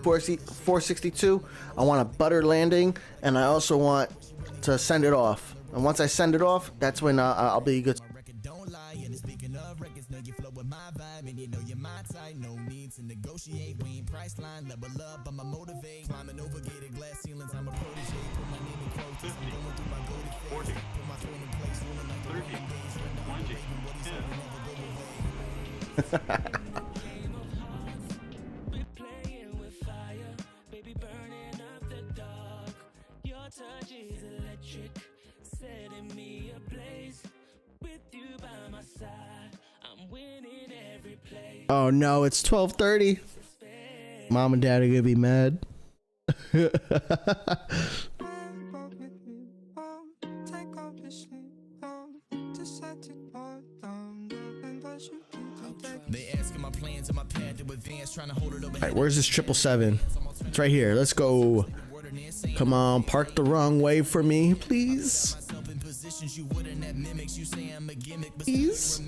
462. I want a butter landing, and I also want to send it off. And once I send it off, that's when I'll be good. Oh no, it's 12:30. Mom and dad are gonna be mad. Alright, where's this 777? It's right here. Let's go. Come on, park the wrong way for me, please. Please.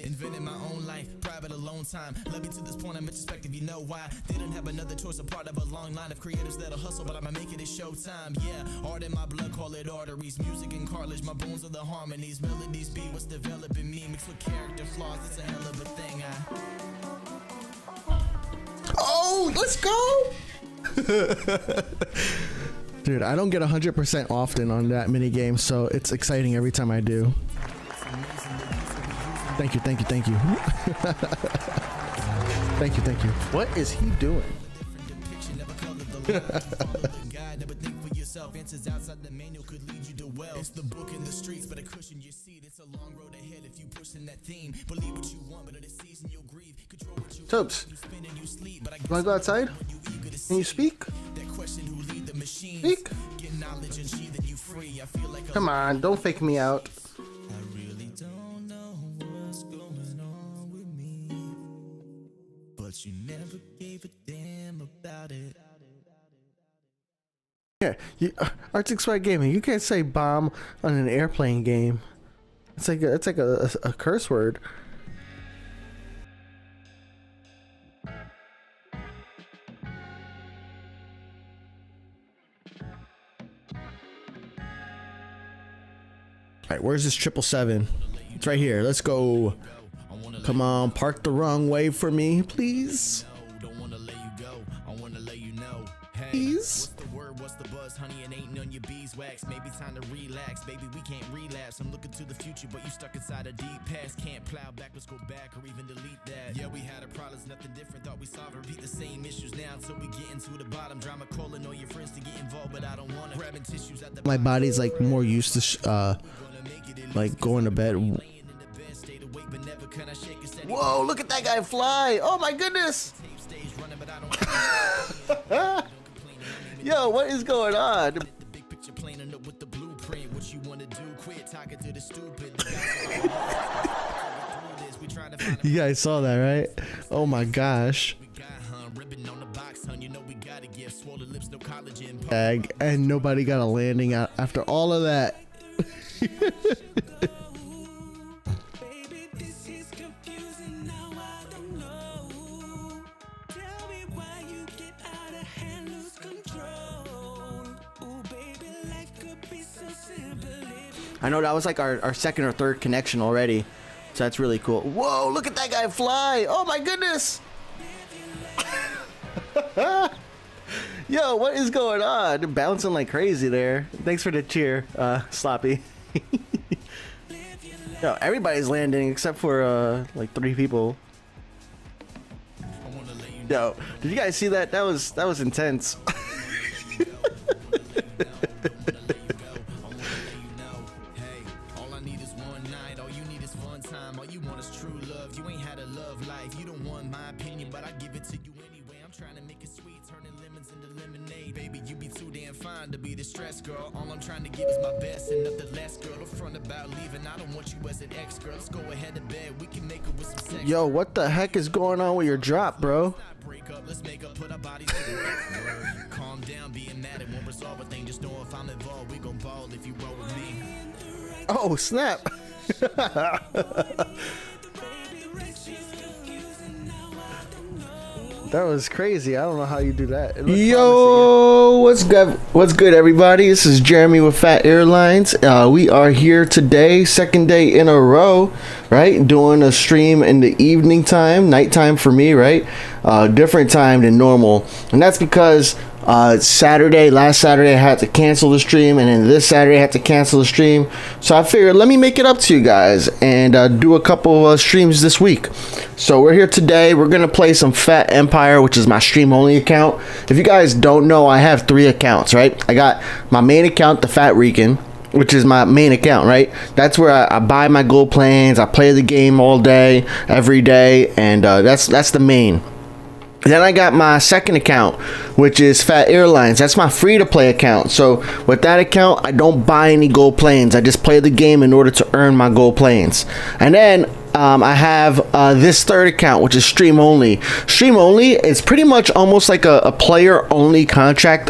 Invented my own life, private alone time. Love me to this point, I'm introspective, you know why. Didn't have another choice, a part of a long line of creators that'll hustle, but I'ma make it a showtime. Yeah, art in my blood, call it arteries. Music and cartilage, my bones are the harmonies. Melodies be what's developing me, mixed with character flaws, it's a hell of a thing. Oh, let's go! Dude, I don't get 100% often on that mini game, so it's exciting every time I do. Thank you, thank you, thank you. Thank you, thank you. What is he doing? It's the book in the streets, but a cushion your seat. It's a long road ahead if you pushing that theme. Believe what you want, but in the season you'll grieve. Control what you Tobes, you wanna go outside? Can you speak? Speak? Come on, don't fake me out. But you never gave a damn about it. Yeah, Arctic Swag Gaming, you can't say bomb on an airplane game. It's like a curse word. Alright, where's this 777? It's right here. Let's go. Come on, park the wrong way for me, please. Please. What's the buzz, honey? And ain't none your beeswax. Maybe time to relax, baby. We can't relapse. I'm looking to the future, but you stuck inside a deep past. Can't plow backwards, go back, or even delete that. Yeah, we had our problems, nothing different. Thought we solved, repeat the same issues now until we get into the bottom. Drama calling all your friends to get involved, but I don't want to. Grabbing tissues at the my body's like more used to like going to bed. Whoa, look at that guy fly. Oh my goodness. Yo, what is going on? You guys saw that, right? Oh my gosh. And nobody got a landing out after all of that. I know that was like our second or third connection already, so that's really cool. Whoa, look at that guy fly. Oh my goodness. Yo, what is going on? They're bouncing like crazy there. Thanks for the cheer, Sloppy. Yo, everybody's landing except for like 3 people. Yo, did you guys see that? That was intense. To be the stress girl, all I'm trying to give is my best and nothing less, girl. Don't front about leaving, I don't want you as an ex, girl. Let's go ahead to bed, we can make it with some sex. Yo, what the heck is going on with your drop, bro? Break up, let's make up, put our bodies to work. Calm down, being mad, it won't resolve a thing. Just know if I'm involved, we gon' ball if you roll with me. Oh, snap. That was crazy. I don't know how you do that. Yo, what's good? What's good, everybody? This is Jeremy with Phat Airlines. We are here today, second day in a row, right? Doing a stream in the evening time, nighttime for me, right? Different time than normal, and that's because last Saturday I had to cancel the stream, and then this Saturday I had to cancel the stream. So I figured, let me make it up to you guys and do a couple of streams this week. So we're here today. We're gonna play some Phat Empire, which is my stream only account. If you guys don't know, I have 3 accounts, right? I got my main account, the Phat Rican, which is my main account, right? That's where I buy my gold planes. I play the game all day, every day, and that's the main. Then I got my second account, which is Phat Airlines. That's my free-to-play account. So with that account, I don't buy any gold planes. I just play the game in order to earn my gold planes. And then I have this third account, which is stream only. Stream only is pretty much almost like a player-only contract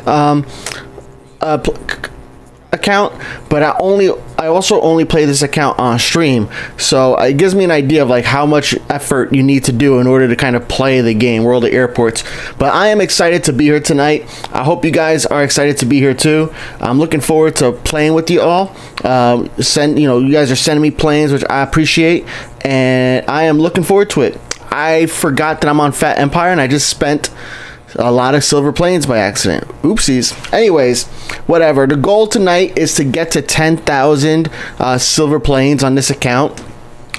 account, but I also only play this account on stream, so it gives me an idea of like how much effort you need to do in order to kind of play the game World of Airports. But I am excited to be here tonight. I hope you guys are excited to be here too. I'm looking forward to playing with you all. You guys are sending me planes, which I appreciate, and I am looking forward to it. I forgot that I'm on Phat Empire, and I just spent a lot of silver planes by accident. Oopsies. Anyways, whatever. The goal tonight is to get to 10,000 silver planes on this account.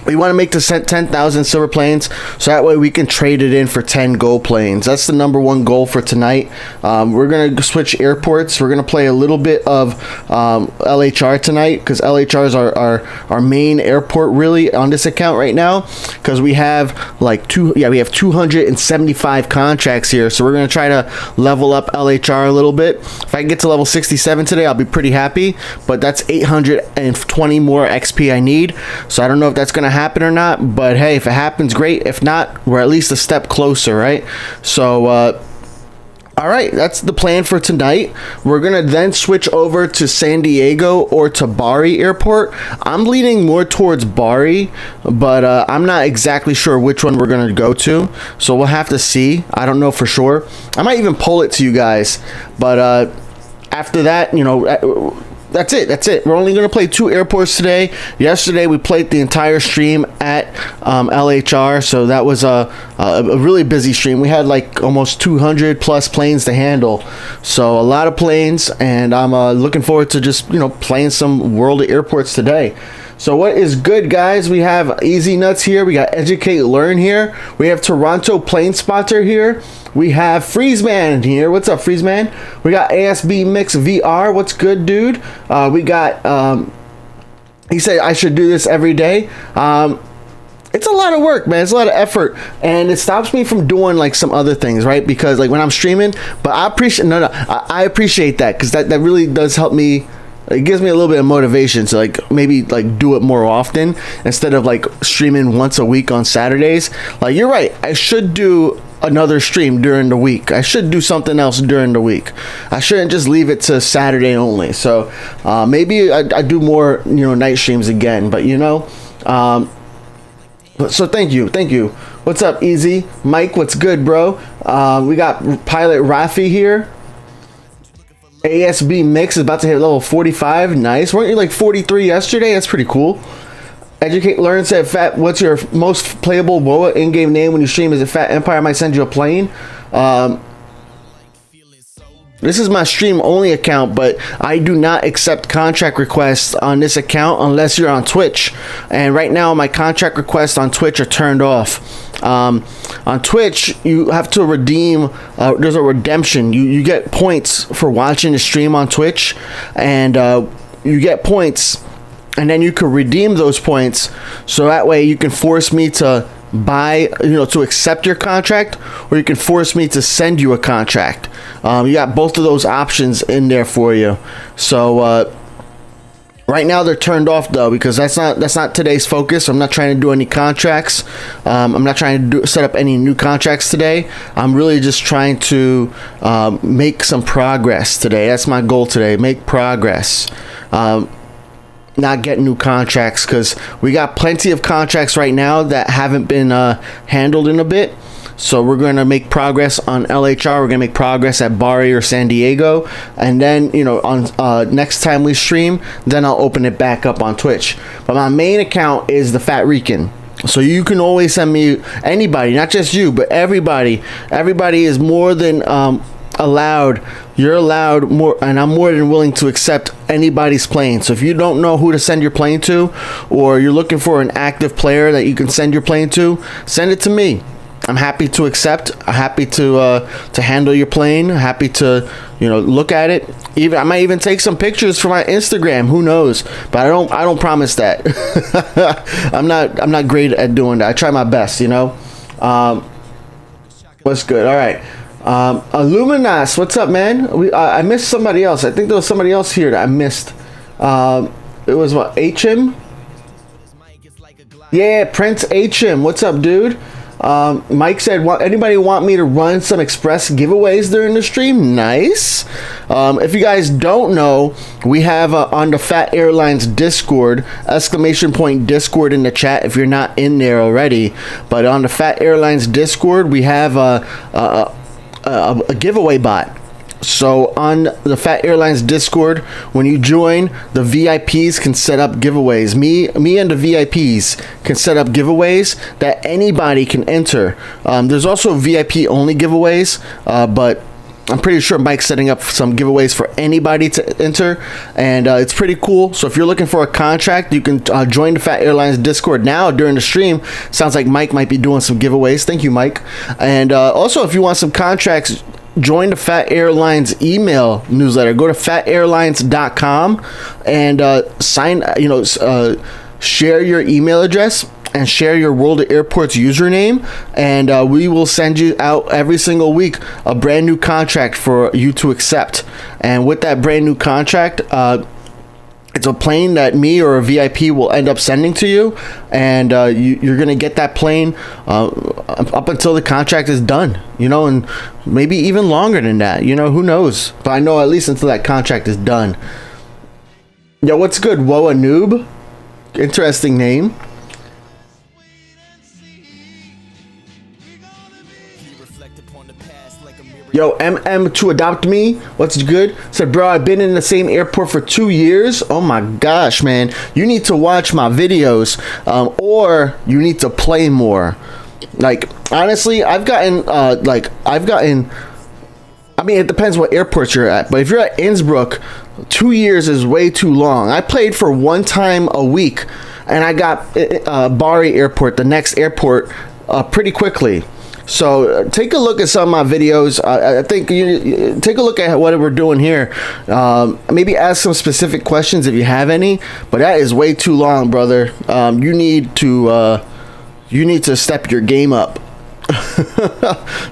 We want to make the 10,000 silver planes so that way we can trade it in for 10 gold planes. That's the #1 goal for tonight. We're going to switch airports. We're going to play a little bit of LHR tonight, because LHR is our main airport really on this account right now, because we have like 275 contracts here. So we're going to try to level up LHR a little bit. If I can get to level 67 today, I'll be pretty happy, but that's 820 more XP I need. So I don't know if that's going to happen or not, but hey, if it happens, great. If not, we're at least a step closer, right? So all right, that's the plan for tonight. We're gonna then switch over to San Diego or to Bari Airport. I'm leaning more towards Bari, but I'm not exactly sure which one we're gonna go to, so we'll have to see. I don't know for sure. I might even poll it to you guys, but after that, that's it. We're only going to play 2 airports today. Yesterday we played the entire stream at LHR, so that was a really busy stream. We had like almost 200 plus planes to handle, so a lot of planes, and I'm looking forward to just playing some World of Airports today. So what is good, guys? We have Easy Nuts here. We got Educate Learn here. We have Toronto Plane Spotter here. We have Freeze Man here. What's up, Freeze Man? We got ASB Mix VR. What's good, dude? We got he said I should do this every day. It's a lot of work, man. It's a lot of effort, and it stops me from doing like some other things, right? Because like when I'm streaming, but I appreciate that, because that really does help me. It gives me a little bit of motivation to like maybe like do it more often instead of like streaming once a week on Saturdays. Like, you're right, I should do another stream during the week. I should do something else during the week. I shouldn't just leave it to Saturday only. So maybe I do more night streams again, but so thank you. What's up, Easy Mike? What's good, bro? We got Pilot Rafi here. ASB Mix is about to hit level 45. Nice. Weren't you like 43 yesterday? That's pretty cool. Educate Learn said, Phat, what's your most playable WoA in-game name when you stream? Is it Phat Empire? I might send you a plane. This is my stream only account, but I do not accept contract requests on this account unless you're on Twitch. And right now my contract requests on Twitch are turned off. On Twitch, you have to redeem, there's a redemption. You get points for watching the stream on Twitch, and you get points, and then you can redeem those points, so that way you can force me to buy, to accept your contract, or you can force me to send you a contract. You got both of those options in there for you. So right now they're turned off though, because that's not today's focus. I'm not trying to do any contracts. I'm not trying to set up any new contracts today. I'm really just trying to make some progress today. That's my goal today. Make progress. Not get new contracts, because we got plenty of contracts right now that haven't been handled in a bit. So we're going to make progress on LHR. We're going to make progress at Bari or San Diego. And then, you know, on next time we stream, then I'll open it back up on Twitch. But my main account is the Fat Rican. So you can always send me, anybody, not just you, but everybody. Everybody is more than allowed. You're allowed more, and I'm more than willing to accept anybody's plane. So if you don't know who to send your plane to, or you're looking for an active player that you can send your plane to, send it to me. I'm happy to accept. I'm happy to handle your plane. Happy to, you know, look at it. Even I might even take some pictures for my Instagram. Who knows? But I don't promise that. I'm not great at doing that. I try my best, you know. What's good? All right. Illuminas, what's up, man? I missed somebody else. I think there was somebody else here that I missed. It was what, HM? Yeah, Prince HM. What's up, dude? Mike said, anybody want me to run some express giveaways during the stream? Nice. If you guys don't know, we have on the Phat Airlines Discord, !Discord in the chat if you're not in there already. But on the Phat Airlines Discord, we have a giveaway bot. So on the Phat Airlines Discord, when you join, the VIPs can set up giveaways. Me and the VIPs can set up giveaways that anybody can enter. There's also VIP only giveaways, but I'm pretty sure Mike's setting up some giveaways for anybody to enter, and it's pretty cool. So if you're looking for a contract, you can join the Phat Airlines Discord now during the stream. Sounds like Mike might be doing some giveaways. Thank you, Mike. And also, if you want some contracts, join the Phat Airlines email newsletter. Go to phatairlines.com and share your email address and share your World of Airports username, and we will send you out every single week a brand new contract for you to accept. And with that brand new contract, it's a plane that me or a VIP will end up sending to you, and you're going to get that plane up until the contract is done, you know, and maybe even longer than that, you know, who knows? But I know at least until that contract is done. Yo, what's good, Woa Noob? Interesting name. Yo, MM to adopt me. What's good? Said, bro, I've been in the same airport for 2 years. Oh my gosh, man. You need to watch my videos, or you need to play more. Like, honestly, I mean, it depends what airports you're at. But if you're at Innsbruck, 2 years is way too long. I played for one time a week, and I got Bari Airport, the next airport, pretty quickly. So take a look at some of my videos. I think you take a look at what we're doing here. Maybe ask some specific questions if you have any. But that is way too long, brother. You need to step your game up.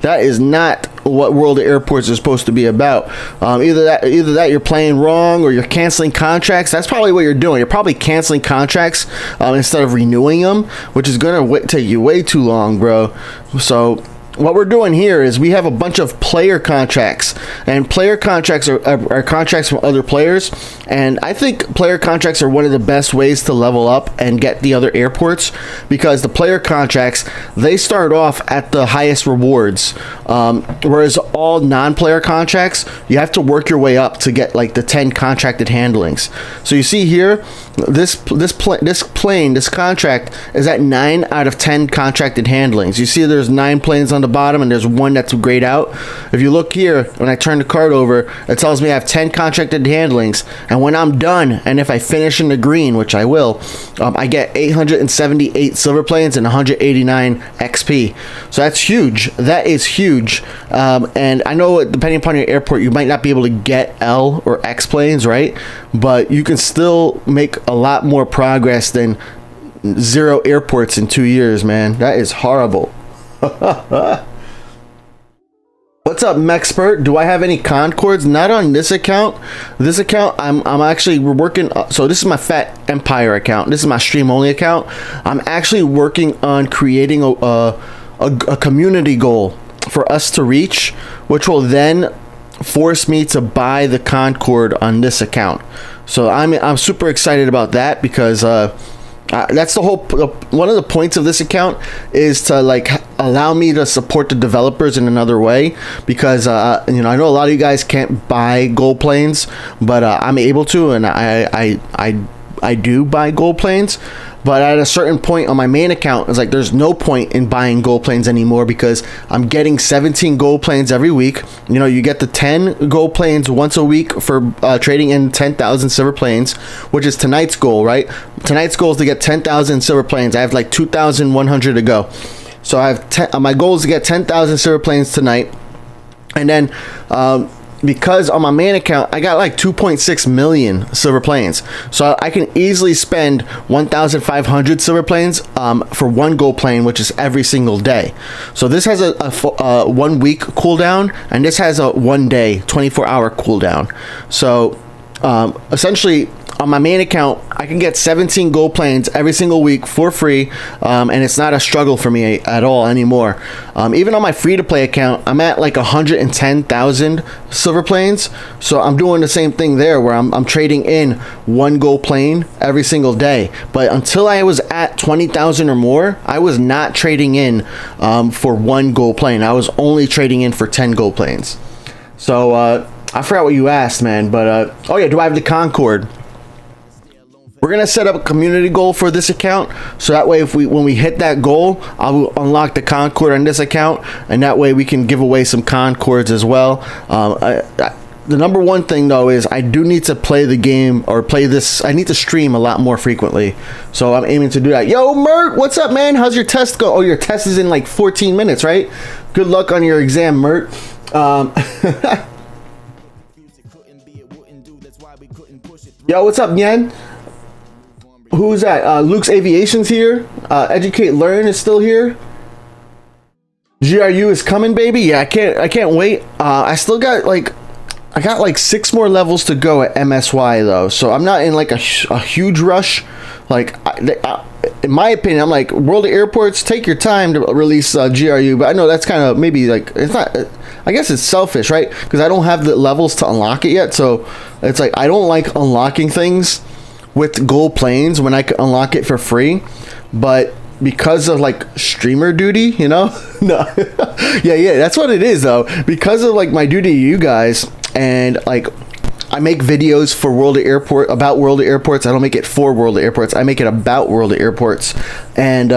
That is not what World of Airports is supposed to be about. Either that you're playing wrong, or you're canceling contracts. That's probably what you're doing. You're probably canceling contracts instead of renewing them, which is gonna take you way too long, bro. So what we're doing here is we have a bunch of player contracts, and player contracts are contracts from other players, and I think player contracts are one of the best ways to level up and get the other airports, because the player contracts, they start off at the highest rewards, whereas all non-player contracts, you have to work your way up to get like the 10 contracted handlings. So you see here, this contract is at 9 out of 10 contracted handlings. You see there's 9 planes on the bottom, and there's one that's grayed out. If you look here, when I turn the card over, it tells me I have 10 contracted handlings, and when I'm done, and if I finish in the green, which I will, I get 878 silver planes and 189 XP. So that's huge. That is huge. And I know, depending upon your airport, you might not be able to get L or X planes, right? But you can still make a lot more progress than 0 airports in 2 years, man. That is horrible. What's up, Mexpert? Do I have any Concords? Not on this account. This account, we're working. So this is my Phat Empire account. This is my stream only account. I'm actually working on creating a community goal for us to reach, which will then force me to buy the Concorde on this account. So I'm super excited about that, because That's the whole one of the points of this account is to like allow me to support the developers in another way, because you know, I know a lot of you guys can't buy gold planes, but I'm able to, and I do buy gold planes. But at a certain point on my main account, it's like there's no point in buying gold planes anymore, because I'm getting 17 gold planes every week. You know, you get the 10 gold planes once a week for trading in 10,000 silver planes, which is tonight's goal, right? Tonight's goal is to get 10,000 silver planes. I have like 2,100 to go. So I have my goal is to get 10,000 silver planes tonight. And then because on my main account I got like 2.6 million silver planes, so I can easily spend 1,500 silver planes for one gold plane, which is every single day. So this has a 1 week cooldown, and this has a 1 day 24-hour cooldown. So essentially on my main account I can get 17 gold planes every single week for free, and it's not a struggle for me at all anymore. Even on my free-to-play account I'm at like 110,000 silver planes, so I'm doing the same thing there, where I'm trading in one gold plane every single day. But until I was at 20,000 or more, I was not trading in for one gold plane. I was only trading in for 10 gold planes. So I forgot what you asked, man, but oh yeah, do I have the Concorde? We're gonna set up a community goal for this account, so that way when we hit that goal, I will unlock the Concorde on this account, and that way we can give away some Concords as well. The number one thing though is I do need to play the game, or play this. I need to stream a lot more frequently, so I'm aiming to do that. Yo, Mert, what's up, man? How's your test go? Oh, your test is in like 14 minutes, right? Good luck on your exam, Mert. Yo, what's up, Yen? Who's that? Luke's Aviation's here. Educate Learn is still here. GRU is coming, baby. Yeah, I can't wait. I still got like, I got like 6 more levels to go at MSY though, so I'm not in like a huge rush. Like, in my opinion, I'm like, World of Airports, take your time to release GRU, but I know that's kind of maybe like, it's not. I guess it's selfish, right? Because I don't have the levels to unlock it yet, so it's like I don't like unlocking things with gold planes when I can unlock it for free. But because of like streamer duty, you know, no, yeah, that's what it is though. Because of like my duty to you guys, and like I make videos for World of Airport, about World of Airports. I don't make it for World of Airports. I make it about World of Airports, and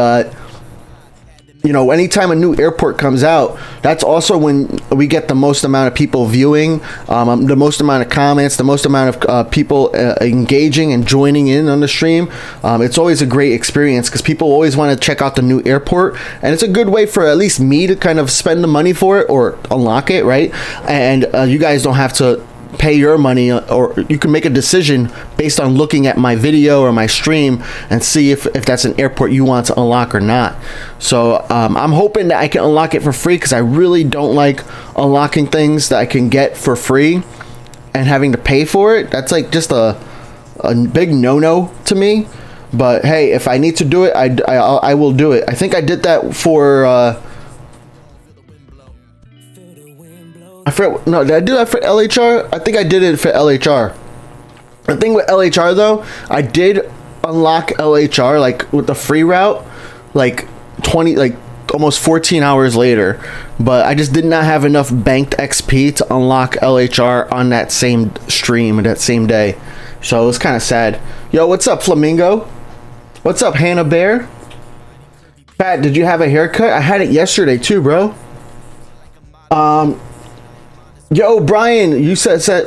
you know, anytime a new airport comes out, that's also when we get the most amount of people viewing, the most amount of comments, the most amount of people engaging and joining in on the stream. It's always a great experience because people always want to check out the new airport, and it's a good way for at least me to kind of spend the money for it or unlock it, right? And you guys don't have to pay your money, or you can make a decision based on looking at my video or my stream and see if that's an airport you want to unlock or not. So I'm hoping that I can unlock it for free, because I really don't like unlocking things that I can get for free and having to pay for it. That's like just a big no-no to me. But hey, if I need to do it, I will do it. I think I did that for I forgot, no, did I do that for LHR? I think I did it for LHR. The thing with LHR though, I did unlock LHR like with the free route, like almost 14 hours later, but I just did not have enough banked XP to unlock LHR on that same stream that same day. So it was kind of sad. Yo, what's up, Flamingo? What's up, Hannah Bear? Pat, did you have a haircut? I had it yesterday too, bro. Yo, Brian,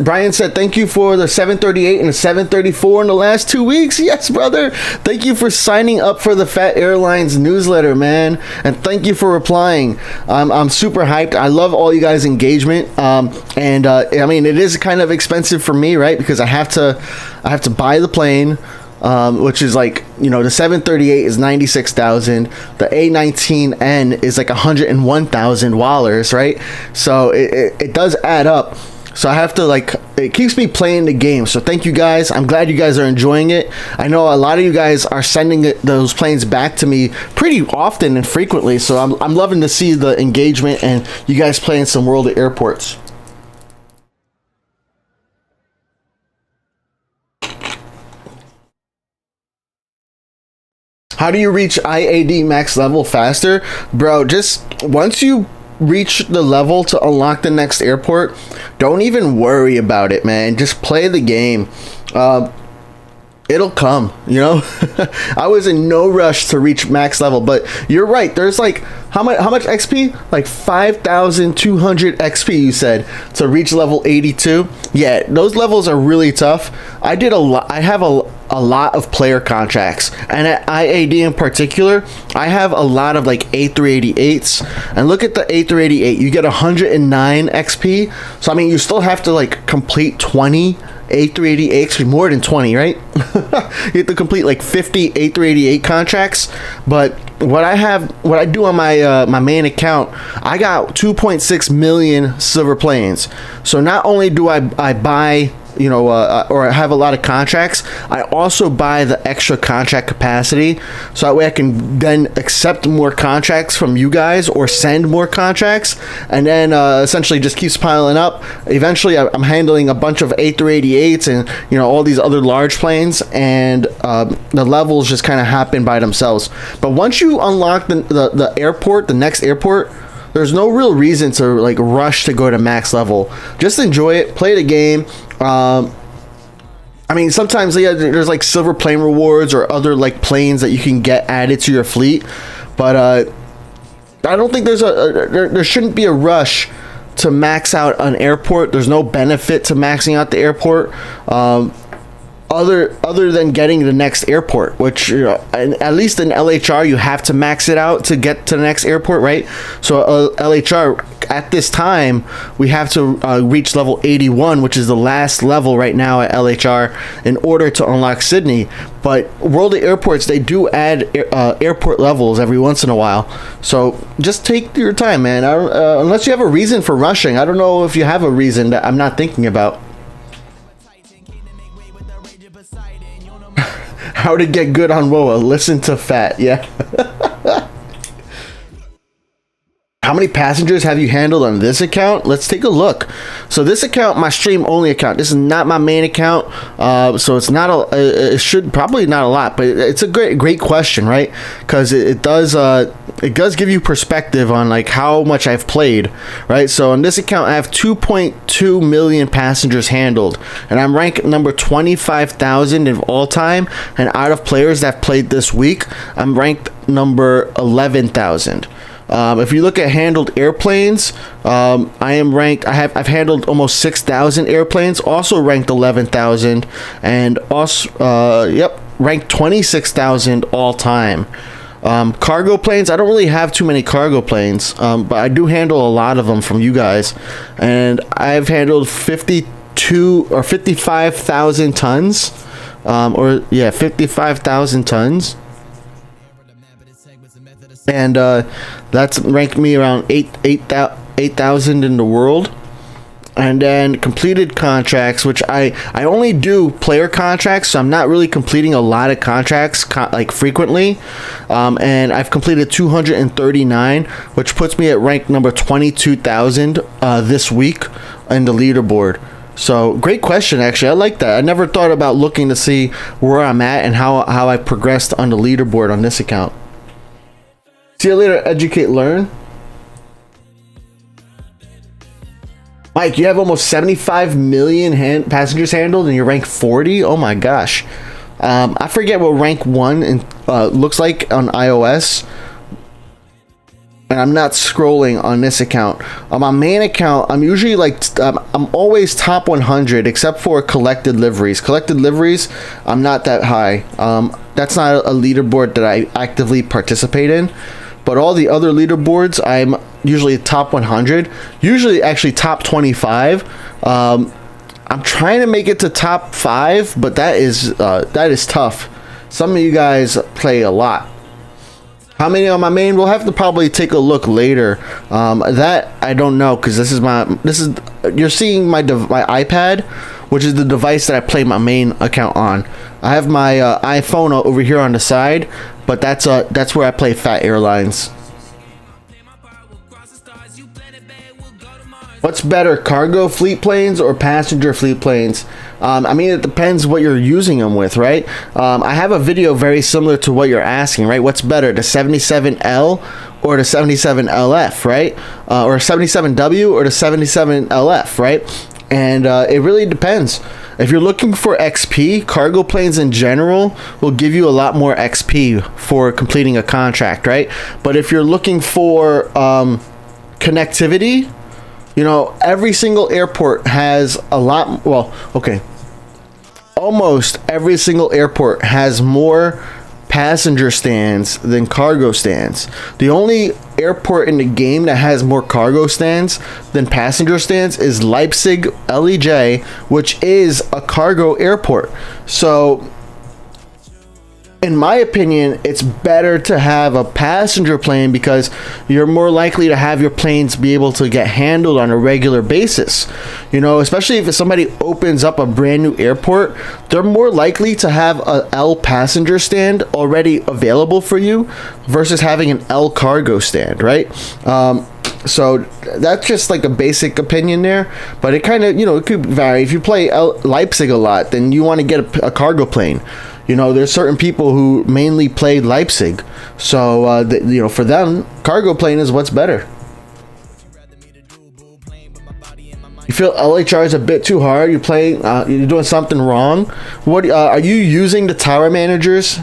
Brian said thank you for the 738 and the 734 in the last 2 weeks. Yes, brother. Thank you for signing up for the Phat Airlines newsletter, man, and thank you for replying. I'm super hyped. I love all you guys' engagement. I mean, it is kind of expensive for me, right? Because I have to buy the plane. Which is like, you know, the 738 is 96,000, the A19N is like $101,000, right? So it does add up. So I have to, like, it keeps me playing the game. So thank you guys. I'm glad you guys are enjoying it. I know a lot of you guys are sending those planes back to me pretty often and frequently. So I'm loving to see the engagement and you guys playing some World of Airports. How do you reach IAD max level faster? Bro, just once you reach the level to unlock the next airport, don't even worry about it, man. Just play the game. It'll come, you know. I was in no rush to reach max level, but you're right. There's like how much XP? Like 5,200 XP, you said, to reach level 82. Yeah, those levels are really tough. I have a lot of player contracts, and at IAD in particular, I have a lot of like A388s. And look at the A388, you get 109 XP. So I mean, you still have to like complete 20 A388, more than 20, right? You have to complete like 50 A388 contracts. But what I do on my my main account, I got 2.6 million silver planes. So not only do I buy, you know, or I have a lot of contracts, I also buy the extra contract capacity, so that way I can then accept more contracts from you guys or send more contracts, and then essentially just keeps piling up. Eventually I'm handling a bunch of A388s and, you know, all these other large planes, and the levels just kind of happen by themselves. But once you unlock the airport, the next airport, there's no real reason to like rush to go to max level. Just enjoy it, play the game. I mean, sometimes, yeah, there's like silver plane rewards or other like planes that you can get added to your fleet, but I don't think there shouldn't be a rush to max out an airport. There's no benefit to maxing out the airport, other than getting the next airport, which, you know, at least in LHR you have to max it out to get to the next airport, right? So LHR, at this time, we have to reach level 81, which is the last level right now at LHR, in order to unlock Sydney. But World of Airports, they do add airport levels every once in a while, so just take your time, man. Unless you have a reason for rushing. I don't know if you have a reason that I'm not thinking about. How to get good on WoA? Listen to Phat. Yeah. How many passengers have you handled on this account? Let's take a look. So this account, my stream only account, this is not my main account, so it's not it should probably not a lot, but it's a great question, right? Because it does give you perspective on like how much I've played, right? So on this account, I have 2.2 million passengers handled, and I'm ranked number 25,000 of all time. And out of players that played this week, I'm ranked number 11,000. If you look at handled airplanes, I am ranked. I've handled almost 6,000 airplanes, also ranked 11,000, and also ranked 26,000 all time. Cargo planes, I don't really have too many cargo planes, but I do handle a lot of them from you guys, and I've handled 52 or 55,000 tons, 55,000 tons. And that's ranked me around 8,000 in the world. And then completed contracts, which I only do player contracts, so I'm not really completing a lot of contracts like frequently. And I've completed 239, which puts me at rank number 22,000 this week in the leaderboard. So great question, actually. I like that. I never thought about looking to see where I'm at and how I progressed on the leaderboard on this account. See you later, educate, learn. Mike, you have almost 75 million passengers handled and you're rank 40? Oh my gosh. I forget what rank 1 looks like on iOS. And I'm not scrolling on this account. On my main account, I'm usually like, I'm always top 100 except for collected liveries. Collected liveries, I'm not that high. That's not a leaderboard that I actively participate in. But all the other leaderboards, I'm usually top 100, usually actually top 25. I'm trying to make it to top 5, but that is tough. Some of you guys play a lot. How many on my main? We'll have to probably take a look later. That I don't know, because you're seeing my iPad, which is the device that I play my main account on. I have my iPhone over here on the side, but that's where I play Phat Airlines. What's better, cargo fleet planes or passenger fleet planes? I mean, it depends what you're using them with, right? I have a video very similar to what you're asking, right? What's better, the 77L or the 77LF, right? Or 77W or the 77LF, right? And it really depends. If you're looking for XP, cargo planes in general will give you a lot more XP for completing a contract, right? But if you're looking for connectivity, you know, every single airport has a lot, well, okay, almost every single airport has more passenger stands than cargo stands. The only airport in the game that has more cargo stands than passenger stands is Leipzig LEJ, which is a cargo airport. So in my opinion, it's better to have a passenger plane because you're more likely to have your planes be able to get handled on a regular basis. You know, especially if somebody opens up a brand new airport, they're more likely to have a L passenger stand already available for you versus having an L cargo stand, right? So that's just like a basic opinion there, but it kind of, you know, it could vary. If you play Leipzig a lot, then you want to get a cargo plane. You know, there's certain people who mainly play Leipzig, so you know, for them, cargo plane is what's better. You feel LHR is a bit too hard? You're playing, you're doing something wrong. What are you using the tower managers?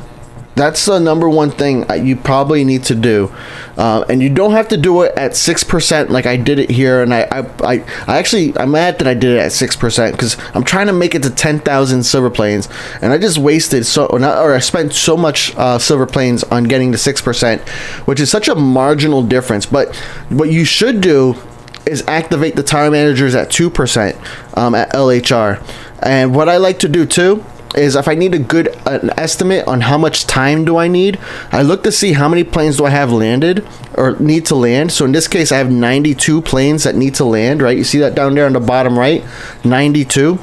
That's the number one thing you probably need to do, and you don't have to do it at 6% like I did it here. And I'm mad that I did it at 6% because I'm trying to make it to 10,000 silver planes, and I just wasted I spent so much silver planes on getting to 6%, which is such a marginal difference. But what you should do is activate the tower managers at 2% at LHR. And what I like to do too is if I need an estimate on how much time do I need, I look to see how many planes do I have landed or need to land. So in this case, I have 92 planes that need to land, right? You see that down there on the bottom right, 92.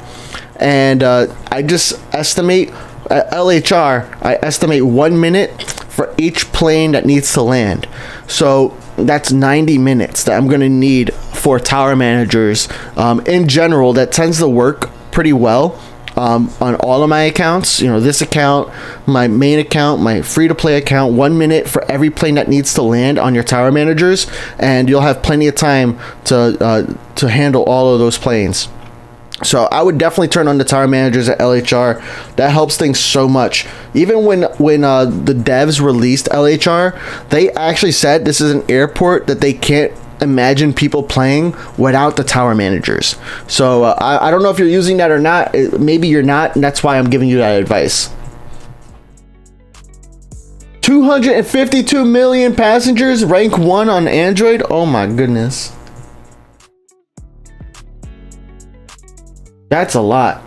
And I just estimate at LHR, I estimate 1 minute for each plane that needs to land. So that's 90 minutes that I'm going to need for tower managers. In general, that tends to work pretty well. On all of my accounts, you know, this account, my main account, my free-to-play account, 1 minute for every plane that needs to land on your tower managers, and you'll have plenty of time to handle all of those planes. So I would definitely turn on the tower managers at LHR. That helps things so much. Even when the devs released LHR, they actually said this is an airport that they can't imagine people playing without the tower managers. So I don't know if you're using that or not. Maybe you're not, and that's why I'm giving you that advice. 252 million passengers, rank 1 on Android. Oh my goodness, that's a lot.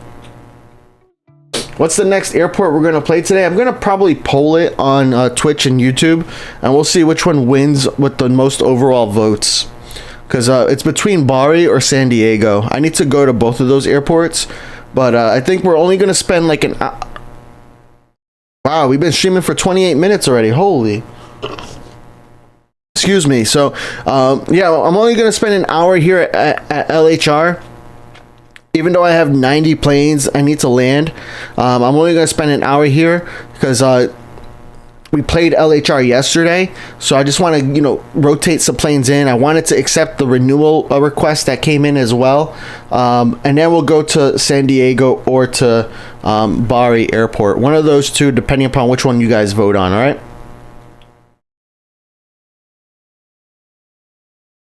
What's the next airport we're going to play today? I'm going to probably poll it on Twitch and YouTube, and we'll see which one wins with the most overall votes. Because it's between Bari or San Diego. I need to go to both of those airports, but I think we're only going to spend like an hour. Wow, we've been streaming for 28 minutes already. Holy. Excuse me. So, yeah, I'm only going to spend an hour here at LHR. Even though I have 90 planes I need to land, I'm only going to spend an hour here because we played LHR yesterday. So I just want to, you know, rotate some planes in. I wanted to accept the renewal request that came in as well. And then we'll go to San Diego or to Bari Airport. One of those two, depending upon which one you guys vote on, all right?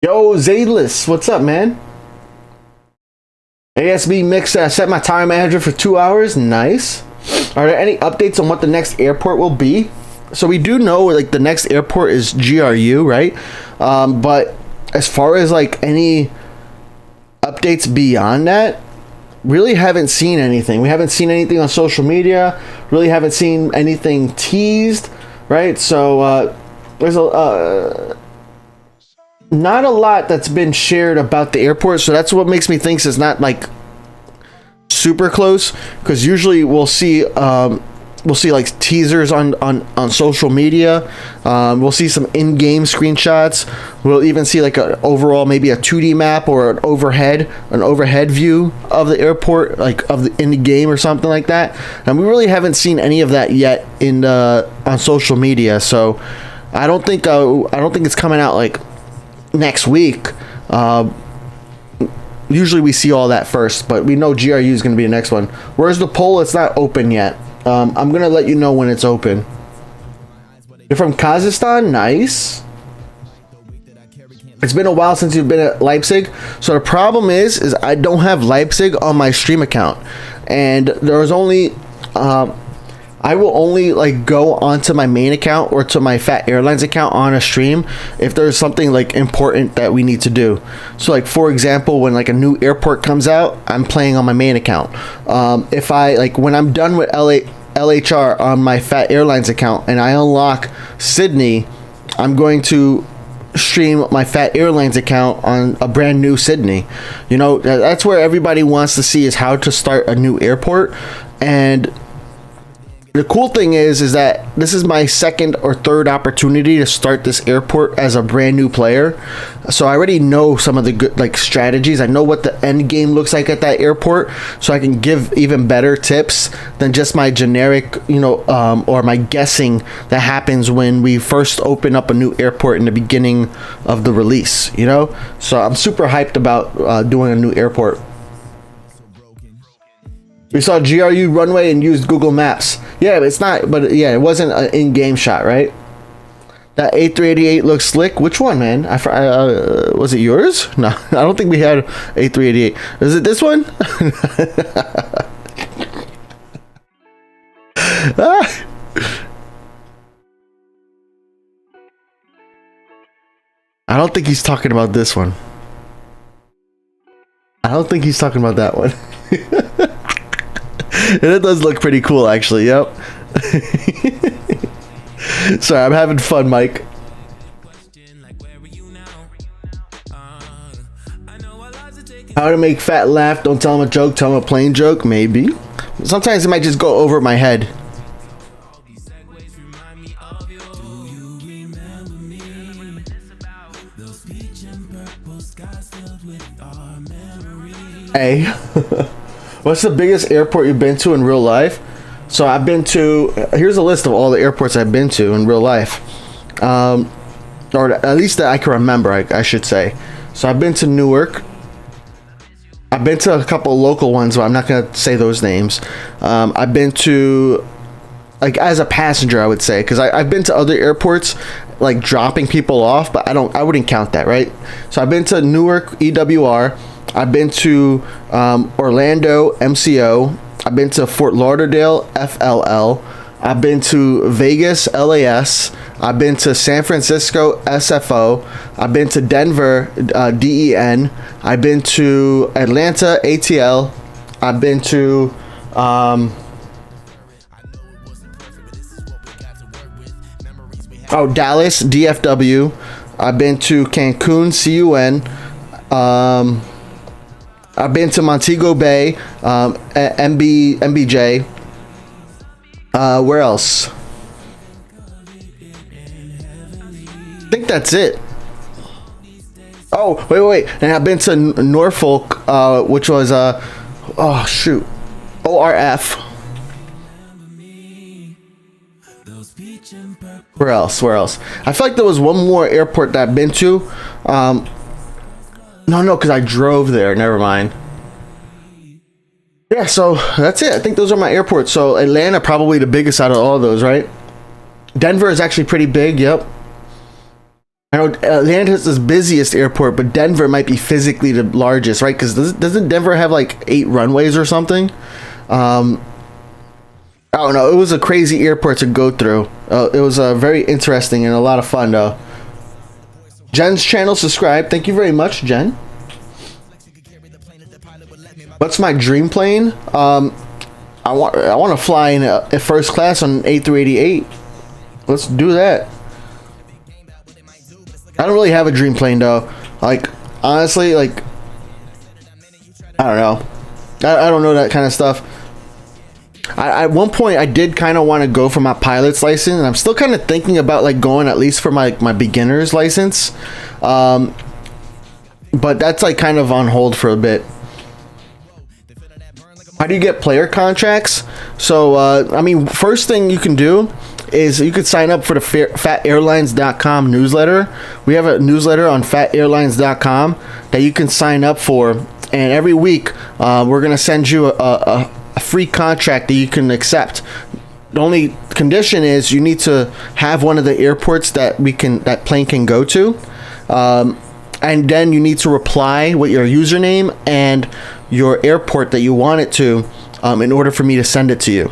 Yo, Zaidless, what's up, man? ASB mix, set my tower manager for 2 hours. Nice. Are there any updates on what the next airport will be? So we do know like the next airport is GRU, right? But as far as like any updates beyond that, really haven't seen anything. We haven't seen anything on social media. Really haven't seen anything teased, right? So there's not a lot that's been shared about the airport, so that's what makes me think it's not like super close, because usually we'll see we'll see like teasers on social media. We'll see some in-game screenshots. We'll even see like an overall, maybe a 2D map or an overhead view of the airport, like in the game or something like that. And we really haven't seen any of that yet on social media. So I don't think it's coming out like next week. Usually we see all that first, but we know GRU is going to be the next one. Where's the poll? It's not open yet. I'm going to let you know when it's open. You're from Kazakhstan? Nice. It's been a while since you've been at Leipzig. So the problem is I don't have Leipzig on my stream account. And there's only... I will only like go onto my main account or to my Phat Airlines account on a stream if there's something like important that we need to do. So like, for example, when like a new airport comes out, I'm playing on my main account. If I like, when I'm done with LHR on my Phat Airlines account and I unlock Sydney, I'm going to stream my Phat Airlines account on a brand new Sydney. You know, that's where everybody wants to see, is how to start a new airport. And the cool thing is that this is my second or third opportunity to start this airport as a brand new player. So I already know some of the good like strategies. I know what the end game looks like at that airport, so I can give even better tips than just my generic, or my guessing that happens when we first open up a new airport in the beginning of the release. So I'm super hyped about doing a new airport. We saw GRU runway and used Google Maps. Yeah, it's not, but yeah, it wasn't an in-game shot, right? That A388 looks slick. Which one, man? Was it yours? No, I don't think we had A388. Is it this one? I don't think he's talking about this one. I don't think he's talking about that one. And it does look pretty cool, actually. Yep. Sorry, I'm having fun, Mike. How to make Phat laugh? Don't tell him a joke. Tell him a plain joke. Maybe. Sometimes it might just go over my head. Hey. What's the biggest airport you've been to in real life? So I've been to, here's a list of all the airports I've been to in real life. Or at least that I can remember, I should say. So I've been to Newark. I've been to a couple local ones, but I'm not going to say those names. I've been to, like, as a passenger, I would say, because I've been to other airports, like dropping people off, but I wouldn't count that, right? So I've been to Newark, EWR. I've been to Orlando, MCO. I've been to Fort Lauderdale, FLL. I've been to Vegas, LAS. I've been to San Francisco, SFO. I've been to Denver, DEN. I've been to Atlanta, ATL. I've been to Dallas, DFW. I've been to Cancun, CUN. I've been to Montego Bay, MBJ. Where else? I think that's it. Oh, wait. And I've been to Norfolk, which was, ORF. Where else? I feel like there was one more airport that I've been to. No, because I drove there. Never mind. Yeah, so that's it. I think those are my airports. So Atlanta, probably the biggest out of all of those, right? Denver is actually pretty big. Yep. I know Atlanta is the busiest airport, but Denver might be physically the largest, right? Because doesn't Denver have like 8 runways or something? I don't know. It was a crazy airport to go through. It was very interesting and a lot of fun, though. Jen's channel, subscribe. Thank you very much, Jen. What's my dream plane? I want to fly in first class on A388. Let's do that. I don't really have a dream plane though. Like, honestly, like, I don't know. I don't know that kind of stuff. At one point I did kind of want to go for my pilot's license, and I'm still kind of thinking about like going at least for my beginner's license, but that's like kind of on hold for a bit. How do you get player contracts? So I mean, first thing you can do is you could sign up for the phatairlines.com newsletter. We have a newsletter on phatairlines.com that you can sign up for, and every week we're gonna send you a free contract that you can accept. The only condition is you need to have one of the airports that plane can go to, and then you need to reply with your username and your airport that you want it to, in order for me to send it to you.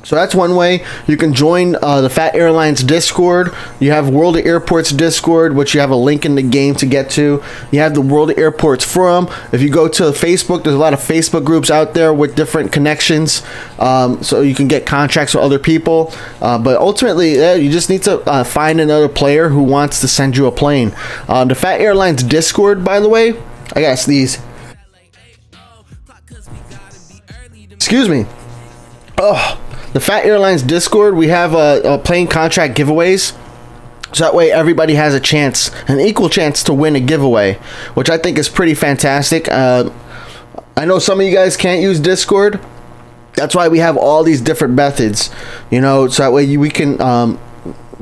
So that's one way. You can join the Phat Airlines Discord. You have World of Airports Discord, which you have a link in the game to get to. You have the World of Airports Forum. If you go to Facebook, there's a lot of Facebook groups out there with different connections, so you can get contracts with other people. But ultimately, you just need to find another player who wants to send you a plane. The Phat Airlines Discord, by the way, I gotta sneeze. Excuse me. Oh. The Phat Airlines Discord, we have a plane contract giveaways, so that way everybody has a chance, an equal chance to win a giveaway, which I think is pretty fantastic. I know some of you guys can't use Discord. That's why we have all these different methods, you know, so that way we can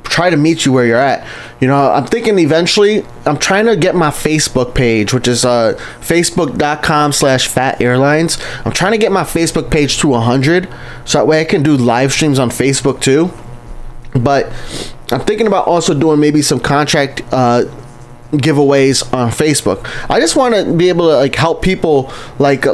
try to meet you where you're at. You know, I'm thinking eventually I'm trying to get my Facebook page, which is facebook.com/Phat Airlines. I'm trying to get my Facebook page to 100, so that way I can do live streams on Facebook too. But I'm thinking about also doing maybe some contract giveaways on Facebook. I just want to be able to like help people like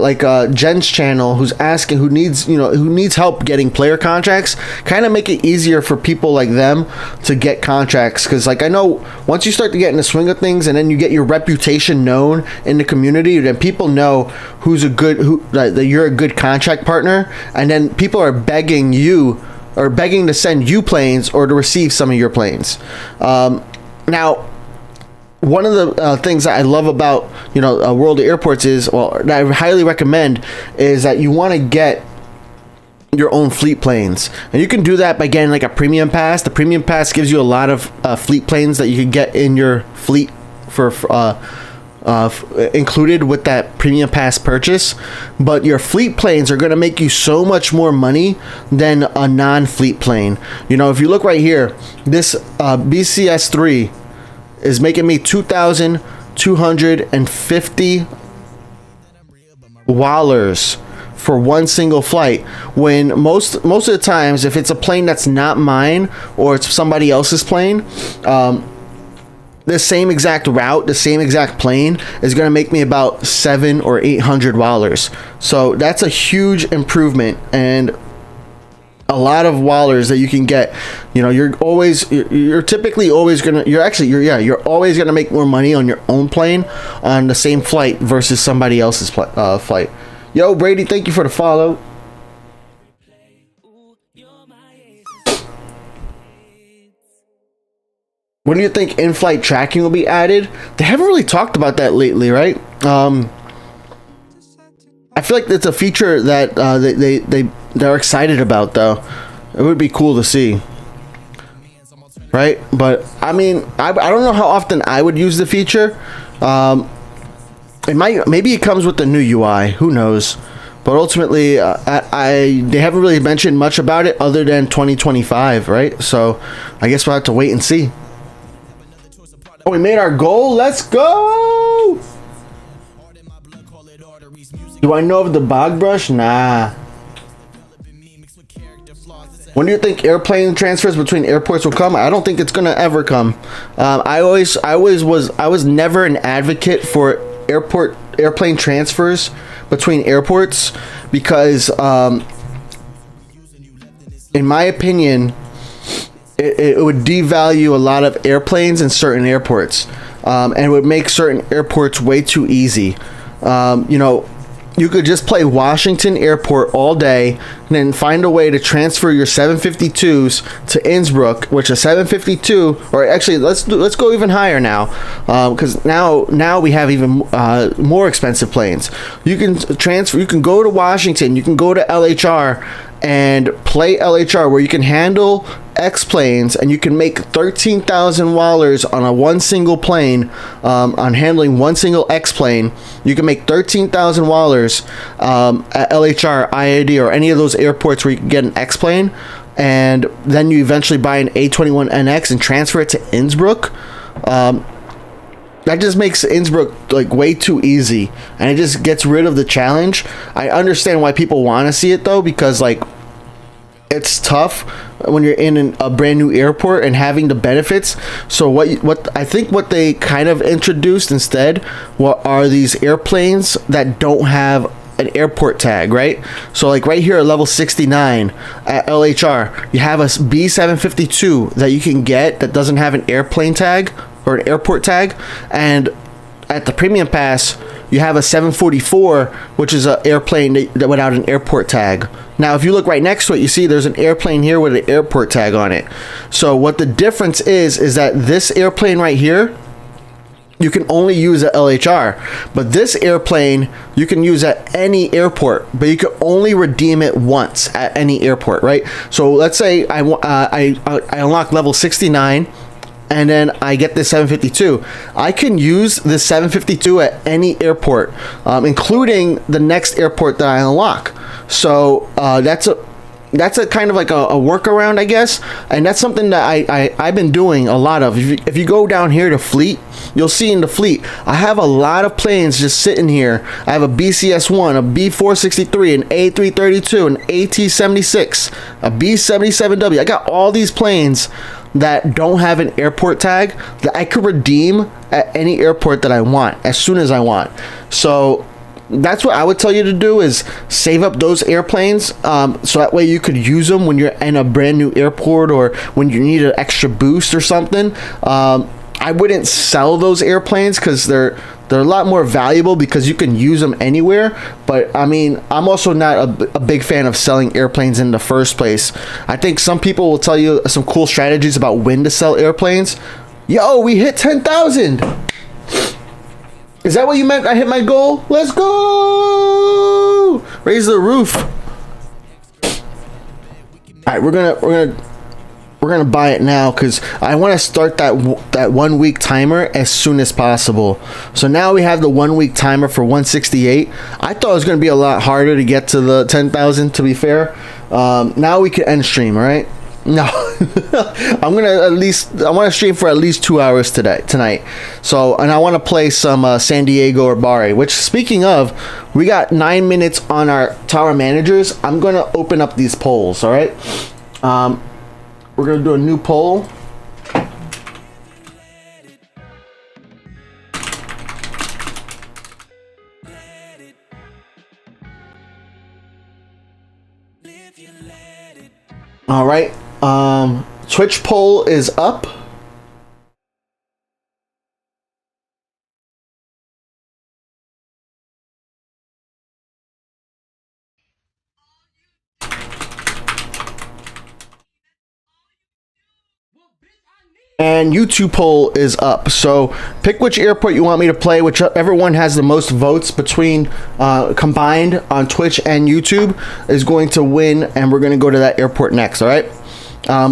Jen's channel, who's asking, who needs help getting player contracts, kind of make it easier for people like them to get contracts, because like I know once you start to get in the swing of things and then you get your reputation known in the community, then people know that you're a good contract partner, and then people are begging to send you planes or to receive some of your planes. Now, one of the things that I love about World of Airports is, that I highly recommend, is that you want to get your own fleet planes, and you can do that by getting like a premium pass. The premium pass gives you a lot of fleet planes that you can get in your fleet for included with that premium pass purchase. But your fleet planes are going to make you so much more money than a non-fleet plane. You know, if you look right here, this BCS3 is making me $2,250 for one single flight, when most of the times, if it's a plane that's not mine or it's somebody else's plane, the same exact route, the same exact plane is going to make me about $700 or $800. So that's a huge improvement, and a lot of wallers that you can get. You know, you're always gonna make more money on your own plane on the same flight versus somebody else's flight. Yo, Brady, thank you for the follow. When do you think in-flight tracking will be added? They haven't really talked about that lately, right? I feel like it's a feature that they're excited about, though. It would be cool to see, right? But I mean, I don't know how often I would use the feature. Maybe it comes with the new UI. Who knows? But ultimately, they haven't really mentioned much about it other than 2025, right? So I guess we'll have to wait and see. Oh, we made our goal. Let's go. Do I know of the bog brush? Nah. When do you think airplane transfers between airports will come? I don't think it's gonna ever come. I was never an advocate for airplane transfers between airports, because in my opinion, it would devalue a lot of airplanes in certain airports, and it would make certain airports way too easy. you could just play Washington Airport all day, and then find a way to transfer your 752s to Innsbruck, which a 752, or actually let's go even higher now, because now we have even more expensive planes. You can transfer. You can go to Washington. You can go to LHR and play LHR, where you can handle X planes, and you can make $13,000 on a one single plane, on handling one single X plane. You can make $13,000 at LHR, IAD, or any of those airports where you can get an X plane, and then you eventually buy an A21NX and transfer it to Innsbruck. That just makes Innsbruck like way too easy, and it just gets rid of the challenge. I understand why people want to see it though, because like it's tough when you're in a brand new airport and having the benefits. So what I think what they kind of introduced instead are these airplanes that don't have an airport tag, right? So like right here at level 69 at LHR, you have a B752 that you can get that doesn't have an airplane tag or an airport tag, and at the premium pass you have a 744, which is an airplane that without an airport tag. Now if you look right next to it, you see there's an airplane here with an airport tag on it. So what the difference is that this airplane right here you can only use at LHR, but this airplane you can use at any airport, but you can only redeem it once at any airport, right? So let's say I unlock level 69, and then I get this 752. I can use this 752 at any airport, including the next airport that I unlock. So that's a kind of like a workaround, I guess, and that's something that I've been doing a lot of. If you go down here to Fleet, you'll see in the Fleet I have a lot of planes just sitting here. I have a BCS1, a B463, an A332, an AT76, a B77W. I got all these planes that don't have an airport tag that I could redeem at any airport that I want as soon as I want. So that's what I would tell you to do, is save up those airplanes, so that way you could use them when you're in a brand new airport or when you need an extra boost or something. I wouldn't sell those airplanes because they're a lot more valuable because you can use them anywhere. But I mean, I'm also not a big fan of selling airplanes in the first place. I think some people will tell you some cool strategies about when to sell airplanes. Yo, we hit 10,000. Is that what you meant? I hit my goal? Let's go! Raise the roof. All right, we're gonna buy it now because I want to start that 1 week timer as soon as possible. So now we have the 1 week timer for 168. I thought it was gonna be a lot harder to get to the 10,000. To be fair, now we can end stream. All right. No, I want to stream for at least 2 hours tonight. So, and I want to play some San Diego or Bari, which, speaking of, we got 9 minutes on our tower managers. I'm going to open up these polls. All right. We're going to do a new poll. All right. Twitch poll is up. And YouTube poll is up. So pick which airport you want me to play. Whichever one has the most votes between combined on Twitch and YouTube is going to win, and we're going to go to that airport next. All right.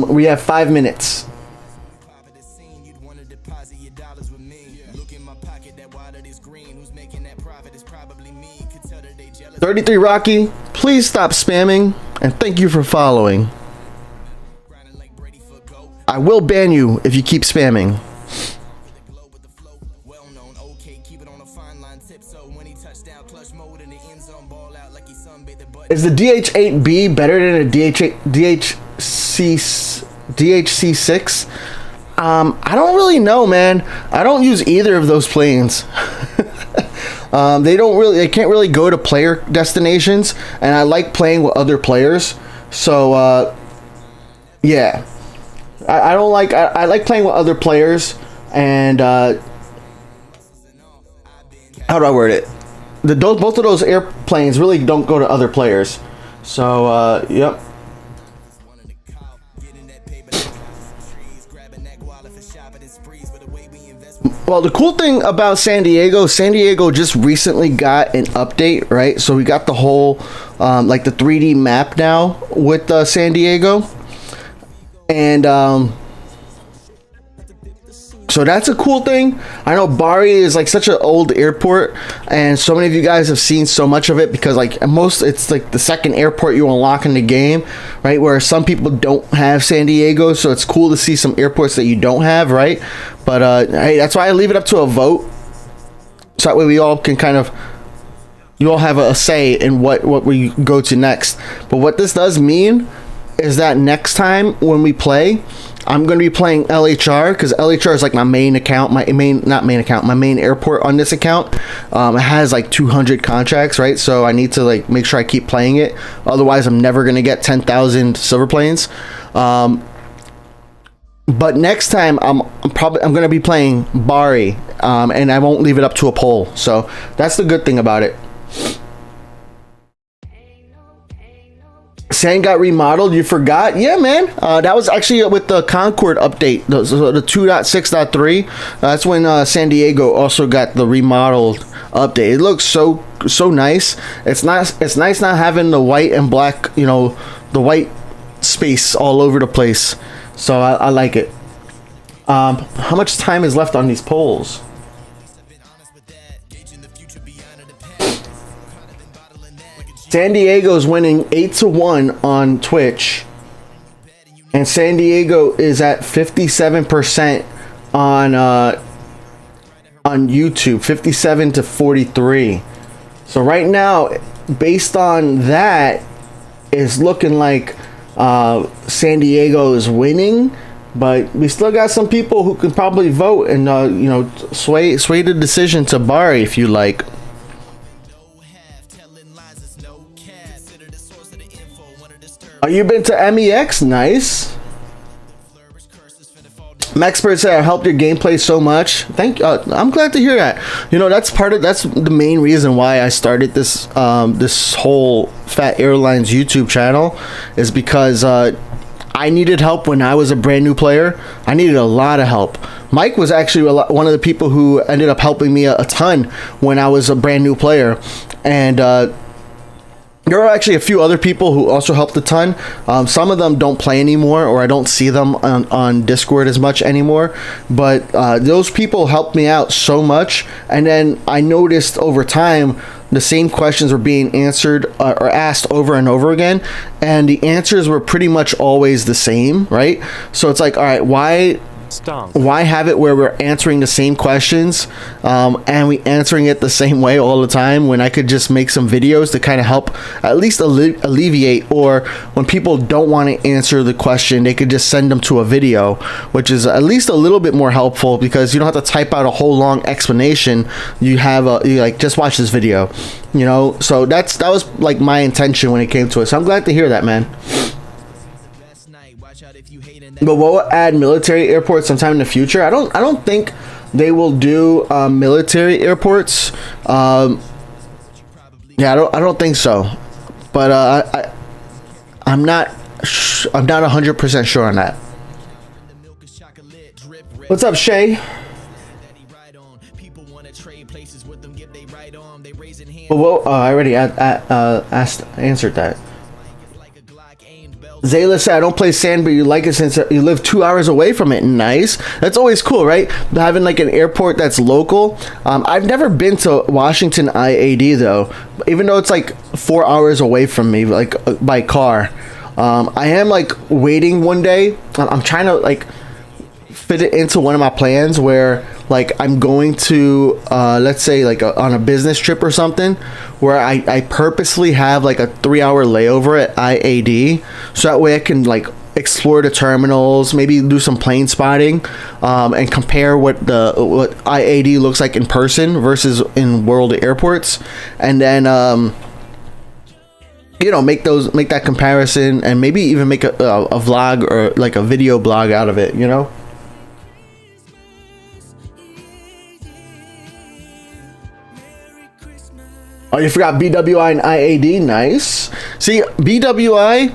We have 5 minutes. 33 Rocky, please stop spamming, and thank you for following. I will ban you if you keep spamming. Is the DH8B better than a DHC6? I don't really know, man. I don't use either of those planes. They can't really go to player destinations, and I like playing with other players. So, yeah. I like playing with other players, and how do I word it? both of those airplanes really don't go to other players. So yep. Well, the cool thing about San Diego just recently got an update, right? So we got the whole like the 3D map now with San Diego, and so that's a cool thing. I know Bari is like such an old airport, and so many of you guys have seen so much of it because like it's like the second airport you unlock in the game, right? Where some people don't have San Diego, so it's cool to see some airports that you don't have, right? But hey, that's why I leave it up to a vote, so that way we all can kind of, you all have a say in what we go to next. But what this does mean is that next time when we play, I'm going to be playing LHR, because LHR is like my main account, my main airport on this account. It has like 200 contracts, right? So I need to like make sure I keep playing it. Otherwise, I'm never going to get 10,000 silver planes. But next time I'm going to be playing Bari, and I won't leave it up to a poll. So that's the good thing about it. SAN got remodeled. You forgot? Yeah, man. That was actually with the Concord update, the 2.6.3. That's when San Diego also got the remodeled update. It looks so nice. It's nice not having the white and black, you know, the white space all over the place. So I like it. How much time is left on these polls? San Diego's winning 8-1 on Twitch, and San Diego is at 57% on YouTube, 57-43. So right now, based on that, it's looking like San Diego is winning, but we still got some people who can probably vote and you know, sway the decision to Bari if you like. Oh, you been to MEX? Nice. Mexpert said I helped your gameplay so much. Thank you. I'm glad to hear that. You know, that's the main reason why I started this this whole Phat Airlines YouTube channel, is because I needed help when I was a brand new player. I needed a lot of help. Mike was actually one of the people who ended up helping me a ton when I was a brand new player, and there are actually a few other people who also helped a ton. Some of them don't play anymore, or I don't see them on Discord as much anymore. But those people helped me out so much. And then I noticed over time, the same questions were being answered or asked over and over again. And the answers were pretty much always the same, right? So it's like, all right, why have it where we're answering the same questions and we answering it the same way all the time, when I could just make some videos to kind of help at least alleviate, or when people don't want to answer the question, they could just send them to a video, which is at least a little bit more helpful, because you don't have to type out a whole long explanation. You like, just watch this video, you know. So that was like my intention when it came to it. So I'm glad to hear that, man. But we'll add military airports sometime in the future. I don't think they will do military airports. Yeah, I don't think so. But I'm not 100% sure on that. What's up, Shay? Well, I already answered that. Zayla said, I don't play SAN, but you like it since you live 2 hours away from it. Nice. That's always cool, right? Having like an airport that's local. I've never been to Washington IAD though, even though it's like 4 hours away from me, like by car. I am like waiting one day. I'm trying to like fit it into one of my plans where like I'm going to let's say like on a business trip or something, where I purposely have like a 3-hour layover at IAD, so that way I can like explore the terminals, maybe do some plane spotting, and compare what IAD looks like in person versus in world airports, and then you know, make that comparison, and maybe even make a vlog or like a video blog out of it, you know. Oh, you forgot BWI and IAD. Nice. See, BWI,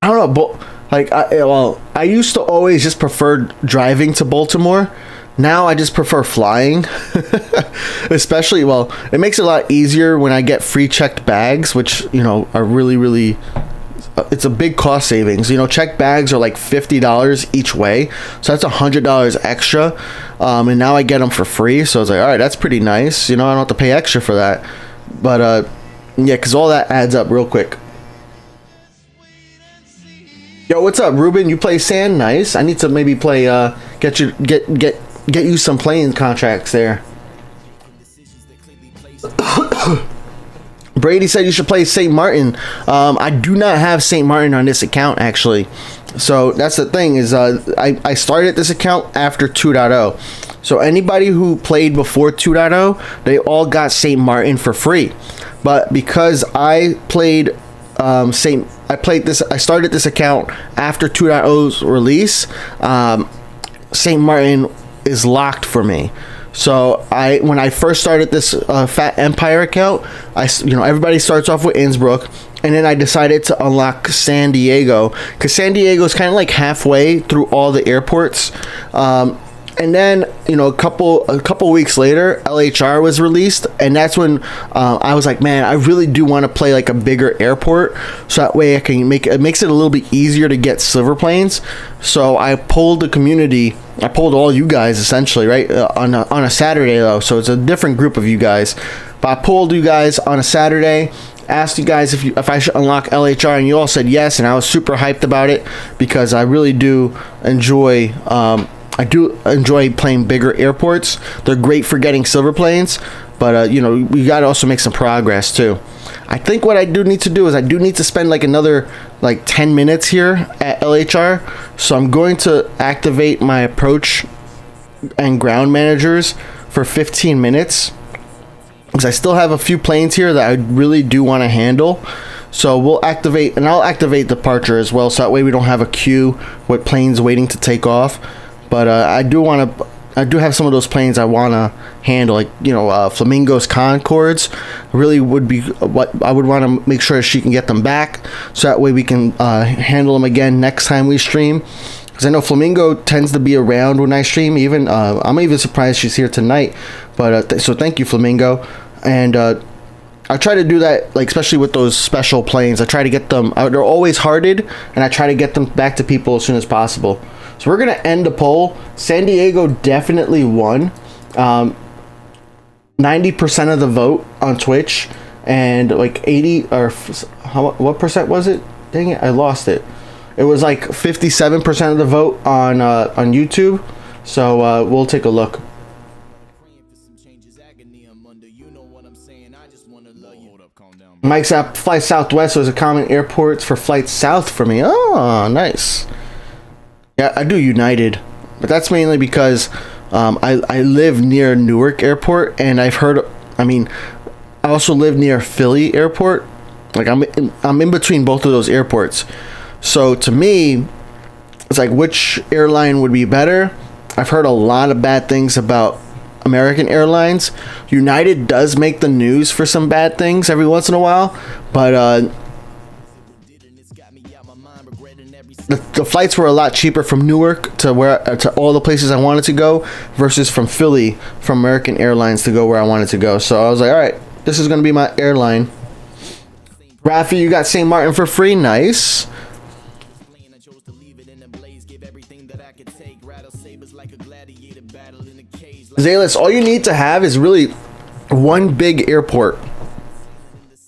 I don't know, but like, I used to always just prefer driving to Baltimore. Now I just prefer flying. Especially, well, it makes it a lot easier when I get free checked bags, which, you know, are really, it's a big cost savings. You know, checked bags are like $50 each way, so that's $100 extra, and now I get them for free. So I was like, all right, that's pretty nice. You know, I don't have to pay extra for that. But yeah, because all that adds up real quick. Yo, what's up, Ruben? You play SAN? Nice. I need to maybe play. Get you some playing contracts there. Brady said you should play St. Martin. I do not have St. Martin on this account, actually. So that's the thing, is I started this account after 2.0. So anybody who played before 2.0, they all got St. Martin for free. But because I played I started this account after 2.0's release, St. Martin is locked for me. So when I first started this Phat Empire account, everybody starts off with Innsbruck, and then I decided to unlock San Diego, because San Diego is kind of like halfway through all the airports. And then, you know, a couple weeks later, LHR was released, and that's when I was like, man, I really do want to play like a bigger airport, so that way it makes it a little bit easier to get silver planes. So I polled the community. I polled all you guys essentially, right, on a Saturday though, so it's a different group of you guys. But I polled you guys on a Saturday, asked you guys if I should unlock LHR, and you all said yes, and I was super hyped about it because I really do enjoy. I do enjoy playing bigger airports. They're great for getting silver planes, but you know, we got to also make some progress too. I think what I do need to do is I do need to spend like another 10 minutes here at LHR. So I'm going to activate my approach and ground managers for 15 minutes because I still have a few planes here that I really do want to handle. So we'll activate, and I'll activate departure as well, so that way we don't have a queue with planes waiting to take off. But I do have some of those planes I want to handle, like, you know, Flamingo's Concords. Really would be what I would want to make sure she can get them back, so that way we can handle them again next time we stream. Because I know Flamingo tends to be around when I stream. Even I'm even surprised she's here tonight. But so thank you, Flamingo. And I try to do that, like, especially with those special planes. I try to get them. They're always hearted, and I try to get them back to people as soon as possible. So we're going to end the poll. San Diego definitely won. 90% of the vote on Twitch, and like 80 or what percent was it? Dang it, I lost it. It was like 57% of the vote on YouTube. So we'll take a look. Mike's app Fly Southwest was a common airports for flights south for me. Oh, nice. Yeah, I do United, but that's mainly because I live near Newark Airport, and I also live near Philly Airport. Like I'm in between both of those airports. So to me, it's like, which airline would be better? I've heard a lot of bad things about American Airlines. United does make the news for some bad things every once in a while, but the flights were a lot cheaper from Newark to all the places I wanted to go versus from Philly, from American Airlines, to go where I wanted to go. So I was like, all right, this is going to be my airline. Rafi, you got St. Martin for free. Nice. Zalis, all you need to have is really one big airport.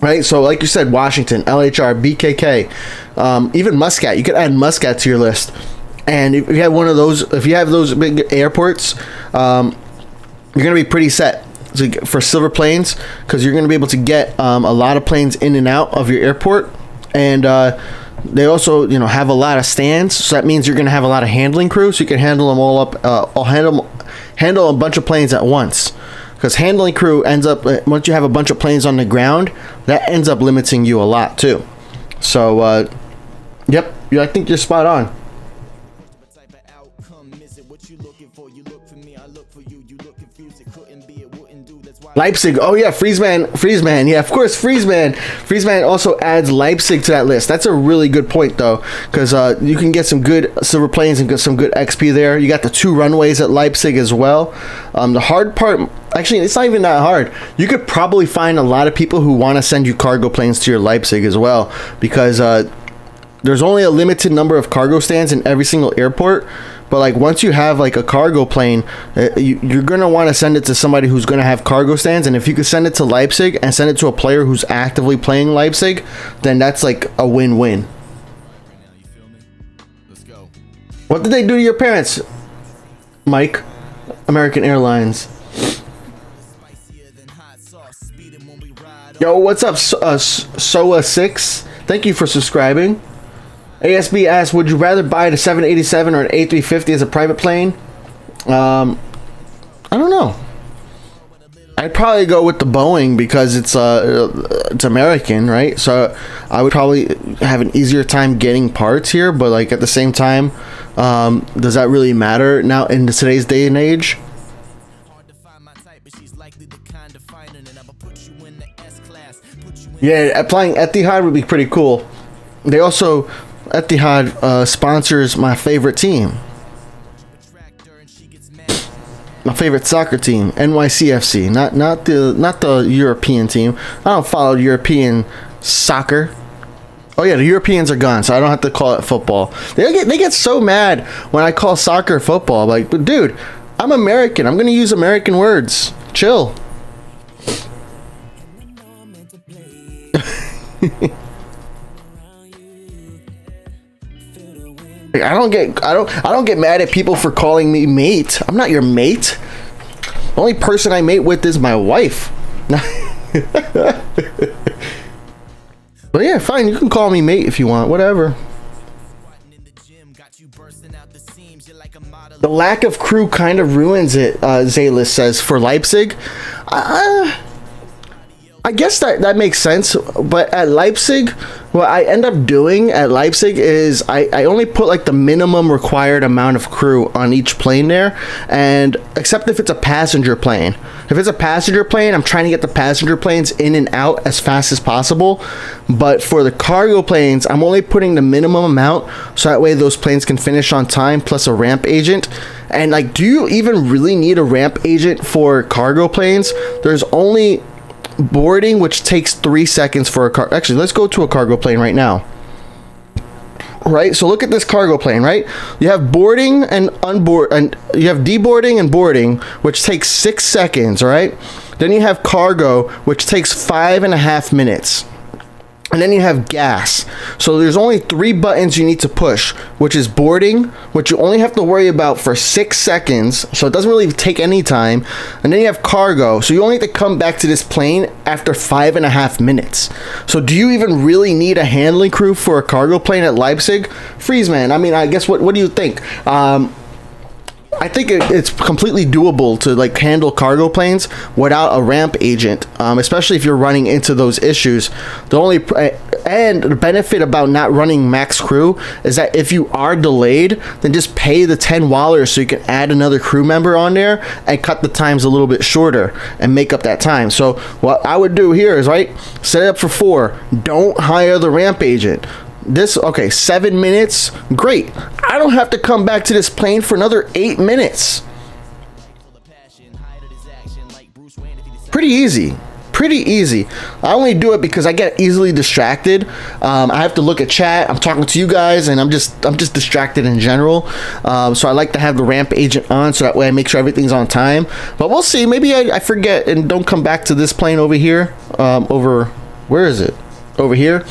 Right, so like you said, Washington, LHR, BKK, even Muscat. You could add Muscat to your list, and if you have one of those, if you have those big airports, you're gonna be pretty set for silver planes, because you're gonna be able to get a lot of planes in and out of your airport, and they also, you know, have a lot of stands, so that means you're gonna have a lot of handling crew, so you can handle them all up, handle a bunch of planes at once. Because handling crew ends up, once you have a bunch of planes on the ground, that ends up limiting you a lot too. So, yep, I think you're spot on. Leipzig. Oh yeah, Friesman. Yeah, of course, Friesman. Friesman also adds Leipzig to that list. That's a really good point though, because you can get some good silver planes and get some good XP there. You got the 2 runways at Leipzig as well. The hard part, actually, it's not even that hard. You could probably find a lot of people who want to send you cargo planes to your Leipzig as well, because there's only a limited number of cargo stands in every single airport. But like once you have like a cargo plane, you're gonna want to send it to somebody who's gonna have cargo stands. And if you could send it to Leipzig and send it to a player who's actively playing Leipzig, then that's like a win-win. What did they do to your parents, Mike? American Airlines. Yo, what's up, Soa6? Thank you for subscribing. ASB asks, would you rather buy the 787 or an A350 as a private plane? I don't know. I'd probably go with the Boeing because it's American, right? So I would probably have an easier time getting parts here, but like at the same time, does that really matter now in today's day and age? Yeah, flying Etihad would be pretty cool. They also, Etihad sponsors my favorite team, my favorite soccer team, NYCFC. Not the European team. I don't follow European soccer. Oh yeah, the Europeans are gone, so I don't have to call it football. They get so mad when I call soccer football. Like, but dude, I'm American. I'm gonna use American words. Chill. I don't get mad at people for calling me mate. I'm not your mate. The only person I mate with is my wife. But yeah, fine, you can call me mate if you want, whatever. The lack of crew kind of ruins it, Zayless says, for Leipzig. I guess that makes sense, but at Leipzig, what I end up doing at Leipzig is I only put like the minimum required amount of crew on each plane there, and except if it's a passenger plane. If it's a passenger plane, I'm trying to get the passenger planes in and out as fast as possible, but for the cargo planes, I'm only putting the minimum amount so that way those planes can finish on time plus a ramp agent. And like, do you even really need a ramp agent for cargo planes? There's only boarding, which takes 3 seconds for a car. Actually, let's go to a cargo plane right now. Right, so look at this cargo plane, right? You have boarding and unboard, and you have deboarding and boarding, which takes 6 seconds, right? Then you have cargo, which takes 5.5 minutes. And then you have gas. So there's only 3 buttons you need to push, which is boarding, which you only have to worry about for 6 seconds. So it doesn't really take any time. And then you have cargo. So you only have to come back to this plane after 5.5 minutes. So do you even really need a handling crew for a cargo plane at Leipzig? Friesman, I mean, I guess what do you think? I think it's completely doable to like handle cargo planes without a ramp agent, especially if you're running into those issues. And the benefit about not running max crew is that if you are delayed, then just pay the 10 wallers so you can add another crew member on there and cut the times a little bit shorter and make up that time. So what I would do here is, right, set it up for 4. Don't hire the ramp agent. This, okay, 7 minutes, great. I don't have to come back to this plane for another 8 minutes. Pretty easy. I only do it because I get easily distracted. I have to look at chat. I'm talking to you guys, and I'm just distracted in general. So I like to have the ramp agent on, so that way I make sure everything's on time. But we'll see. Maybe I forget and don't come back to this plane over here. Where is it? Over here.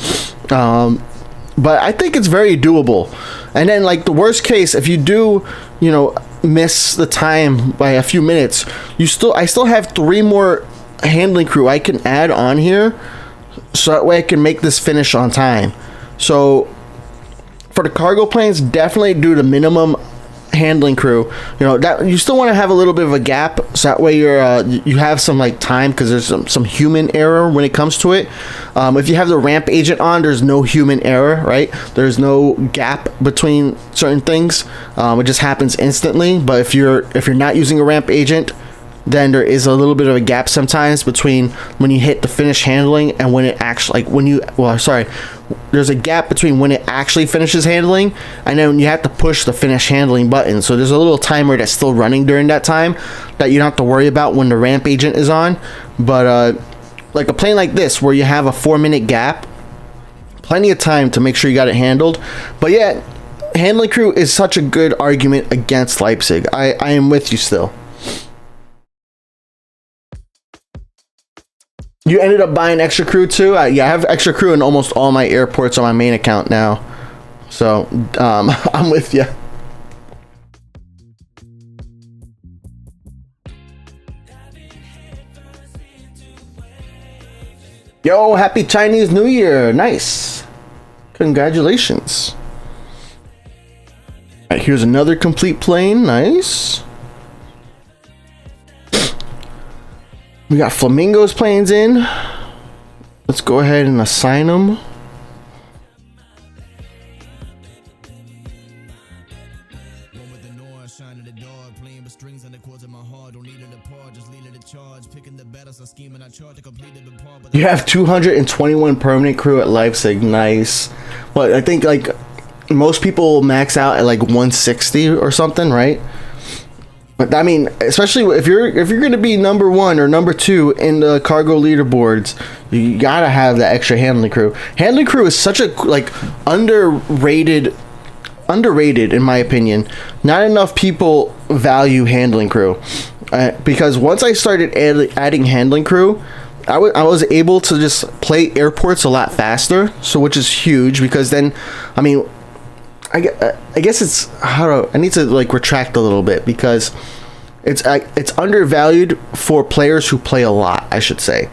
But I think it's very doable. And then, like, the worst case, if you do, miss the time by a few minutes, I still have 3 more handling crew I can add on here, so that way I can make this finish on time. So for the cargo planes, definitely do the minimum handling crew. That you still want to have a little bit of a gap, so that way you have some like time, because there's some human error when it comes to it. If you have the ramp agent on, there's no human error, right? There's no gap between certain things. It just happens instantly. But if you're not using a ramp agent, then there is a little bit of a gap sometimes between when you hit the finish handling and when it actually, like when you, well, sorry, there's a gap between when it actually finishes handling and then you have to push the finish handling button. So there's a little timer that's still running during that time that you don't have to worry about when the ramp agent is on. But like a plane like this where you have a 4-minute gap, plenty of time to make sure you got it handled. But yeah, handling crew is such a good argument against Leipzig. I am with you still. You ended up buying extra crew too? Yeah, I have extra crew in almost all my airports on my main account now. So, I'm with you. Yo, happy Chinese New Year. Nice. Congratulations. All right, here's another complete plane. Nice. We got Flamingo's planes in. Let's go ahead and assign them. You have 221 permanent crew at Leipzig. Nice. Well, I think like most people max out at like 160 or something, right? But I mean, especially if you're going to be number 1 or number 2 in the cargo leaderboards, you gotta have that extra handling crew. Handling crew is such a like underrated in my opinion. Not enough people value handling crew because once I started adding handling crew, I was able to just play airports a lot faster. So which is huge because then, I mean, I guess it's I need to like retract a little bit because it's undervalued for players who play a lot, I should say.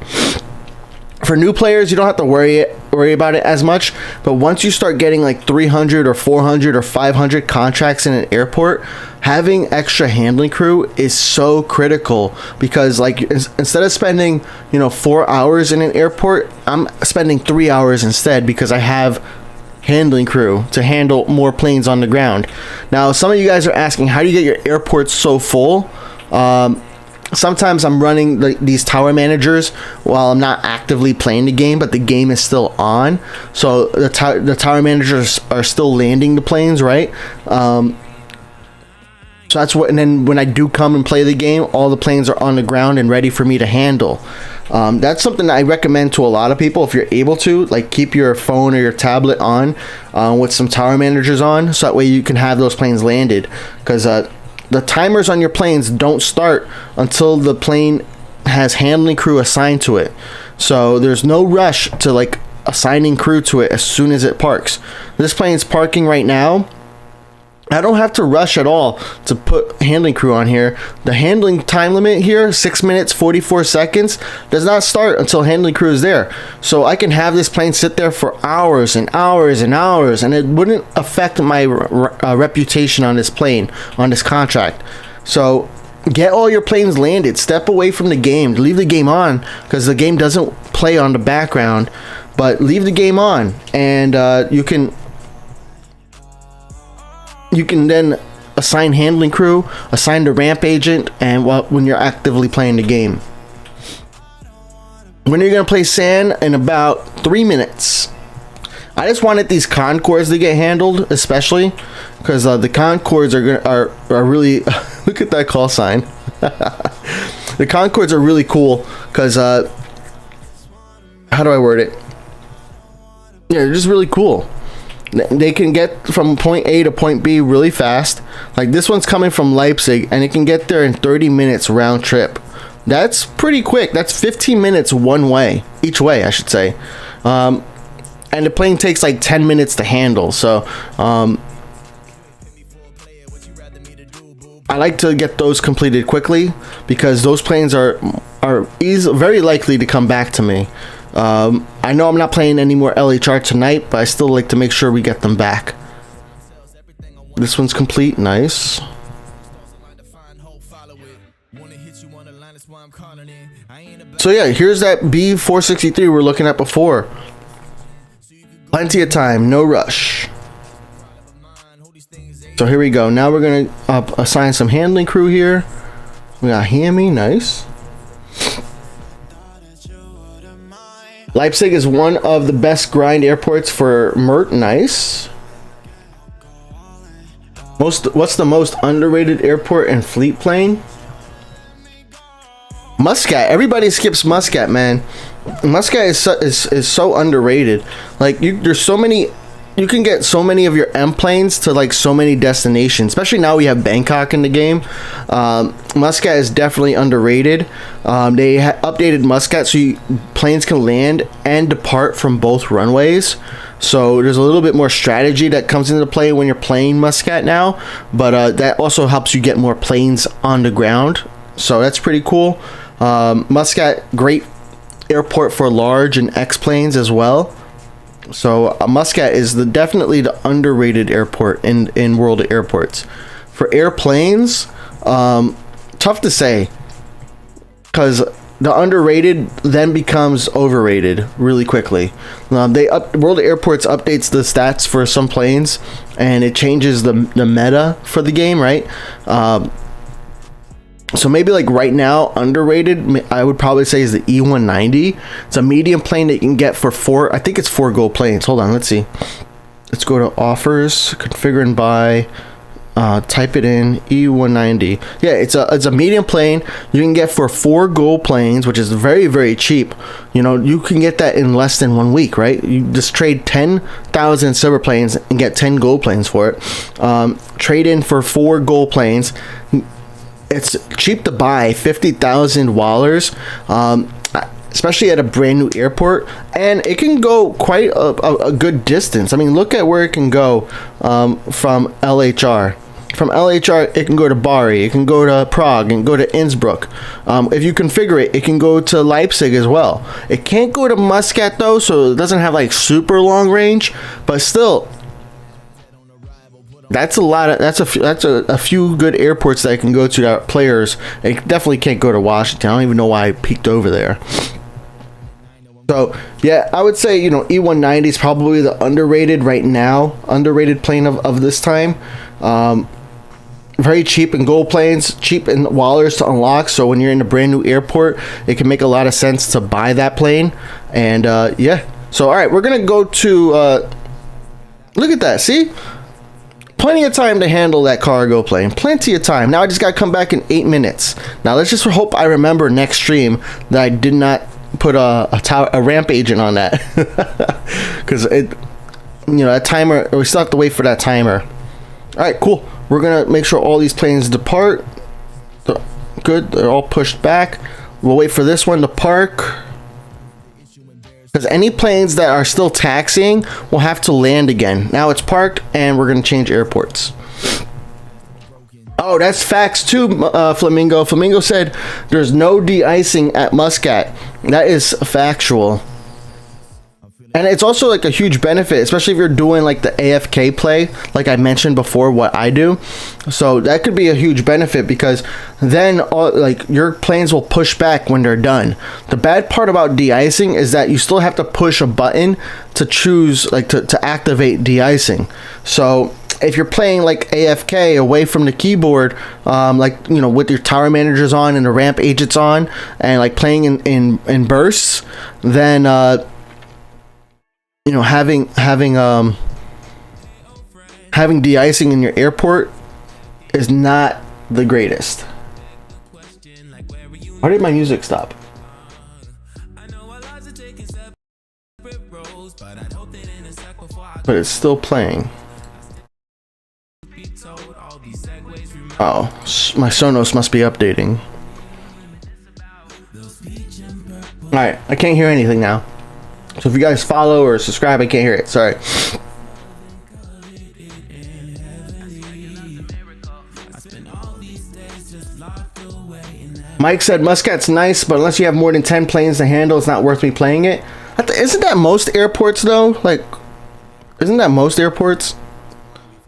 For new players, you don't have to worry about it as much, but once you start getting like 300 or 400 or 500 contracts in an airport, having extra handling crew is so critical because like instead of spending 4 hours in an airport, I'm spending 3 hours instead because I have handling crew to handle more planes on the ground. Now, some of you guys are asking, how do you get your airports so full? Sometimes I'm running these tower managers while I'm not actively playing the game, but the game is still on. So the tower managers are still landing the planes, right? So that's what. And then when I do come and play the game, all the planes are on the ground and ready for me to handle. That's something that I recommend to a lot of people. If you're able to, like, keep your phone or your tablet on with some tower managers on, so that way you can have those planes landed. Because the timers on your planes don't start until the plane has handling crew assigned to it. So there's no rush to like assigning crew to it as soon as it parks. This plane's parking right now. I don't have to rush at all to put handling crew on here. The handling time limit here, 6 minutes 44 seconds, does not start until handling crew is there. So I can have this plane sit there for hours and hours and hours, and it wouldn't affect my reputation on this plane, on this contract. So get all your planes landed. Step away from the game. Leave the game on because the game doesn't play on the background, but leave the game on, and you can then assign handling crew, assign the ramp agent, and when you're actively playing the game. When are you going to play SAN? In about 3 minutes. I just wanted these Concords to get handled, especially because the Concords are really look at that call sign. The Concords are really cool because how do I word it? Yeah, they're just really cool. They can get from point A to point B really fast. Like this one's coming from Leipzig and it can get there in 30 minutes round trip. That's pretty quick. That's 15 minutes each way, I should say. And the plane takes like 10 minutes to handle. So I like to get those completed quickly because those planes are very likely to come back to me. I know I'm not playing any more LHR tonight, but I still like to make sure we get them back. This one's complete. Nice. So yeah, here's that B463 we were looking at before. Plenty of time, no rush. So here we go. Now we're going to assign some handling crew here. We got Hammy, nice. Leipzig is one of the best grind airports for Mert, nice. What's the most underrated airport in Fleet Plane? Muscat. Everybody skips Muscat, man. Muscat is so underrated. Like there's so many. You can get so many of your M planes to like so many destinations. Especially now we have Bangkok in the game. Muscat is definitely underrated. They updated Muscat so planes can land and depart from both runways. So there's a little bit more strategy that comes into play when you're playing Muscat now. But that also helps you get more planes on the ground. So that's pretty cool. Muscat, great airport for large and X planes as well. So Muscat is definitely the underrated airport in world of airports. For airplanes, tough to say, because the underrated then becomes overrated really quickly. World of Airports updates the stats for some planes, and it changes the meta for the game, right? So maybe like right now, underrated, I would probably say is the E190. It's a medium plane that you can get for I think it's 4 gold planes. Hold on, let's see. Let's go to offers, configure and buy, type it in, E190. Yeah, it's a medium plane you can get for 4 gold planes, which is very, very cheap. You know, you can get that in less than 1 week, right? You just trade 10,000 silver planes and get 10 gold planes for it. Trade in for 4 gold planes. It's cheap to buy, 50,000 wallers, especially at a brand new airport, and it can go quite a good distance. I mean, look at where it can go from LHR. From LHR, it can go to Bari, it can go to Prague, and go to Innsbruck. If you configure it, it can go to Leipzig as well. It can't go to Muscat though, so it doesn't have like super long range, but still. That's a few good airports that I can go to that players. I definitely can't go to Washington. I don't even know why I peeked over there. So yeah, I would say, you know, E190 is probably the underrated right now, underrated plane of this time. Very cheap in gold planes, cheap in wallers to unlock. So when you're in a brand new airport, it can make a lot of sense to buy that plane. And yeah, so all right, we're gonna go to look at that. See. Plenty of time to handle that cargo plane. Plenty of time. Now I just got to come back in 8 minutes. Now let's just hope I remember next stream that I did not put a ramp agent on that. Because it, you know, that timer, we still have to wait for that timer. All right, cool. We're going to make sure all these planes depart. Good. They're all pushed back. We'll wait for this one to park. Because any planes that are still taxiing will have to land again. Now it's parked, and we're going to change airports. Oh, that's facts too, Flamingo. Flamingo said there's no de-icing at Muscat. That is factual. And it's also like a huge benefit, especially if you're doing like the AFK play, like I mentioned before, what I do. So that could be a huge benefit, because then like your planes will push back when they're done. The bad part about de-icing is that you still have to push a button to choose, like to activate de-icing. So if you're playing like AFK away from the keyboard, like, you know, with your tower managers on and the ramp agents on, and like playing in bursts, then you know, having de-icing in your airport is not the greatest. Why did my music stop? But it's still playing. Oh, my Sonos must be updating. Alright, I can't hear anything now. So if you guys follow or subscribe, I can't hear it. Sorry. Mike said Muscat's nice, but unless you have more than 10 planes to handle, it's not worth me playing it. Isn't that most airports though? Like, isn't that most airports?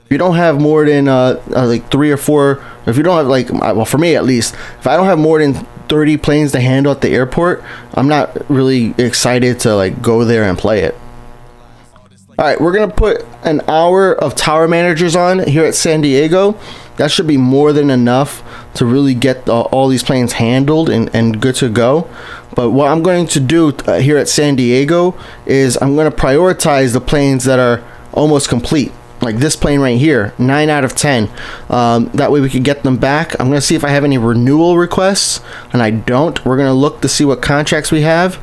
If you don't have more than like 3 or 4, if you don't have like, well, for me at least, if I don't have more than 30 planes to handle at the airport, I'm not really excited to like go there and play it. All right, we're gonna put an hour of tower managers on here at San Diego, That should be more than enough to really get all these planes handled and good to go. But what I'm going to do here at San Diego is I'm going to prioritize the planes that are almost complete. Like this plane right here, 9 out of 10. That way we can get them back. I'm going to see if I have any renewal requests, and I don't. We're going to look to see what contracts we have.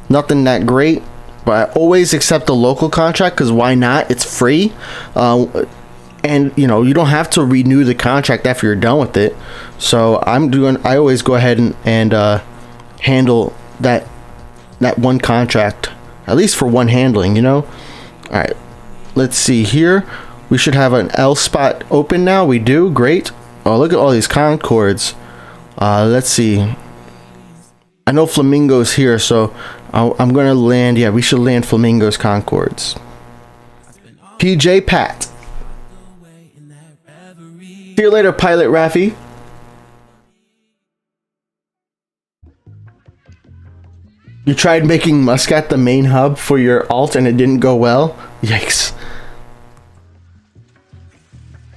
Nothing that great, but I always accept the local contract because why not? It's free. And you know, you don't have to renew the contract after you're done with it. So I always go ahead and handle that one contract, at least for one handling, you know. All right, let's see here. We should have an L spot open now. We do. Great. Oh, look at all these Concords. Let's see. I know Flamingo's here, so I'm gonna land. Yeah, we should land Flamingo's Concords. PJ Pat. See you later, Pilot Raffy. You tried making Muscat the main hub for your alt and it didn't go well? Yikes.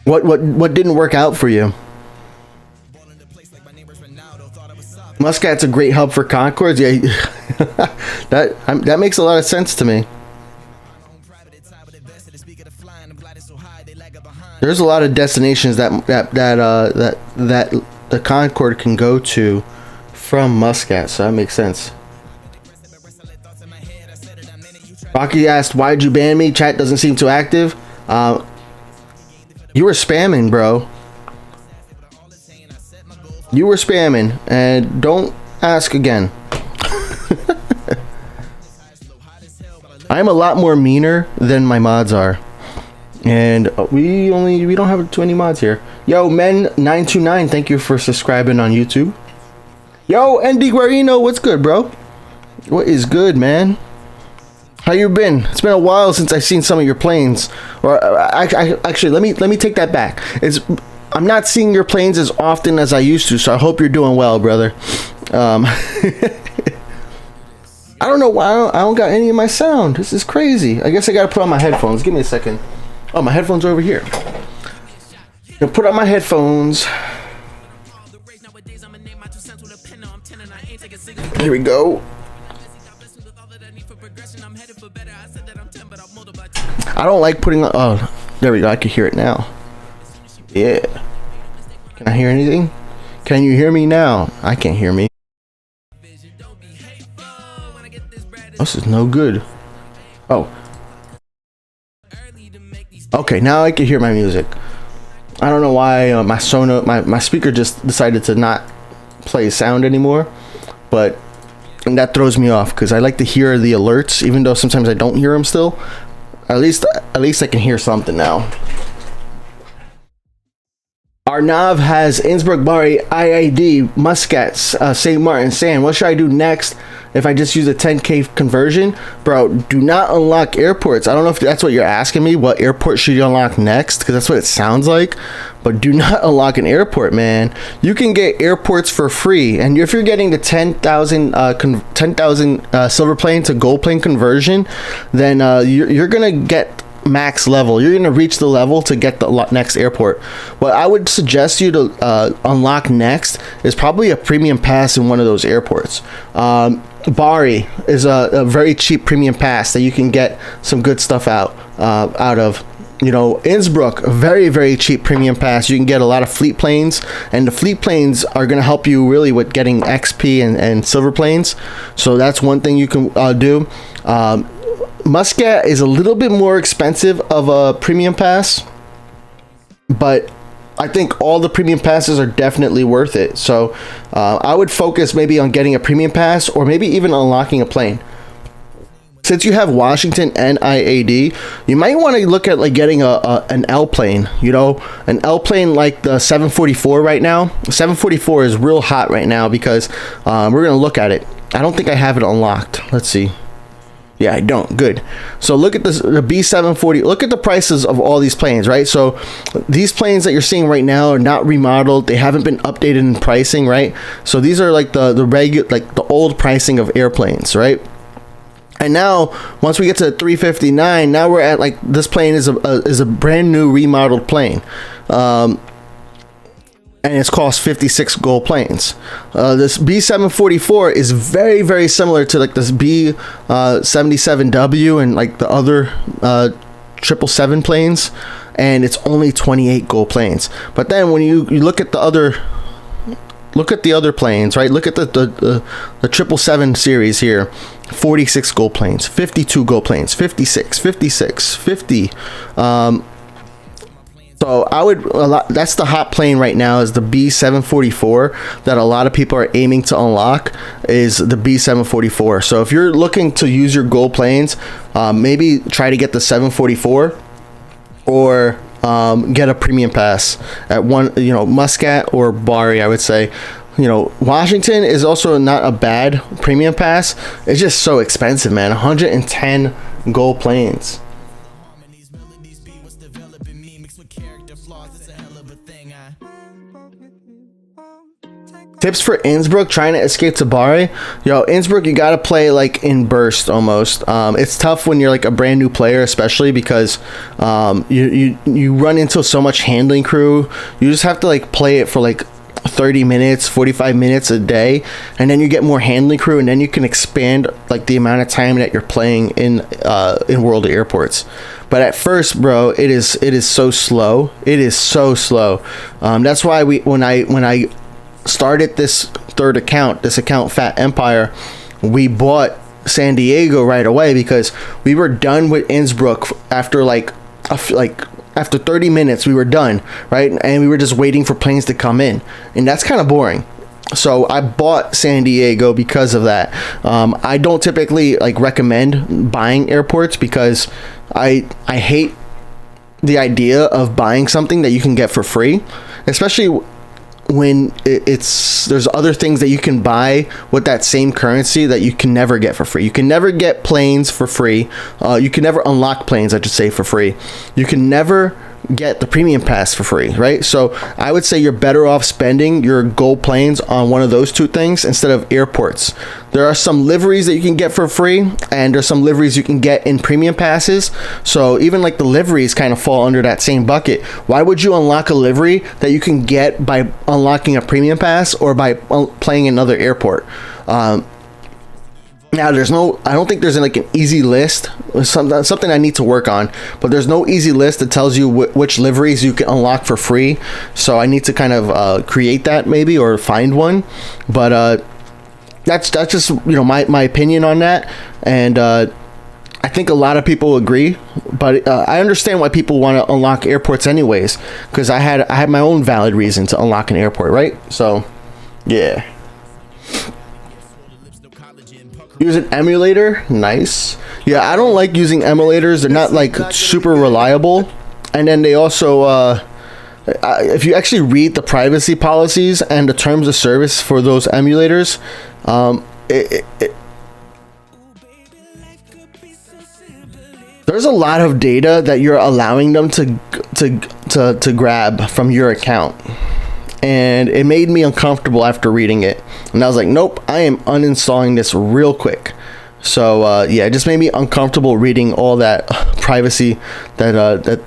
What didn't work out for you? Muscat's a great hub for Concords. Yeah, that makes a lot of sense to me. There's a lot of destinations that the Concorde can go to from Muscat, so that makes sense. Rocky asked, "Why'd you ban me? Chat doesn't seem too active." You were spamming, bro. You were spamming, and don't ask again. I'm a lot more meaner than my mods are. And we don't have too many mods here. Yo, Men929, thank you for subscribing on YouTube. Yo, Andy Guarino, what's good, bro? What is good, man? How you been? It's been a while since I've seen some of your planes. Or actually, let me take that back. I'm not seeing your planes as often as I used to, so I hope you're doing well, brother. I don't know why I don't got any of my sound. This is crazy. I guess I gotta put on my headphones. Give me a second. Oh, my headphones are over here. I'll put on my headphones. Here we go. I don't like putting on. Oh, there we go. I can hear it now. Yeah. Can I hear anything? Can you hear me now? I can't hear me. This is no good. Oh. Okay, now I can hear my music. I don't know why my speaker just decided to not play sound anymore, and that throws me off because I like to hear the alerts, even though sometimes I don't hear them still. At least I can hear something now. Arnav has Innsbruck, Bari, IID, Muscat, St. Martin, San. What should I do next if I just use a 10K conversion? Bro, do not unlock airports. I don't know if that's what you're asking me. What airport should you unlock next? Because that's what it sounds like. But do not unlock an airport, man. You can get airports for free. And if you're getting the 10,000 silver plane to gold plane conversion, then you're going to get max level. You're going to reach the level to get the next airport. What I would suggest you to unlock next is probably a premium pass in one of those airports. Bari is a very cheap premium pass that you can get some good stuff out of. You know, Innsbruck, a very, very cheap premium pass. You can get a lot of fleet planes, and the fleet planes are going to help you really with getting XP and silver planes. So that's one thing you can do. Muscat is a little bit more expensive of a premium pass, but I think all the premium passes are definitely worth it. So I would focus maybe on getting a premium pass, or maybe even unlocking a plane. Since you have Washington and IAD, you might want to look at like getting an L plane. You know, an L plane like the 744 right now. 744 is real hot right now because we're gonna look at it. I don't think I have it unlocked. Let's see. Yeah, I don't. Good. So look at this, the B740. Look at the prices of all these planes, right? So these planes that you're seeing right now are not remodeled. They haven't been updated in pricing, right? So these are like the regular, like the old pricing of airplanes, right? And now, once we get to 359, now we're at like this plane is a brand new remodeled plane. and it's cost 56 gold planes. This B744 is very, very similar to like this B77W and like the other 777 planes, and it's only 28 gold planes. But then when you look at the other planes, right? Look at the 777 series here. 46 gold planes, 52 gold planes, 56, 56, 50. So that's the hot plane right now, is the B744 that a lot of people are aiming to unlock, is the B744. So if you're looking to use your gold planes, maybe try to get the 744 or get a premium pass at Muscat or Bari, I would say. Washington is also not a bad premium pass. It's just so expensive, man. 110 gold planes. Tips for Innsbruck trying to escape to Bari. Innsbruck, you gotta play like in burst almost. It's tough when you're like a brand new player, especially because you run into so much handling crew. You just have to like play it for like 30 minutes, 45 minutes a day, and then you get more handling crew, and then you can expand like the amount of time that you're playing in World of Airports. But at first, bro, it is so slow. It is so slow. That's why when I started this third account, Phat Empire, we bought San Diego right away because we were done with Innsbruck after after 30 minutes. We were done, right? And we were just waiting for planes to come in, and that's kind of boring. So I bought San Diego because of that. I don't typically like recommend buying airports because I hate the idea of buying something that you can get for free, especially when there's other things that you can buy with that same currency that you can never get for free. You can never get planes for free. You can never unlock planes, I should say, for free. You can never get the premium pass for free, right? So I would say you're better off spending your gold planes on one of those two things instead of airports. There are some liveries that you can get for free, and there's some liveries you can get in premium passes. So even like the liveries kind of fall under that same bucket. Why would you unlock a livery that you can get by unlocking a premium pass or by playing another airport? Now, I don't think there's like an easy list, something I need to work on, but there's no easy list that tells you which liveries you can unlock for free. So I need to kind of create that maybe, or find one. But that's just, my opinion on that. And I think a lot of people agree, but I understand why people want to unlock airports anyways, because I had my own valid reason to unlock an airport, right? So, yeah. Use an emulator, nice. Yeah, I don't like using emulators. They're not like super reliable, and then they also if you actually read the privacy policies and the terms of service for those emulators, there's a lot of data that you're allowing them to grab from your account. And it made me uncomfortable after reading it. And I was like, nope, I am uninstalling this real quick. So, yeah, it just made me uncomfortable reading all that privacy that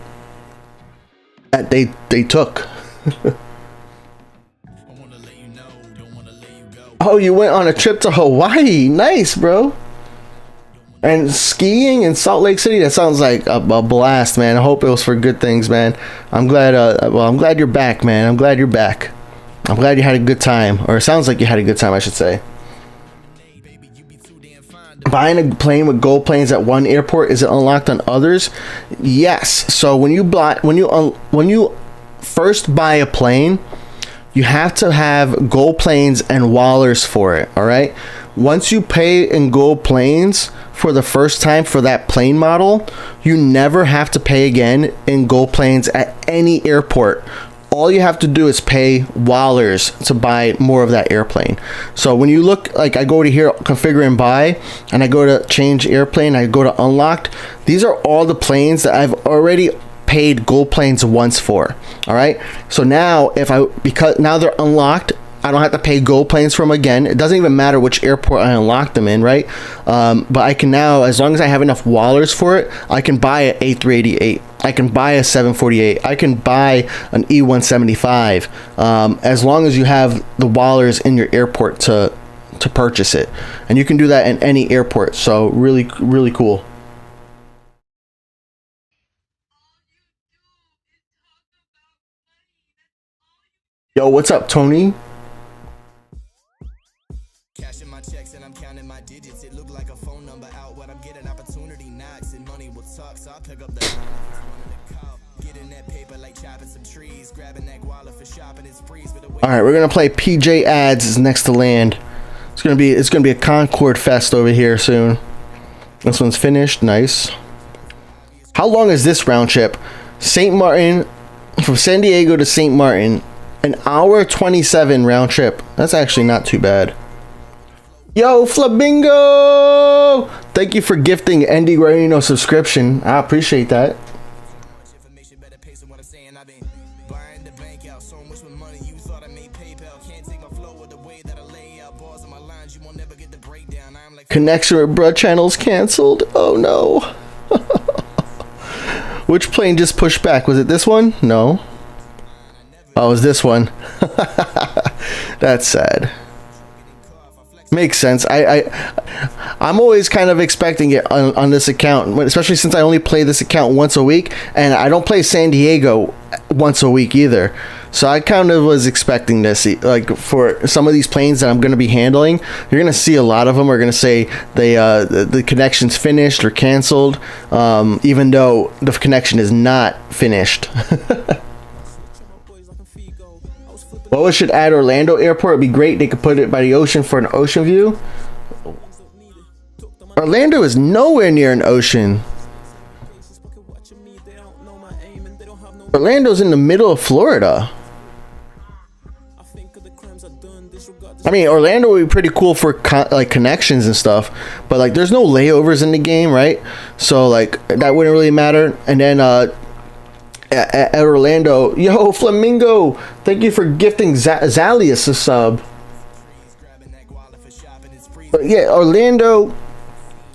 they took. Oh, you went on a trip to Hawaii. Nice, bro. And skiing in Salt Lake City, that sounds like a blast, man. I hope it was for good things, man. I'm glad I'm glad you're back, man. I'm glad you're back. I'm glad you had a good time. Or it sounds like you had a good time, I should say. Buying a plane with gold planes at one airport, is it unlocked on others? Yes. So when you first buy a plane, you have to have gold planes and wallers for it, all right? Once you pay in gold planes for the first time for that plane model, you never have to pay again in gold planes at any airport. All you have to do is pay wallers to buy more of that airplane. So when you look, like I go to here, configure and buy, and I go to change airplane, I go to unlocked. These are all the planes that I've already paid gold planes once for. All right. So now because now they're unlocked I don't have to pay gold planes from again. It doesn't even matter which airport I unlock them in, right? But I can now, as long as I have enough wallers for it, I can buy an A388. I can buy a 748. I can buy an E175, as long as you have the wallers in your airport to purchase it. And you can do that in any airport. So really, really cool. Yo, what's up, Tony? Cashing my checks and I'm counting my digits. It look like a phone number out. What I'm getting, opportunity knocks and money will talk. So I'll pick up the getting that paper like chopping some trees, grabbing that guala for shopping. It's freeze with a All right, we're gonna play PJ Ads is next to land. It's gonna be a Concord fest over here soon. This one's finished. Nice. How long is this round trip? St. Martin, from San Diego to St. Martin, an hour 27 round trip. That's actually not too bad. Yo, Flamingo! Thank you for gifting Andy Guarino subscription. I appreciate that. Connection with Bruh channels canceled. Oh no. Which plane just pushed back? Was it this one? No. Oh, it was this one. That's sad. Makes sense. I'm always kind of expecting it on this account, especially since I only play this account once a week, and I don't play San Diego once a week either. So I kind of was expecting this. Like for some of these planes that I'm going to be handling, you're going to see a lot of them are going to say the connection's finished or canceled, even though the connection is not finished. What should add Orlando Airport? It'd be great. They could put it by the ocean for an ocean view. Orlando is nowhere near an ocean. Orlando's in the middle of Florida. I mean, Orlando would be pretty cool for like connections and stuff, but like there's no layovers in the game, right? So like that wouldn't really matter. And then at Orlando, yo, Flamingo, thank you for gifting Zalius a sub. But yeah, Orlando,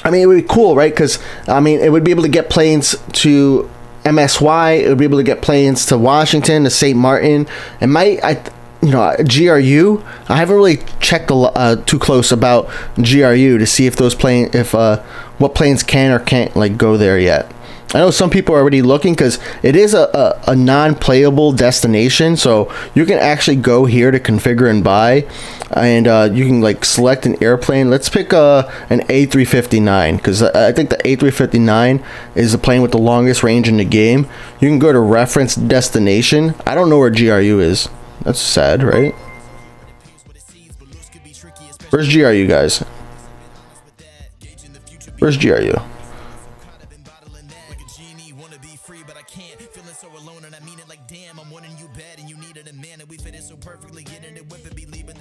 I mean, it would be cool, right? Because I mean, it would be able to get planes to MSY. It would be able to get planes to Washington, to St. Martin. And GRU, I haven't really checked too close about GRU to see if those what planes can or can't like go there yet. I know some people are already looking because it is a non-playable destination, so you can actually go here to configure and buy, and you can like select an airplane. Let's pick an A359 because I think the A359 is the plane with the longest range in the game. You can go to reference destination. I don't know where GRU is. That's sad, right? Where's GRU, guys? Where's GRU?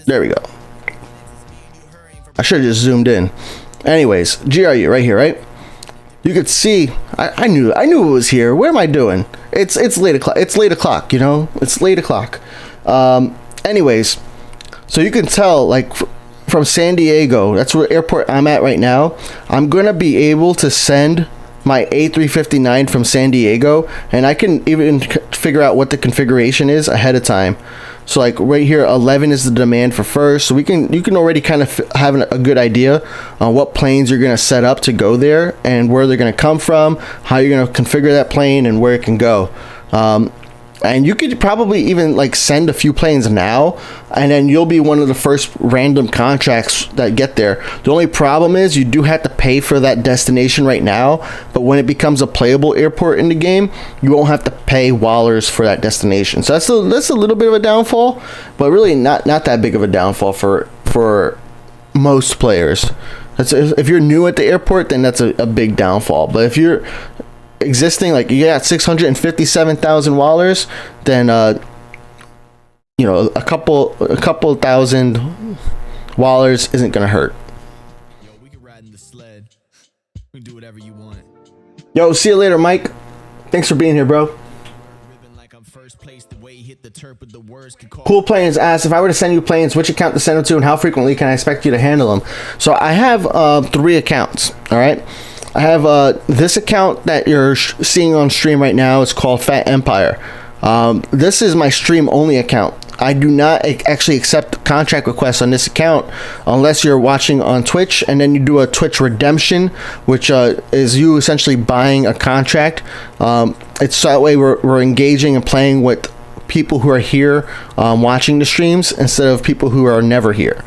There we go. I should have just zoomed in. Anyways, GRU right here, right? You could see. I knew it was here. What am I doing? It's late o'clock. It's late o'clock. You know, it's late o'clock. Anyways, so you can tell like from San Diego. That's where airport I'm at right now. I'm gonna be able to send my A359 from San Diego, and I can even figure out what the configuration is ahead of time. So like right here, 11 is the demand for first, so you can already kind of have a good idea on what planes you're going to set up to go there and where they're going to come from, how you're going to configure that plane and where it can go. And you could probably even like send a few planes now, and then you'll be one of the first random contracts that get there. The only problem is you do have to pay for that destination right now, but when it becomes a playable airport in the game, you won't have to pay wallers for that destination. So that's a little bit of a downfall, but really not that big of a downfall for most players. If you're new at the airport, then that's a big downfall. But if you're existing, like you got 657,000 wallers, then a couple thousand wallers isn't gonna hurt. Yo, we can ride in the sled. We can do whatever you want. Yo, see you later, Mike. Thanks for being here, bro. Ribbon like I'm first Cool Planes asks, if I were to send you planes, which account to send them to and how frequently can I expect you to handle them? So I have 3 accounts, all right? I have this account that you're seeing on stream right now. It's called Phat Empire. This is my stream only account. I do not actually accept contract requests on this account unless you're watching on Twitch, and then you do a Twitch redemption, which is you essentially buying a contract. It's that way we're engaging and playing with people who are here watching the streams instead of people who are never here.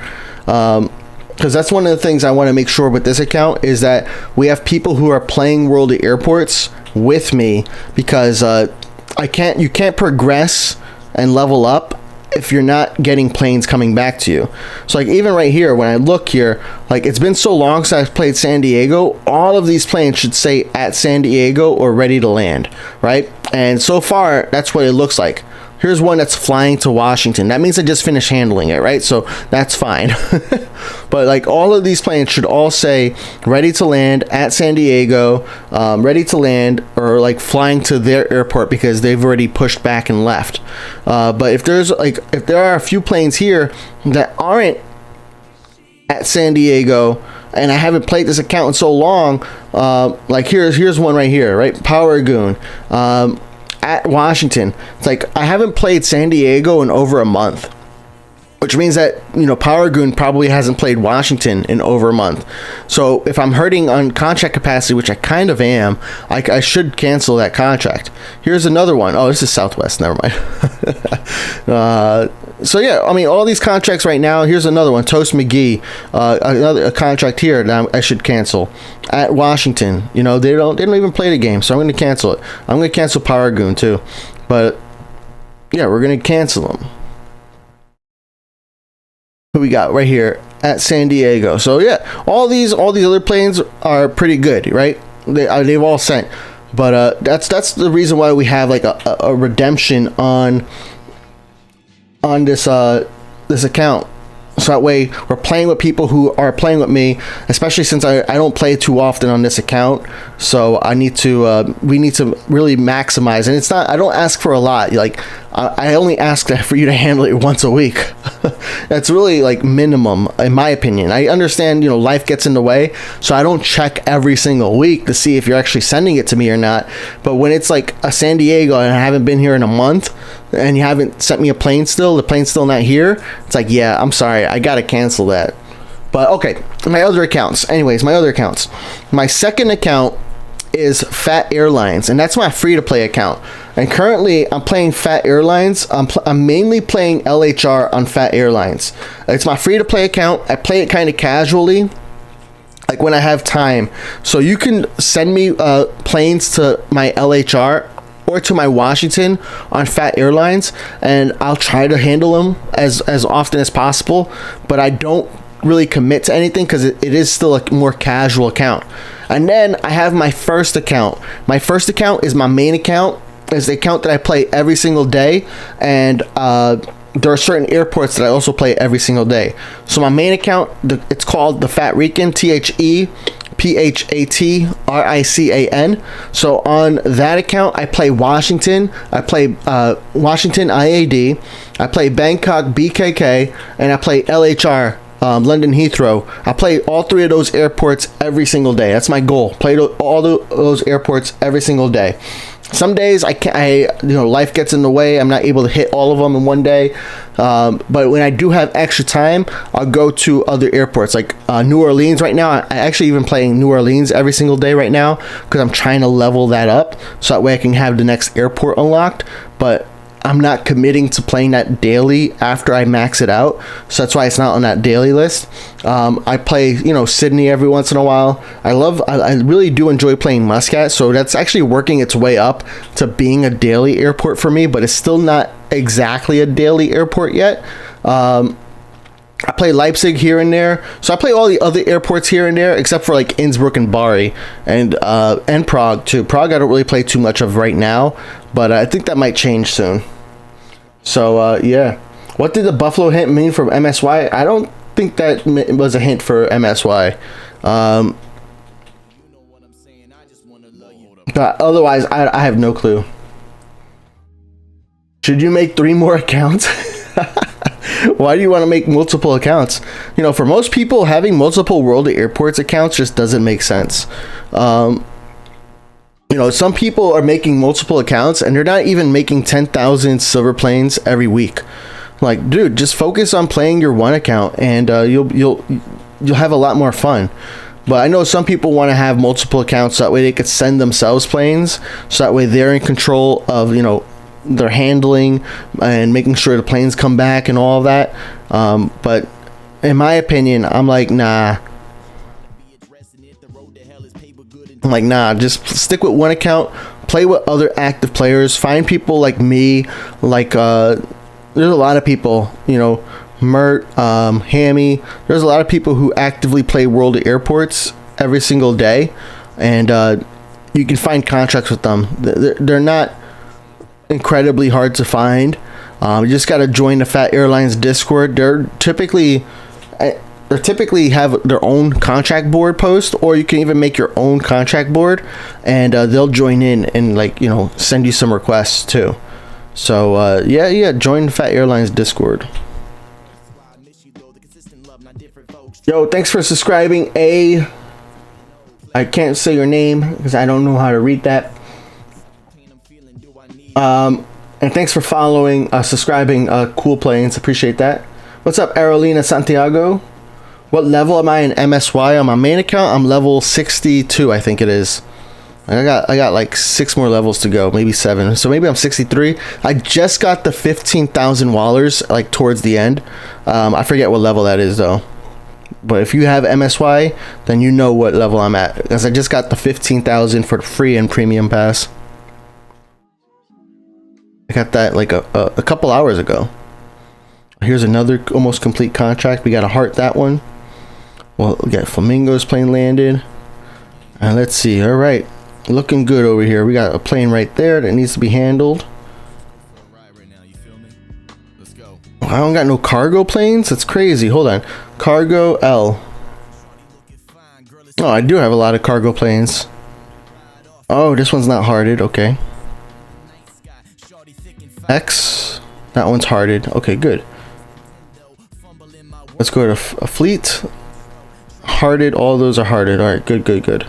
Because that's one of the things I want to make sure with this account is that we have people who are playing World of Airports with me, because you can't progress and level up if you're not getting planes coming back to you. So like even right here, when I look here, like it's been so long since I've played San Diego, all of these planes should say at San Diego or ready to land, right? And so far that's what it looks like. Here's one that's flying to Washington. That means I just finished handling it, right? So that's fine. But like all of these planes should all say ready to land at San Diego, ready to land, or like flying to their airport because they've already pushed back and left. But if there are a few planes here that aren't at San Diego, and I haven't played this account in so long, like here's one right here, right? Power Goon. At Washington. It's like I haven't played San Diego in over a month, which means that, you know, Power Goon probably hasn't played Washington in over a month. So if I'm hurting on contract capacity, which I kind of am, I should cancel that contract. Here's another one. Oh, this is Southwest. Never mind. So yeah, I mean, all these contracts right now. Here's another one. Toast McGee, a contract here that I should cancel at Washington. You know, they don't even play the game, so I'm going to cancel it. I'm going to cancel Power Goon too, but yeah, we're going to cancel them. Who we got right here at San Diego? So yeah, all these other planes are pretty good, right? They've all sent, but that's the reason why we have like a redemption on this account. So that way we're playing with people who are playing with me, especially since I don't play too often on this account. So we need to really maximize. And it's not, I don't ask for a lot. Like I only ask for you to handle it once a week. That's really like minimum in my opinion. I understand, you know, life gets in the way, so I don't check every single week to see if you're actually sending it to me or not. But when it's like a San Diego and I haven't been here in a month and you haven't sent me a plane still, the plane's still not here, it's like, yeah, I'm sorry, I gotta cancel that. But okay, my other accounts. Anyways, my other accounts. My second account is Phat Airlines, and that's my free-to-play account. And currently, I'm playing Phat Airlines. I'm mainly playing LHR on Phat Airlines. It's my free-to-play account. I play it kind of casually, like when I have time. So you can send me planes to my LHR or to my Washington on Phat Airlines, and I'll try to handle them as often as possible. But I don't really commit to anything because it is still a more casual account. And then I have my first account. My first account is my main account. It's the account that I play every single day, and there are certain airports that I also play every single day. So my main account, it's called the Phat Rican, ThePhatRican. So on that account, I play Washington. I play Washington IAD. I play Bangkok BKK, and I play LHR. London Heathrow. I play all 3 of those airports every single day. That's my goal. Play all those airports every single day. Some days life gets in the way. I'm not able to hit all of them in one day. But when I do have extra time, I'll go to other airports like New Orleans. Right now, I actually even playing New Orleans every single day right now because I'm trying to level that up so that way I can have the next airport unlocked. But I'm not committing to playing that daily after I max it out, so that's why it's not on that daily list. I play, Sydney every once in a while. I really do enjoy playing Muscat, so that's actually working its way up to being a daily airport for me, but it's still not exactly a daily airport yet. I play Leipzig here and there, so I play all the other airports here and there, except for like Innsbruck and Bari, and Prague too. Prague I don't really play too much of right now, but I think that might change soon. So yeah, what did the Buffalo hint mean from MSY? I don't think that was a hint for MSY. But otherwise, I have no clue. Should you make 3 more accounts? Why do you want to make multiple accounts? You know, for most people, having multiple World of Airports accounts just doesn't make sense. You know, some people are making multiple accounts and they're not even making 10,000 silver planes every week. Like, dude, just focus on playing your one account and you'll have a lot more fun. But I know some people want to have multiple accounts so that way they could send themselves planes, so that way they're in control of, you know, their handling and making sure the planes come back and all of that. But in my opinion, I'm like, nah. Just stick with one account, play with other active players, find people like me, like there's a lot of people, you know, Mert, Hammy, there's a lot of people who actively play World of Airports every single day, and you can find contracts with them. They're not incredibly hard to find. You just got to join the Phat Airlines Discord. They typically have their own contract board post, or you can even make your own contract board, and they'll join in and, like, you know, send you some requests too. So yeah, join the Phat Airlines Discord. Yo, thanks for subscribing. I can't say your name because I don't know how to read that. And thanks for following, subscribing, Cool Planes. Appreciate that. What's up, Arolina Santiago? What level am I in MSY on my main account? I'm level 62, I think it is. I got like 6 more levels to go, maybe 7. So maybe I'm 63. I just got the 15,000 wallers like towards the end. I forget what level that is though. But if you have MSY, then you know what level I'm at, because I just got the 15,000 for the free and premium pass. I got that like a couple hours ago. Here's another almost complete contract. We got to heart that one. Well, we got Flamingo's plane landed. And let's see. All right, looking good over here. We got a plane right there that needs to be handled. I don't got no cargo planes. That's crazy. Hold on. Cargo L. Oh, I do have a lot of cargo planes. Oh, this one's not hearted. Okay. X. That one's hearted. Okay, good. Let's go to a fleet. Hearted. All those are hearted. All right, good.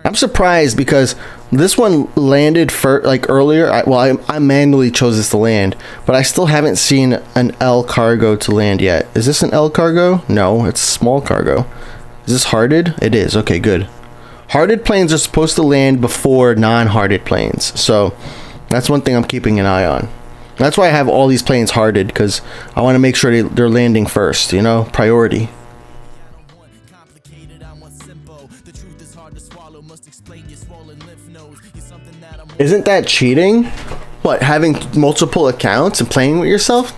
I'm surprised because this one landed for like earlier. I manually chose this to land, but I still haven't seen an L cargo to land yet. Is this an L cargo? No, it's small cargo. Is this hearted? It is. Okay, good. Hearted planes are supposed to land before non-hearted planes, so that's one thing I'm keeping an eye on. That's why I have all these planes hearted, because I want to make sure they're landing first, you know, priority. Isn't that cheating? What, having multiple accounts and playing with yourself?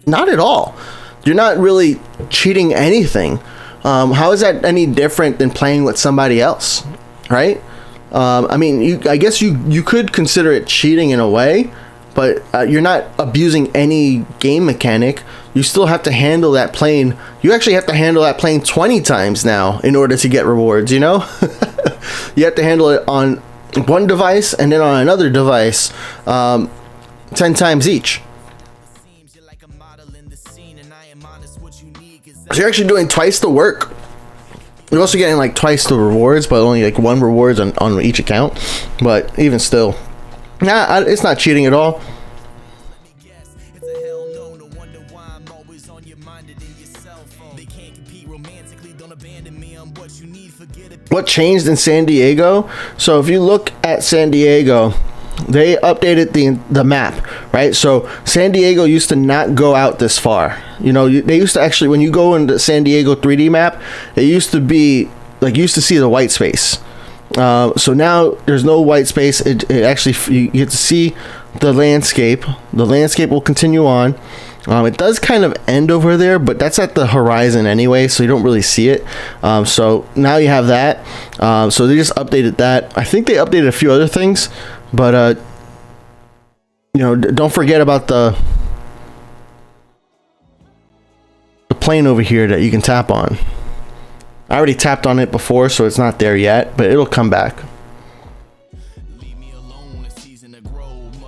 Not at all. You're not really cheating anything. How is that any different than playing with somebody else, right? I mean, I guess you could consider it cheating in a way, but you're not abusing any game mechanic. You still have to handle that plane. You actually have to handle that plane 20 times now in order to get rewards, you know? You have to handle it on one device and then on another device 10 times each. So you're actually doing twice the work. You're also getting like twice the rewards, but only like 1 rewards on each account. But even still, nah, it's not cheating at all. What changed in San Diego? So if you look at San Diego, they updated the map, right? So San Diego used to not go out this far. You know, they used to actually, when you go into San Diego 3D map, it used to be like, you used to see the white space. So now there's no white space. It actually, you get to see the landscape. The landscape will continue on. It does kind of end over there, but that's at the horizon anyway, so you don't really see it. So now you have that. So they just updated that. I think they updated a few other things, but you know, don't forget about the plane over here that you can tap on. I already tapped on it before, so it's not there yet, but it'll come back.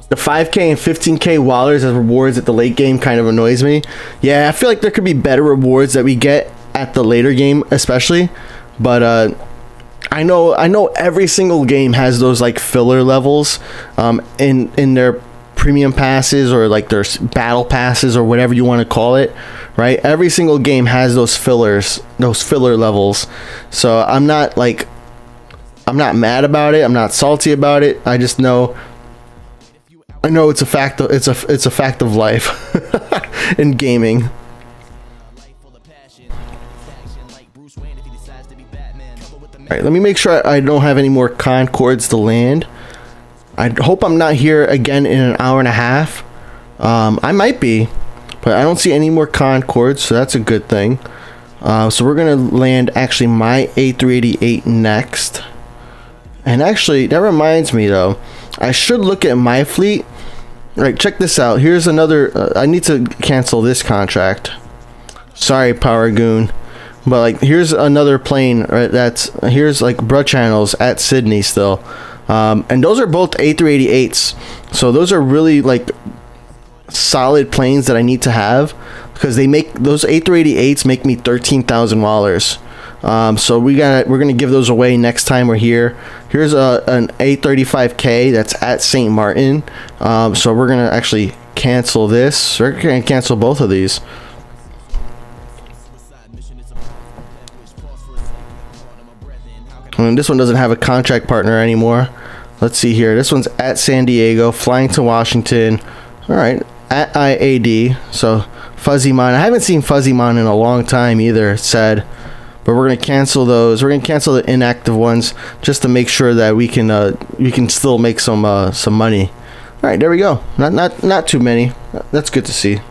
The 5K and 15K wallers as rewards at the late game kind of annoys me. Yeah, I feel like there could be better rewards that we get at the later game, especially. But I know every single game has those like filler levels in their premium passes, or like their battle passes, or whatever you want to call it, right? Every single game has those filler levels. So I'm not mad about it. I'm not salty about it. I just know it's a fact of, it's a fact of life in gaming. All right, let me make sure I don't have any more concords to land. I hope I'm not here again in an hour and a half. I might be, but I don't see any more concords, so that's a good thing. So we're gonna land actually my A380 next. And actually, that reminds me though, I should look at my fleet. Right, check this out. Here's another. I need to cancel this contract. Sorry, Power Goon. But like, here's another plane. Right, here's like bruh channels at Sydney still, and those are both A380s. So those are really like solid planes that I need to have, because those A380s make me $13,000. So we're gonna give those away next time we're here. Here's an A35K that's at St. Martin. So we're gonna actually cancel this. We're gonna cancel both of these. And this one doesn't have a contract partner anymore. Let's see here. This one's at San Diego, flying to Washington. All right, at IAD. So Fuzzymon. I haven't seen Fuzzymon in a long time either. It said. But we're gonna cancel those. We're gonna cancel the inactive ones just to make sure that we can still make some money. All right, there we go. Not too many. That's good to see.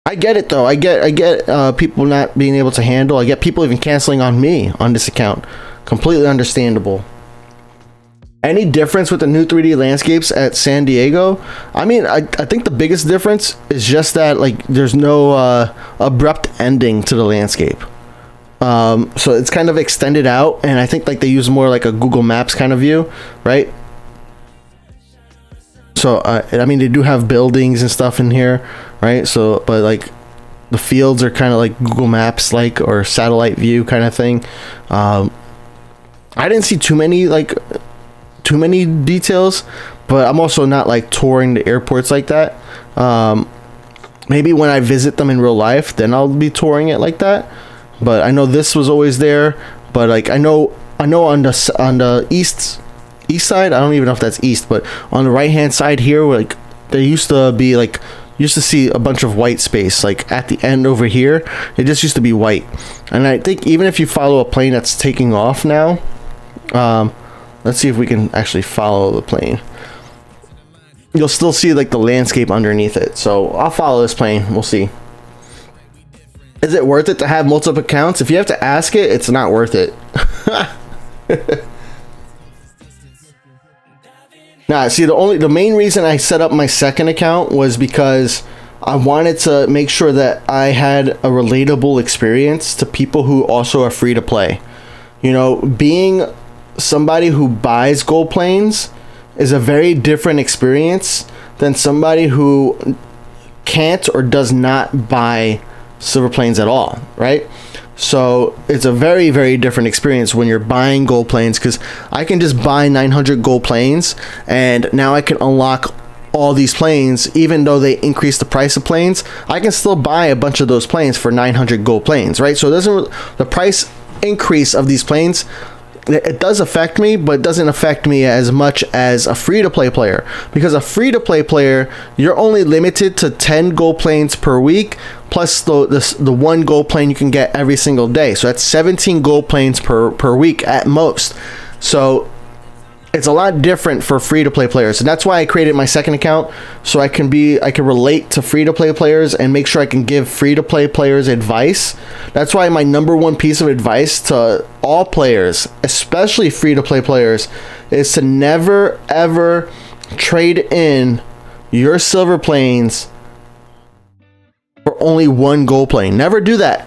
I get it though. I get people not being able to handle. I get people even canceling on me on this account. Completely understandable. Any difference with the new 3D landscapes at San Diego? I mean, I think the biggest difference is just that like there's no abrupt ending to the landscape. So it's kind of extended out, and I think like they use more like a Google Maps kind of view, right? So I mean, they do have buildings and stuff in here, right? So but like the fields are kind of like Google Maps like, or satellite view kind of thing. I didn't see too many details, but I'm also not like touring the airports like that. Maybe when I visit them in real life, then I'll be touring it like that. But I know this was always there. But like I know on the east side, I don't even know if that's east, but on the right hand side here, like there used to be like see a bunch of white space like at the end over here. It just used to be white. And I think even if you follow a plane that's taking off now, let's see if we can actually follow the plane. You'll still see like the landscape underneath it. So I'll follow this plane. We'll see. Is it worth it to have multiple accounts? If you have to ask it, it's not worth it. Nah, see, the main reason I set up my second account was because I wanted to make sure that I had a relatable experience to people who also are free to play. You know, being somebody who buys gold planes is a very different experience than somebody who can't or does not buy silver planes at all, right? So it's a very, very different experience when you're buying gold planes, because I can just buy 900 gold planes and now I can unlock all these planes. Even though they increase the price of planes, I can still buy a bunch of those planes for 900 gold planes, right? So it doesn't, the price increase of these planes, it does affect me, but it doesn't affect me as much as a free-to-play player. Because a free-to-play player, you're only limited to 10 gold planes per week, plus the one gold plane you can get every single day. So that's 17 gold planes per week at most. So it's a lot different for free-to-play players, and that's why I created my second account, so I can relate to free-to-play players and make sure I can give free-to-play players advice. That's why my number one piece of advice to all players, especially free-to-play players, is to never ever trade in your silver planes for only one gold plane. Never do that.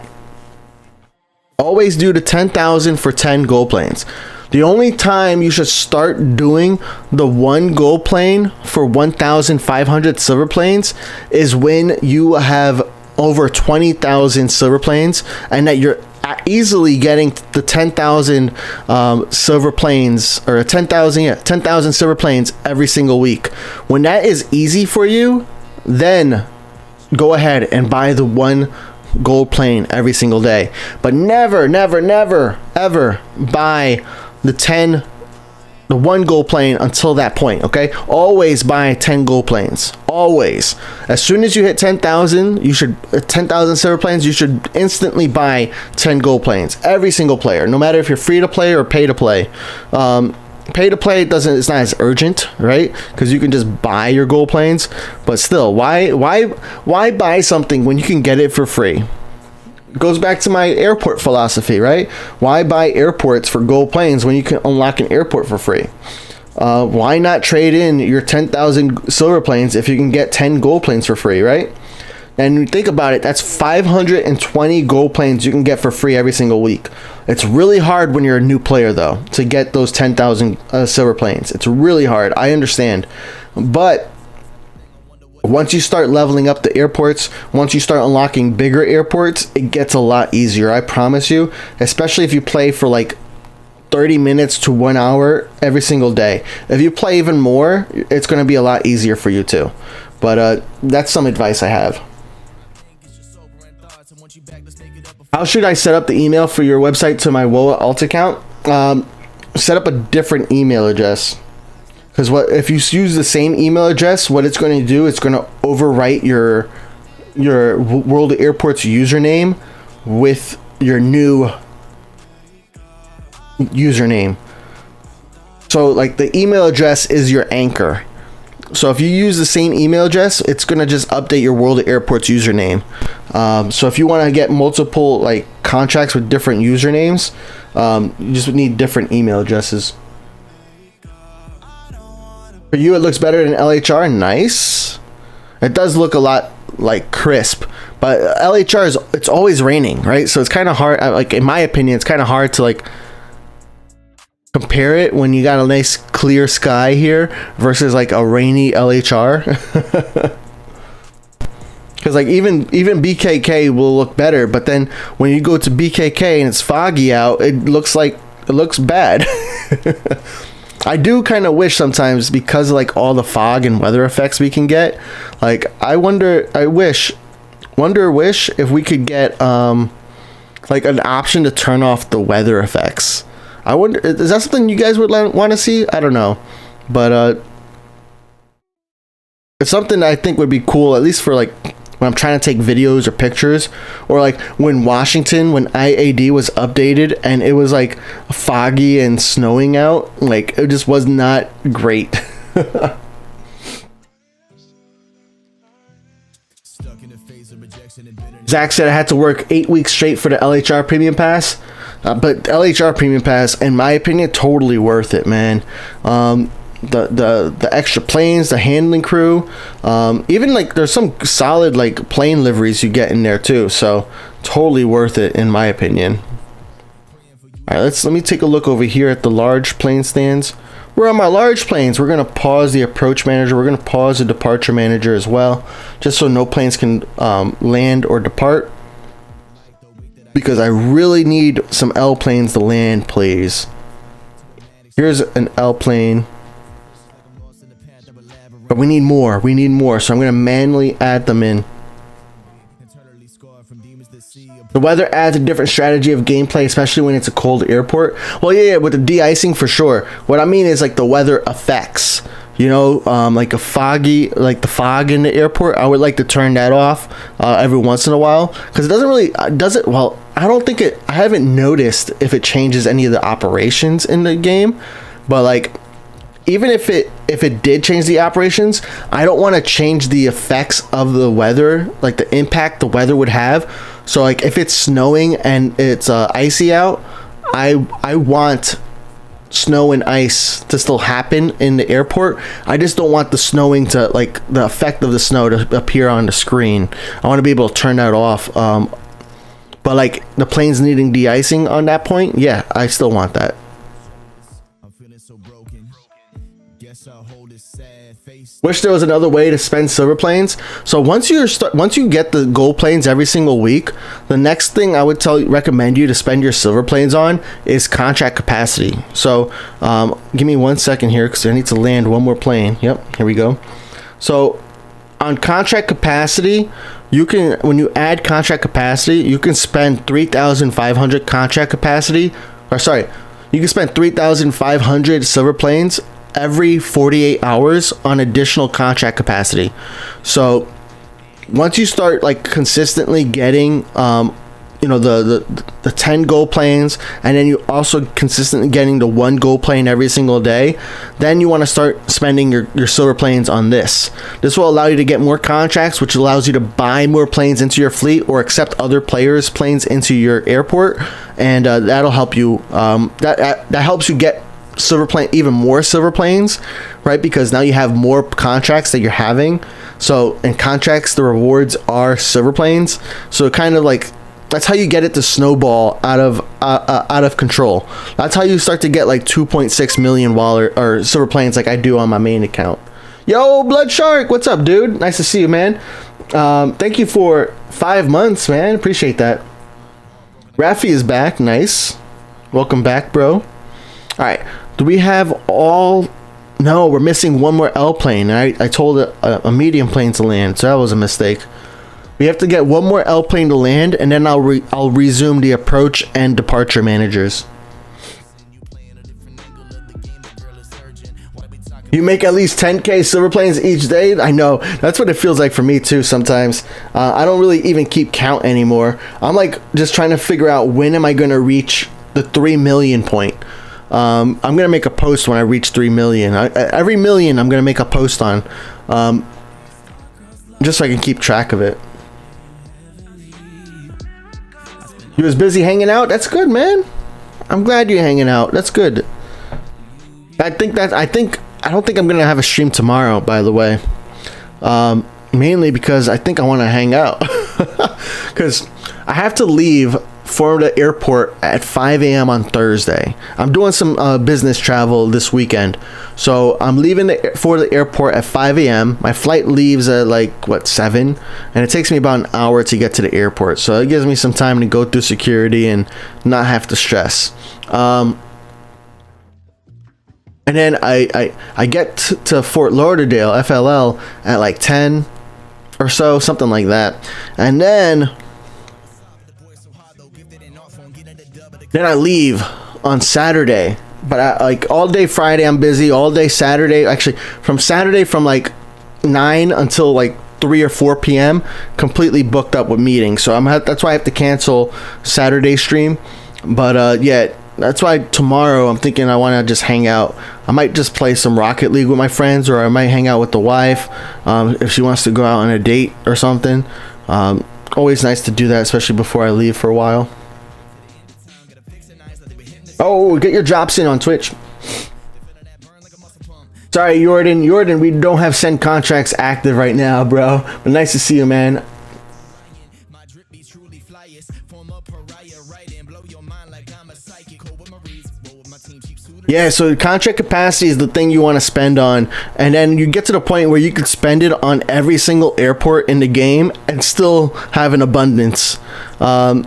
Always do the 10,000 for 10 gold planes. The only time you should start doing the one gold plane for 1,500 silver planes is when you have over 20,000 silver planes, and that you're easily getting the 10,000 silver planes, or 10,000 silver planes every single week. When that is easy for you, then go ahead and buy the one gold plane every single day. But never ever buy the one gold plane until that point. Okay, always buy 10 gold planes. Always. As soon as you hit 10,000, 10,000 silver planes, you should instantly buy 10 gold planes. Every single player, no matter if you're free to play or pay to play. Pay to play it's not as urgent, right? Because you can just buy your gold planes. But still, why buy something when you can get it for free? It goes back to my airport philosophy, right? Why buy airports for gold planes when you can unlock an airport for free? Why not trade in your 10,000 silver planes if you can get 10 gold planes for free, right? And think about it, that's 520 gold planes you can get for free every single week. It's really hard when you're a new player, though, to get those 10,000 silver planes. It's really hard. I understand. But once you start leveling up the airports, once you start unlocking bigger airports, it gets a lot easier. I promise you, especially if you play for like 30 minutes to 1 hour every single day. If you play even more, it's going to be a lot easier for you too. But that's some advice I have. How should I set up the email for your website to my WoA alt account? Set up a different email address. Because if you use the same email address, what it's going to do, it's going to overwrite your World of Airports username with your new username. So like the email address is your anchor. So if you use the same email address, it's going to just update your World of Airports username. So if you want to get multiple like contracts with different usernames, you just need different email addresses. For you, it looks better than LHR. Nice. It does look a lot like crisp, but LHR it's always raining, right? So it's kind of hard. Like in my opinion, it's kind of hard to like compare it when you got a nice clear sky here versus like a rainy LHR. Because like even BKK will look better, but then when you go to BKK and it's foggy out, it looks bad. I do kind of wish sometimes, because of like all the fog and weather effects we can get, like I wish if we could get like an option to turn off the weather effects. I wonder, is that something you guys would want to see? I don't know, but it's something I think would be cool, at least for like when I'm trying to take videos or pictures, or like when IAD was updated and it was like foggy and snowing out, like it just was not great. Zach said I had to work 8 weeks straight for the LHR Premium Pass, but LHR Premium Pass, in my opinion, totally worth it, man. The extra planes, the handling crew, even like there's some solid like plane liveries you get in there too, so totally worth it in my opinion. All right, let me take a look over here at the large plane stands. We're on my large planes. We're gonna pause the approach manager. We're gonna pause the departure manager as well, just so no planes can land or depart, because I really need some L planes to land, please. Here's an L plane. But we need more, so I'm going to manually add them in. The weather adds a different strategy of gameplay, especially when it's a cold airport. Well, yeah, with the de-icing for sure. What I mean is like the weather effects. You know, like the fog in the airport, I would like to turn that off every once in a while. Because it doesn't really, well, I don't think I haven't noticed if it changes any of the operations in the game. But like, even if it did change the operations, I don't want to change the effects of the weather, like the impact the weather would have. So like if it's snowing and it's icy out, I want snow and ice to still happen in the airport. I just don't want the snowing to, like, the effect of the snow to appear on the screen. I want to be able to turn that off. But like the planes needing de-icing on that point, yeah, I still want that. Wish there was another way to spend silver planes. So once you get the gold planes every single week, the next thing I would recommend you to spend your silver planes on is contract capacity. So give me 1 second here because I need to land one more plane. Yep, here we go. So on contract capacity, when you add contract capacity, you can spend 3,500 contract capacity, or sorry, you can spend 3,500 silver planes every 48 hours on additional contract capacity. So once you start like consistently getting the 10 gold planes, and then you also consistently getting the 1 gold plane every single day, then you want to start spending your silver planes on this. This will allow you to get more contracts, which allows you to buy more planes into your fleet or accept other players' planes into your airport, and that'll help you. That helps you get even more silver planes, right? Because now you have more contracts that you're having. So in contracts, the rewards are silver planes. So kind of like, that's how you get it to snowball out of control. That's how you start to get like 2.6 million or silver planes, like I do on my main account. Yo, Blood Shark, what's up, dude? Nice to see you, man. Thank you for 5 months, man. Appreciate that. Rafi is back. Nice. Welcome back, bro. All right. Do we have all? No, we're missing one more L plane. I told a medium plane to land, so that was a mistake. We have to get one more L plane to land, and then I'll resume the approach and departure managers. You make at least 10k silver planes each day? I know, that's what it feels like for me too sometimes. I don't really even keep count anymore. I'm like just trying to figure out when am I going to reach the 3 million point. I'm going to make a post when I reach 3 million. Every million I'm going to make a post on, just so I can keep track of it. You was busy hanging out? That's good, man. I'm glad you're hanging out. That's good. I don't think I'm going to have a stream tomorrow, by the way. Mainly because I think I want to hang out. Because I have to leave for the airport at 5 a.m. on Thursday. I'm doing some business travel this weekend. So I'm leaving for the airport at 5 a.m. My flight leaves at 7? And it takes me about an hour to get to the airport. So it gives me some time to go through security and not have to stress. And then I get to Fort Lauderdale, FLL, at 10 or so, something like that. And then I leave on Saturday, but all day Friday I'm busy, all day Saturday, actually from Saturday from 9 until 3 or 4 p.m. completely booked up with meetings. So that's why I have to cancel Saturday stream. But yeah, that's why tomorrow I'm thinking I want to just hang out. I might just play some Rocket League with my friends, or I might hang out with the wife if she wants to go out on a date or something. Always nice to do that, especially before I leave for a while. Oh, get your drops in on Twitch. Sorry, Jordan, we don't have send contracts active right now, bro. But nice to see you, man. Yeah, so contract capacity is the thing you want to spend on, and then you get to the point where you can spend it on every single airport in the game and still have an abundance. So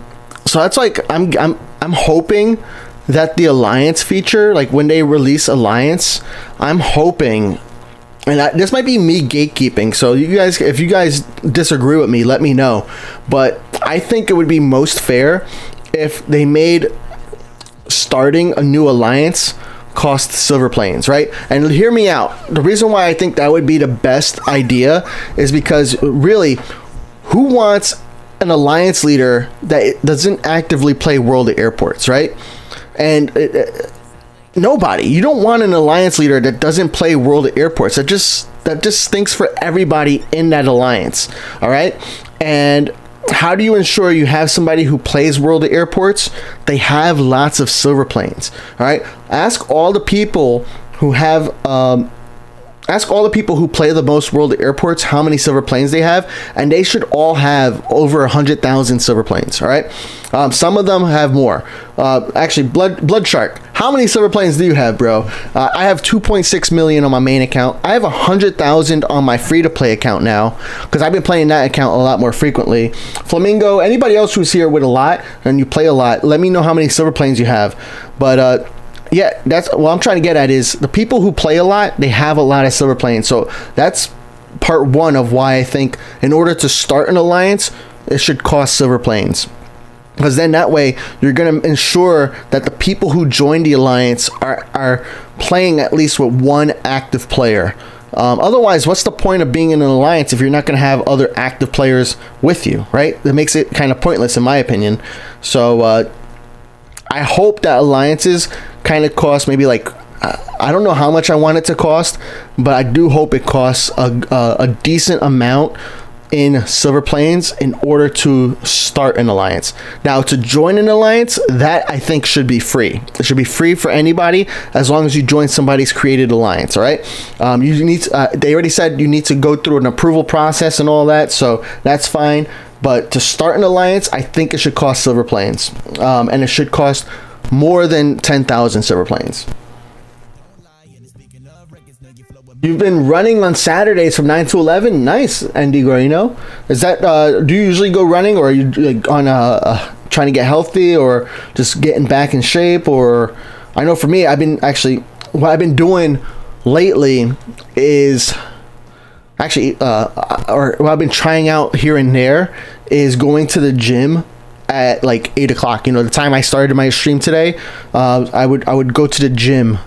that's I'm hoping that the Alliance feature, when they release Alliance, I'm hoping, and this might be me gatekeeping, so if you guys disagree with me, let me know. But I think it would be most fair if they made starting a new Alliance cost silver planes, right? And hear me out. The reason why I think that would be the best idea is because really, who wants an Alliance leader that doesn't actively play World of Airports, right? And nobody. You don't want an Alliance leader that doesn't play World of Airports. That just stinks for everybody in that Alliance. All right. And how do you ensure you have somebody who plays World of Airports? They have lots of silver planes. All right. Ask all the people who have ask all the people who play the most World of Airports how many silver planes they have, and they should all have over 100,000 silver planes. All right, some of them have more. Actually, Blood Shark, how many silver planes do you have, bro? I have 2.6 million on my main account. I have 100,000 on my free-to-play account now, because I've been playing that account a lot more frequently. Flamingo, anybody else who's here with a lot and you play a lot, let me know how many silver planes you have. But yeah, that's what I'm trying to get at, is the people who play a lot, they have a lot of silver planes. So that's part one of why I think in order to start an alliance, it should cost silver planes. Because then that way you're going to ensure that the people who join the alliance are playing at least with one active player. Otherwise, what's the point of being in an alliance if you're not going to have other active players with you, right? That makes it kind of pointless in my opinion. So I hope that alliances kind of cost maybe like, I don't know how much I want it to cost, but I do hope it costs a decent amount in silver planes in order to start an alliance. Now, to join an alliance, that I think should be free. It should be free for anybody as long as you join somebody's created alliance. All right, you need to, they already said you need to go through an approval process and all that, so that's fine. But to start an alliance, I think it should cost silver planes, and it should cost more than 10,000 silver planes. You've been running on Saturdays from 9 to 11. Nice, Andy Guarino. Is that do you usually go running, or are you like on trying to get healthy, or just getting back in shape? Or I know for me, I've been actually, what I've been doing lately is actually or what I've been trying out here and there is going to the gym at like 8 o'clock. You know, the time I started my stream today, I would go to the gym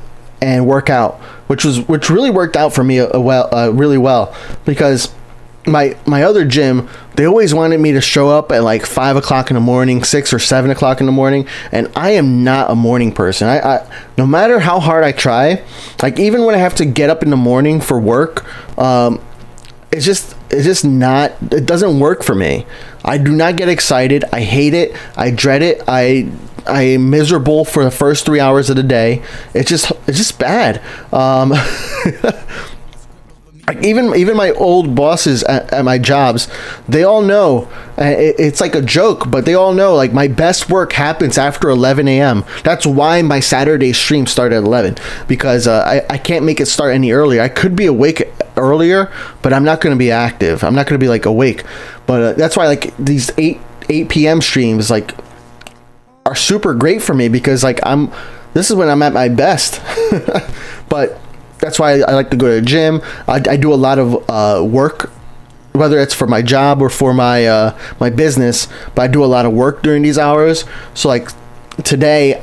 and work out, which really worked out for me really well, because my other gym, they always wanted me to show up at like 5 o'clock in the morning, 6 or 7 o'clock in the morning, and I am not a morning person. I no matter how hard I try, like even when I have to get up in the morning for work, it's just not, it doesn't work for me. I do not get excited. I hate it. I dread it. I am miserable for the first 3 hours of the day. It's just bad. Even my old bosses at my jobs, they all know, it's like a joke, but they all know like my best work happens after 11 a.m. That's why my Saturday stream started at 11, because I can't make it start any earlier. I could be awake earlier, but I'm not going to be active. I'm not going to be like awake. But that's why like these 8 p.m. streams like are super great for me, because like this is when I'm at my best. But that's why I like to go to the gym. I do a lot of work, whether it's for my job or for my my business, but I do a lot of work during these hours. So like today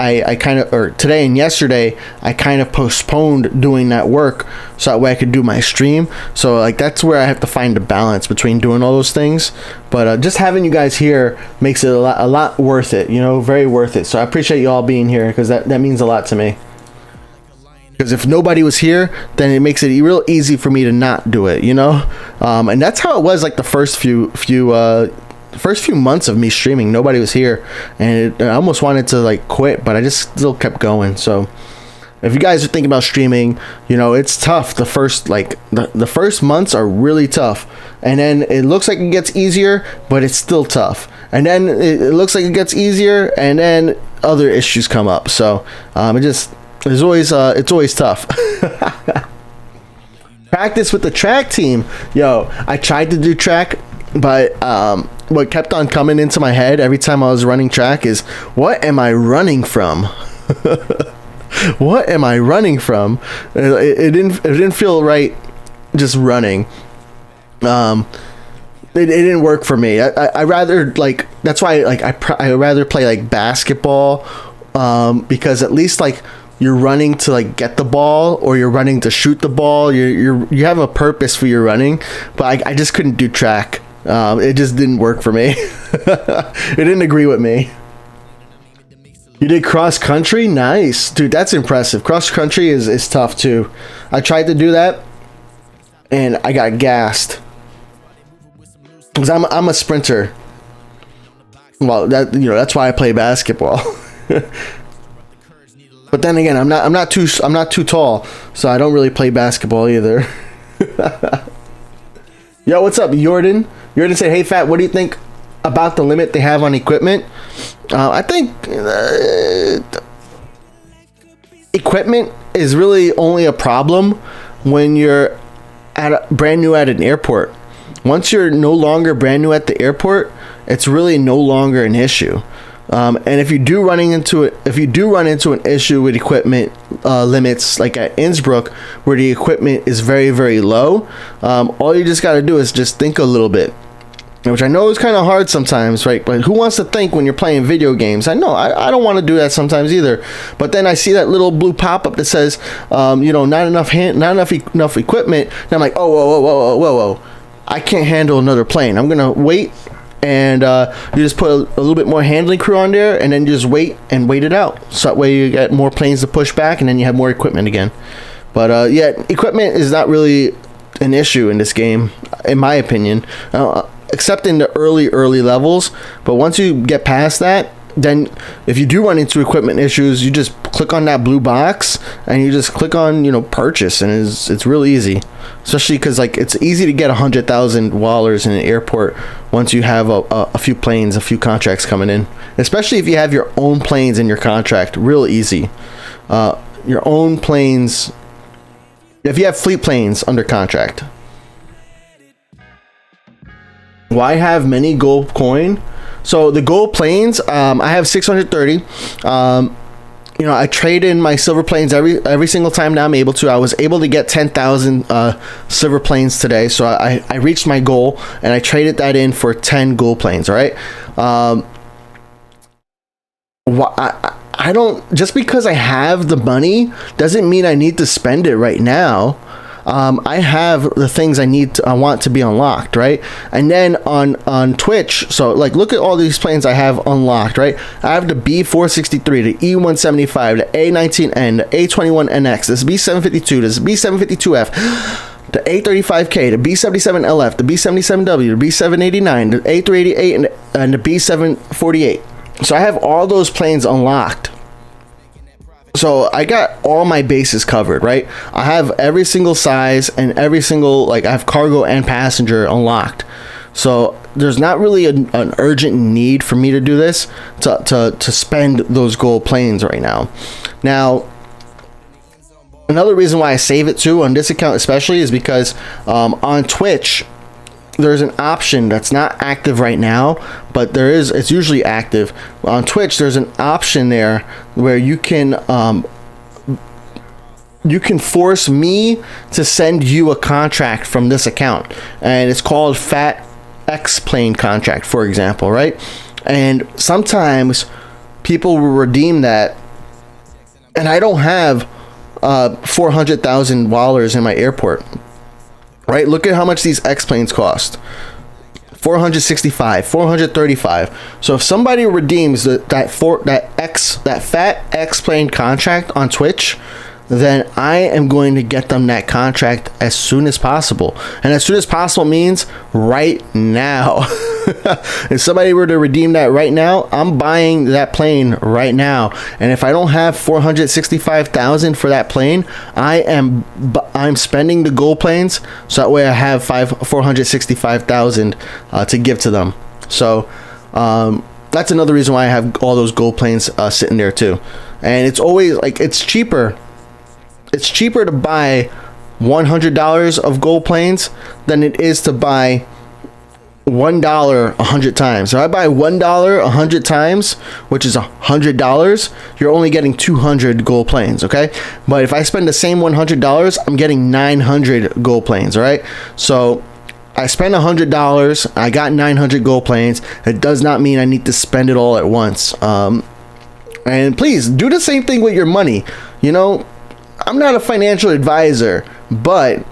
today and yesterday I kind of postponed doing that work so that way I could do my stream. So like that's where I have to find a balance between doing all those things. But just having you guys here makes it a lot worth it, you know, very worth it. So I appreciate you all being here, because that means a lot to me. Because if nobody was here, then it makes it real easy for me to not do it, you know. And that's how it was like the first few months of me streaming. Nobody was here, and I almost wanted to like quit, but I just still kept going. So if you guys are thinking about streaming, you know, it's tough. The first the first months are really tough, and then it looks like it gets easier, but it's still tough. And then it looks like it gets easier, and then other issues come up. So it's always tough. Practice with the track team. Yo, I tried to do track, but what kept on coming into my head every time I was running track is, what am I running from? What am I running from? It didn't feel right just running. It didn't work for me. I rather like, that's why like I rather play like basketball, because at least like you're running to like get the ball, or you're running to shoot the ball. You have a purpose for your running. But I just couldn't do track. It just didn't work for me. It didn't agree with me. You did cross country? Nice, dude. That's impressive. Cross country is tough too. I tried to do that, and I got gassed, because I'm a sprinter. Well, that's why I play basketball. But then again, I'm not too tall, so I don't really play basketball either. Yo, what's up, Jordan? Jordan said, hey, Phat, what do you think about the limit they have on equipment? I think equipment is really only a problem when you're brand new at an airport. Once you're no longer brand new at the airport, it's really no longer an issue. And if you do run into an issue with equipment limits, like at Innsbruck, where the equipment is very, very low, all you just got to do is just think a little bit, which I know is kind of hard sometimes, right? But who wants to think when you're playing video games? I know I don't want to do that sometimes either. But then I see that little blue pop-up that says, not enough equipment, and I'm like, oh, whoa. I can't handle another plane. I'm gonna wait, and you just put a little bit more handling crew on there, and then just wait it out. So that way you get more planes to push back, and then you have more equipment again. But yeah, equipment is not really an issue in this game, in my opinion, except in the early levels. But once you get past that, then if you do run into equipment issues, you just click on that blue box and you just click on purchase, and it's real easy. Especially because it's easy to get $100,000 in an airport once you have a few planes, a few contracts coming in. Especially if you have your own planes in your contract, real easy. Your own planes, if you have fleet planes under contract. Why have many gold coin? So the gold planes, I have 630. I trade in my silver planes every single time now I'm able to. I was able to get 10,000 silver planes today, so I reached my goal, and I traded that in for 10 gold planes. All right. I don't, just because I have the money doesn't mean I need to spend it right now. I have the things I want to be unlocked, right? And then on Twitch, so look at all these planes I have unlocked, right? I have the B463, the E175, the A19N, the A21NX, this B752, this B752F, the A35K, the B77LF, the B77W, the B789, the A388, and the B748. So I have all those planes unlocked. So I got all my bases covered, right? I have every single size and every single, I have cargo and passenger unlocked. So there's not really an urgent need for me to do this, to spend those gold planes right now. Now, another reason why I save it too on this account especially is because on Twitch, there's an option that's not active right now, but it's usually active. On Twitch, there's an option there where you can force me to send you a contract from this account, and it's called Phat X Plane contract, for example, right? And sometimes people will redeem that, and I don't have $400,000 in my airport. Right, look at how much these X planes cost. 465, 435. So if somebody redeems that Phat X plane contract on Twitch, then I am going to get them that contract as soon as possible. And as soon as possible means right now. If somebody were to redeem that right now, I'm buying that plane right now. And if I don't have 465,000 for that plane, I'm spending the gold planes, so that way I have 465,000 to give to them. So that's another reason why I have all those gold planes sitting there too. And it's always it's cheaper. It's cheaper to buy $100 of gold planes than it is to buy $1 100 times. So I buy $1 100 times, which is $100. You're only getting 200 gold planes, okay? But if I spend the same $100, I'm getting 900 gold planes, all right? So I spent $100. I got 900 gold planes. It does not mean I need to spend it all at once. And please do the same thing with your money. I'm not a financial advisor, but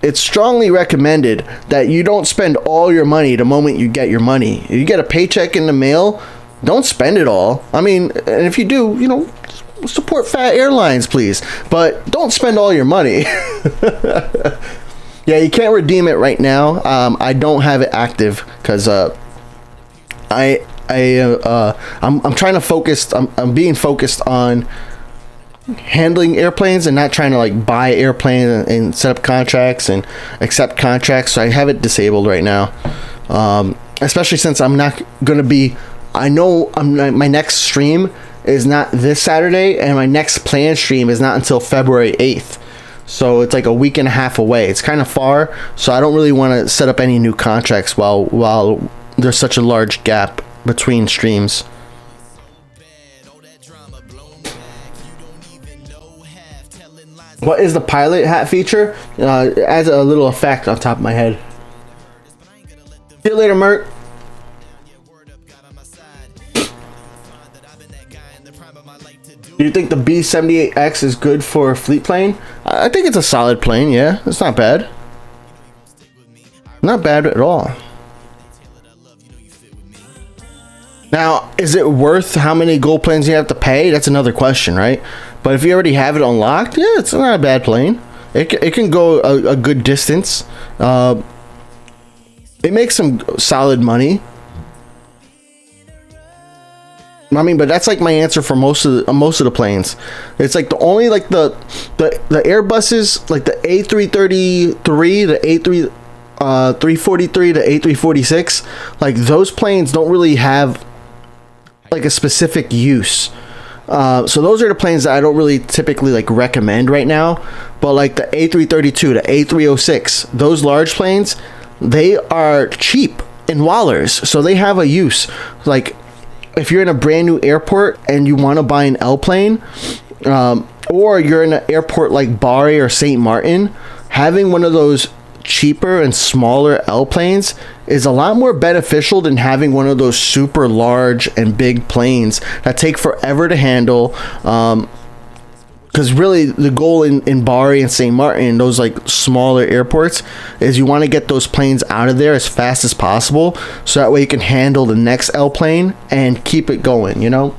it's strongly recommended that you don't spend all your money the moment you get your money. If you get a paycheck in the mail, don't spend it all. I mean, and if you do, support Phat Airlines, please. But don't spend all your money. Yeah, you can't redeem it right now. I don't have it active because I'm trying to focus. I'm being focused on handling airplanes and not trying to like buy airplanes and set up contracts and accept contracts. So I have it disabled right now, especially since I'm not going to be, I know my next stream is not this Saturday, and my next planned stream is not until February 8th. So it's like a week and a half away. It's kind of far, so I don't really want to set up any new contracts while there's such a large gap between streams. What is the pilot hat feature? Adds a little effect on top of my head. See you later, Mert. Do you think the B-78X is good for a fleet plane? I think it's a solid plane, yeah. It's not bad. Not bad at all. Now, is it worth how many gold planes you have to pay? That's another question, right? But if you already have it unlocked, yeah, it's not a bad plane. It can go a good distance. It makes some solid money. I mean, but that's like my answer for most of the planes. It's like the only like the Airbuses, like the A333, the A343, the A346, like those planes don't really have like a specific use. So those are the planes that I don't really typically like recommend right now. But like the A332, the A306, those large planes, they are cheap in Wallers, so they have a use. Like, if you're in a brand new airport and you want to buy an L plane, or you're in an airport like Bari or St. Martin, having one of those cheaper and smaller L planes is a lot more beneficial than having one of those super large and big planes that take forever to handle. Because really the goal in Bari and St. Martin, those like smaller airports, is you want to get those planes out of there as fast as possible, so that way you can handle the next L plane and keep it going, you know?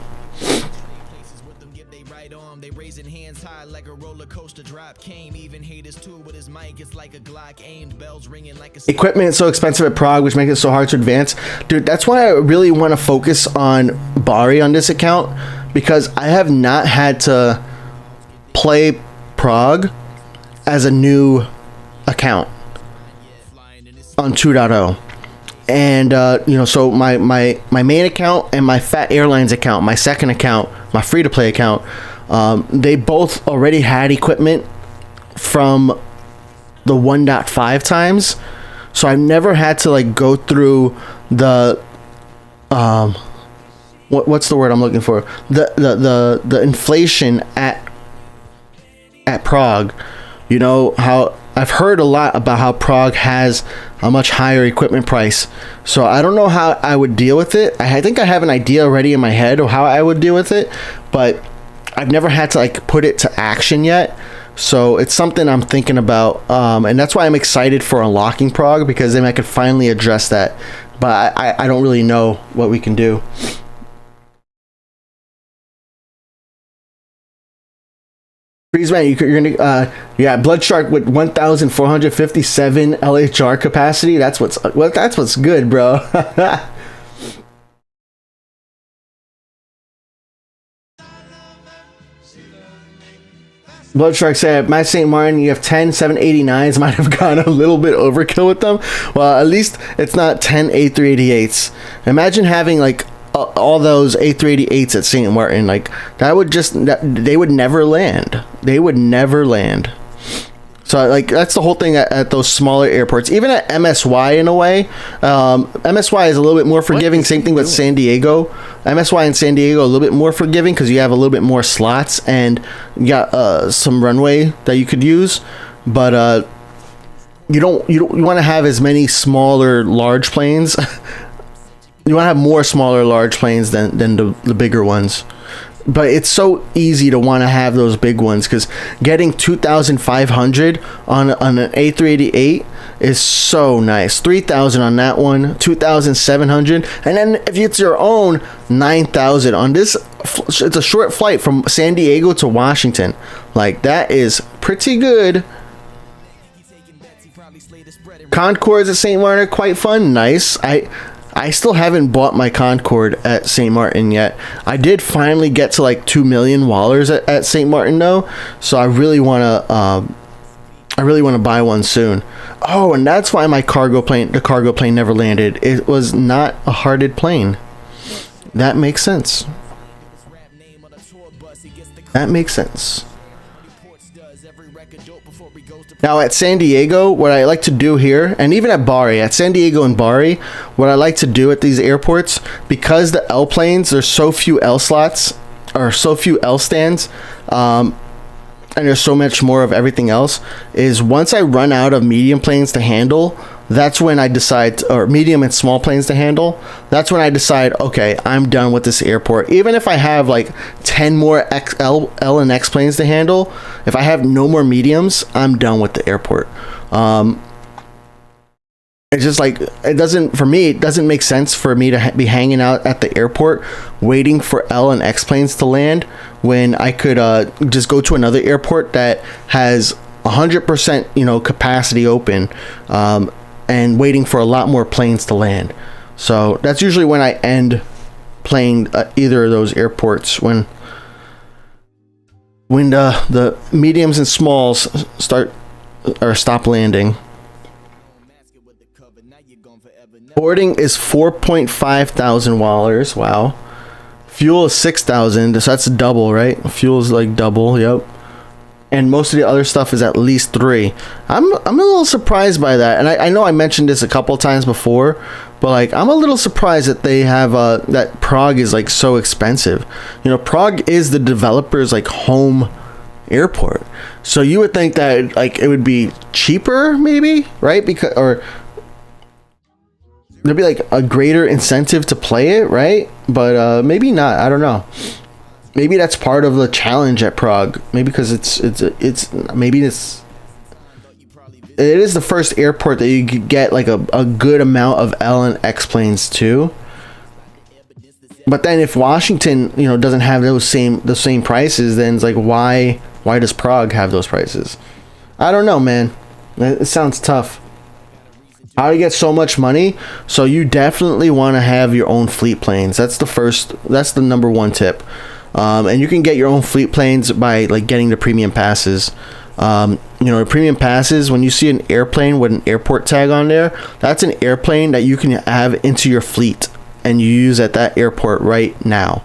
Equipment is so expensive at Prague, which makes it so hard to advance. Dude, that's why I really want to focus on Bari on this account, because I have not had to play Prague as a new account on 2.0. And you know, so my main account and my Phat Airlines account, my second account, my free-to-play account, they both already had equipment from the 1.5 times, so I've never had to like go through the what's the word I'm looking for, the inflation at Prague. You know, how I've heard a lot about how Prague has a much higher equipment price, so I don't know how I would deal with it. I think I have an idea already in my head of how I would deal with it, but I've never had to like put it to action yet. So it's something I'm thinking about, and that's why I'm excited for unlocking Prague, because then I could finally address that. But I don't really know what we can do. Man, you're gonna yeah, Blood Shark with 1,457 LHR capacity. That's what's good, bro. Blood Shark said, "My St. Martin, you have 10 789s. Might have gone a little bit overkill with them. Well, at least it's not 10 A388s. Imagine having like all those A388s at St. Martin. Like they would never land. They would never land. So like that's the whole thing at those smaller airports. Even at MSY in a way, MSY is a little bit more forgiving. Same thing with San Diego. MSY and San Diego a little bit more forgiving because you have a little bit more slots and you got some runway that you could use. But you want to have as many smaller large planes. You want to have more smaller large planes than the bigger ones. But it's so easy to want to have those big ones because getting 2,500 on an A388 is so nice. 3,000 on that one, 2,700, and then if it's your own, 9,000 on this. It's a short flight from San Diego to Washington. Like that is pretty good. Concords at St. Martin are quite fun. Nice. I still haven't bought my Concorde at St. Martin yet. I did finally get to like 2 million wallers at St. Martin though, so I really want to buy one soon. Oh, and that's why the cargo plane never landed. It was not a hearted plane. That makes sense. That makes sense. Now at San Diego, what I like to do here, and even at Bari, at San Diego and Bari, what I like to do at these airports, because the L planes, there's so few L slots, or so few L stands, and there's so much more of everything else, is once I run out of medium planes to handle, that's when I decide, or medium and small planes to handle, that's when I decide, okay, I'm done with this airport. Even if I have like 10 more L and X planes to handle, if I have no more mediums, I'm done with the airport. It's just like, it doesn't make sense for me to be hanging out at the airport waiting for L and X planes to land when I could just go to another airport that has 100% capacity open, and waiting for a lot more planes to land. So that's usually when I end playing either of those airports, when the mediums and smalls stop landing. Boarding is 4.5 thousand wallers. Wow. Fuel is 6,000, so that's double, right? Fuel is like double. Yep. And most of the other stuff is at least 3. I'm a little surprised by that, and I know I mentioned this a couple times before, but like I'm a little surprised that they have that Prague is like so expensive. Prague is the developer's like home airport, so you would think that like it would be cheaper, maybe, right? Or there'd be like a greater incentive to play it, right? But maybe not. I don't know. Maybe that's part of the challenge at Prague. Maybe because it is the first airport that you could get like a good amount of L and X planes too. But then if Washington, doesn't have the same prices, then it's like why does Prague have those prices? I don't know, man. It sounds tough. How to get so much money? So you definitely want to have your own fleet planes. That's the number one tip. And you can get your own fleet planes by like getting the premium passes. The premium passes, when you see an airplane with an airport tag on there, that's an airplane that you can have into your fleet and you use at that airport right now.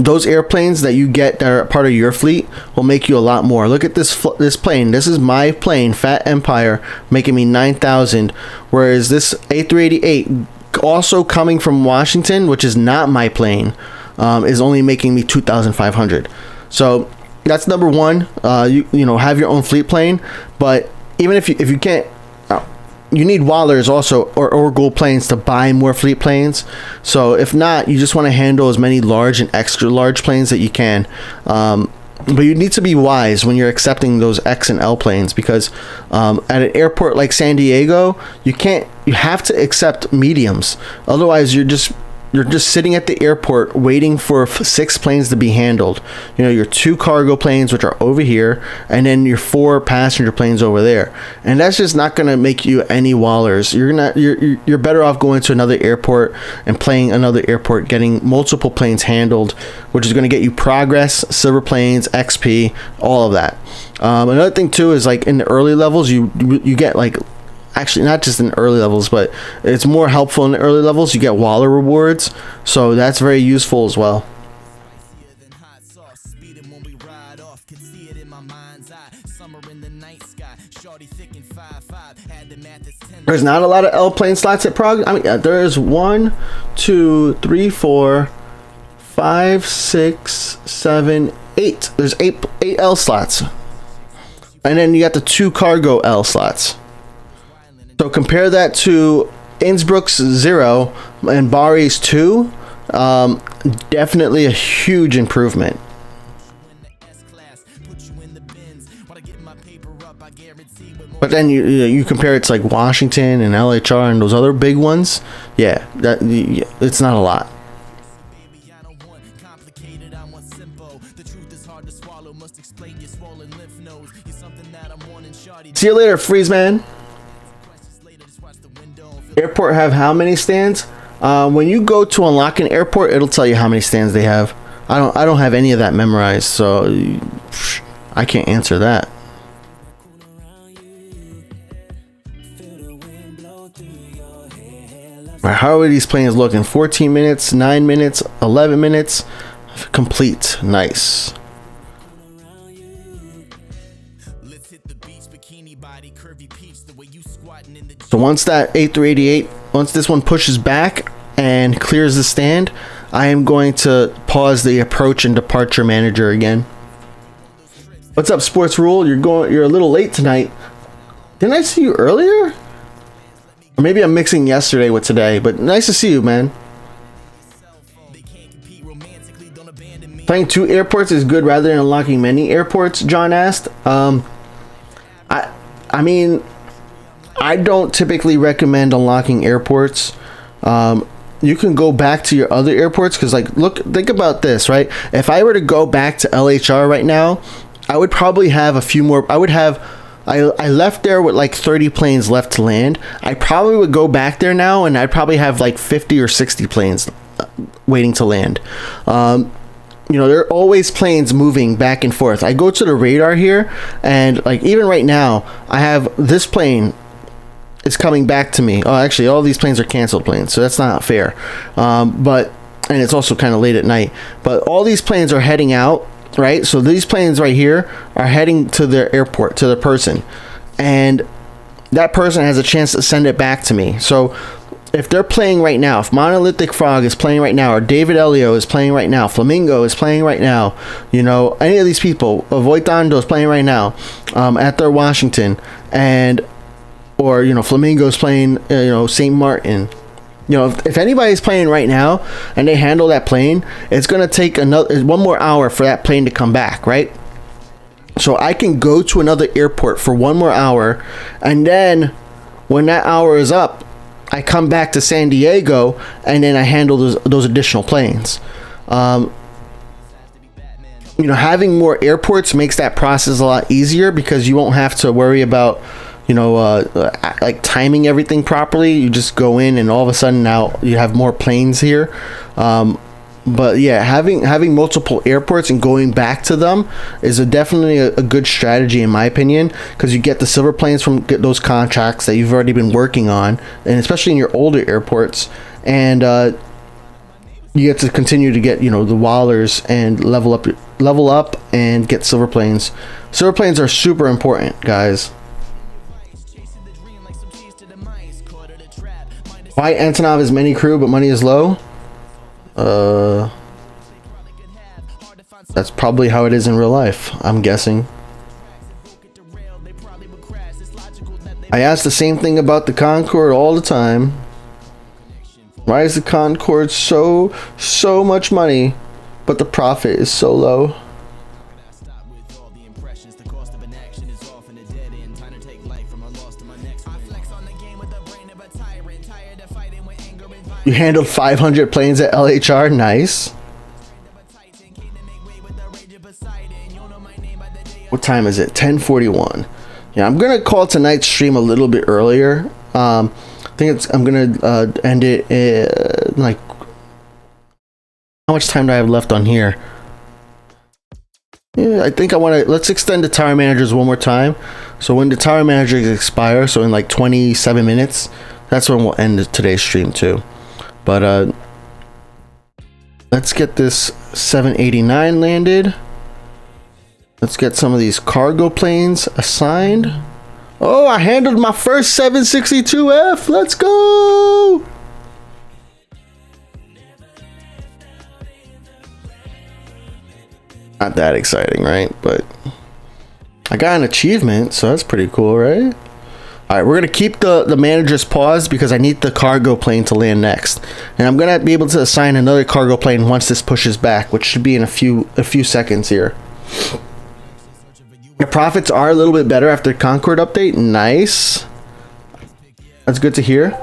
Those airplanes that you get that are part of your fleet will make you a lot more. Look at this plane. This is my plane, Phat Empire, making me 9,000, whereas this A388, also coming from Washington, which is not my plane, is only making me 2,500. So that's number one. You have your own fleet plane, but even if you can't, you need wallers also, or gold planes to buy more fleet planes. So if not, you just want to handle as many large and extra large planes that you can. But you need to be wise when you're accepting those X and L planes, because at an airport like San Diego, you have to accept mediums. Otherwise, you're just sitting at the airport waiting for 6 planes to be handled. Your 2 cargo planes, which are over here, and then your 4 passenger planes over there. And that's just not going to make you any wallers. You're better off going to another airport and playing another airport, getting multiple planes handled, which is going to get you progress, silver planes, XP, all of that. Another thing too is like in the early levels, you get like, actually not just in early levels, but it's more helpful in the early levels, you get Waller rewards, so that's very useful as well. There's not a lot of L plane slots at Prague. I mean, there's 1, 2, 3, 4, 5, 6, 7, 8. There's 8 L slots, and then you got the 2 cargo L slots. So compare that to Innsbruck's 0 and Bari's 2. Definitely a huge improvement. But then you compare it to like Washington and LHR and those other big ones. Yeah, it's not a lot. See you later, Freeze Man. Airport have how many stands? When you go to unlock an airport, it'll tell you how many stands they have. I don't have any of that memorized, so I can't answer that. Right, how are these planes looking? 14 minutes, 9 minutes, 11 minutes. Complete. Nice. So once that A388, once this one pushes back and clears the stand, I am going to pause the approach and departure manager again. What's up, Sports Rule? You're a little late tonight. Didn't I see you earlier? Or maybe I'm mixing yesterday with today, but nice to see you, man. Playing 2 airports is good rather than unlocking many airports, John asked. I mean, I don't typically recommend unlocking airports. You can go back to your other airports, because like, think about this, right? If I were to go back to LHR right now, I would probably have a few more. I left there with like 30 planes left to land. I probably would go back there now and I'd probably have like 50 or 60 planes waiting to land. You know, there are always planes moving back and forth. I go to the radar here, and like even right now, I have this plane is coming back to me. Oh, actually, all these planes are canceled planes, so that's not fair. And it's also kind of late at night. But all these planes are heading out, right? So these planes right here are heading to their airport, to the person, and that person has a chance to send it back to me. So if they're playing right now, if Monolithic Frog is playing right now, or David Elio is playing right now, Flamingo is playing right now, you know, any of these people, Voitando is playing right now at their Washington, or, you know, Flamingo is playing, you know, St. Martin. You know, if anybody's playing right now and they handle that plane, it's going to take one more hour for that plane to come back, right? So I can go to another airport for one more hour, and then when that hour is up, I come back to San Diego, and then I handle those additional planes. You know, having more airports makes that process a lot easier, because you won't have to worry about, you know, like timing everything properly. You just go in, and all of a sudden now you have more planes here. But yeah, having multiple airports and going back to them is definitely a good strategy, in my opinion, because you get the silver planes from those contracts that you've already been working on, and especially in your older airports, and you get to continue to get, you know, the Wallers and level up and get silver planes. Silver planes are super important, guys. Why Antonov has many crew but money is low? That's probably how it is in real life, I'm guessing. I ask the same thing about the Concorde all the time. Why is the Concorde so much money, but the profit is so low? You handled 500 planes at LHR. Nice. What time is it? 10:41. Yeah, I'm gonna call tonight's stream a little bit earlier. I think I'm gonna end it like, how much time do I have left on here? Yeah, I think let's extend the tower managers one more time. So when the tower managers expire, so in like 27 minutes, that's when we'll end today's stream too. But let's get this 789 landed. Let's get some of these cargo planes assigned. Oh, I handled my first 762F. Let's go. Not that exciting, right? But I got an achievement, so that's pretty cool, right? All right, we're gonna keep the managers paused because I need the cargo plane to land next, and I'm gonna be able to assign another cargo plane once this pushes back, which should be in a few seconds here. The profits are a little bit better after the Concorde update. Nice, that's good to hear.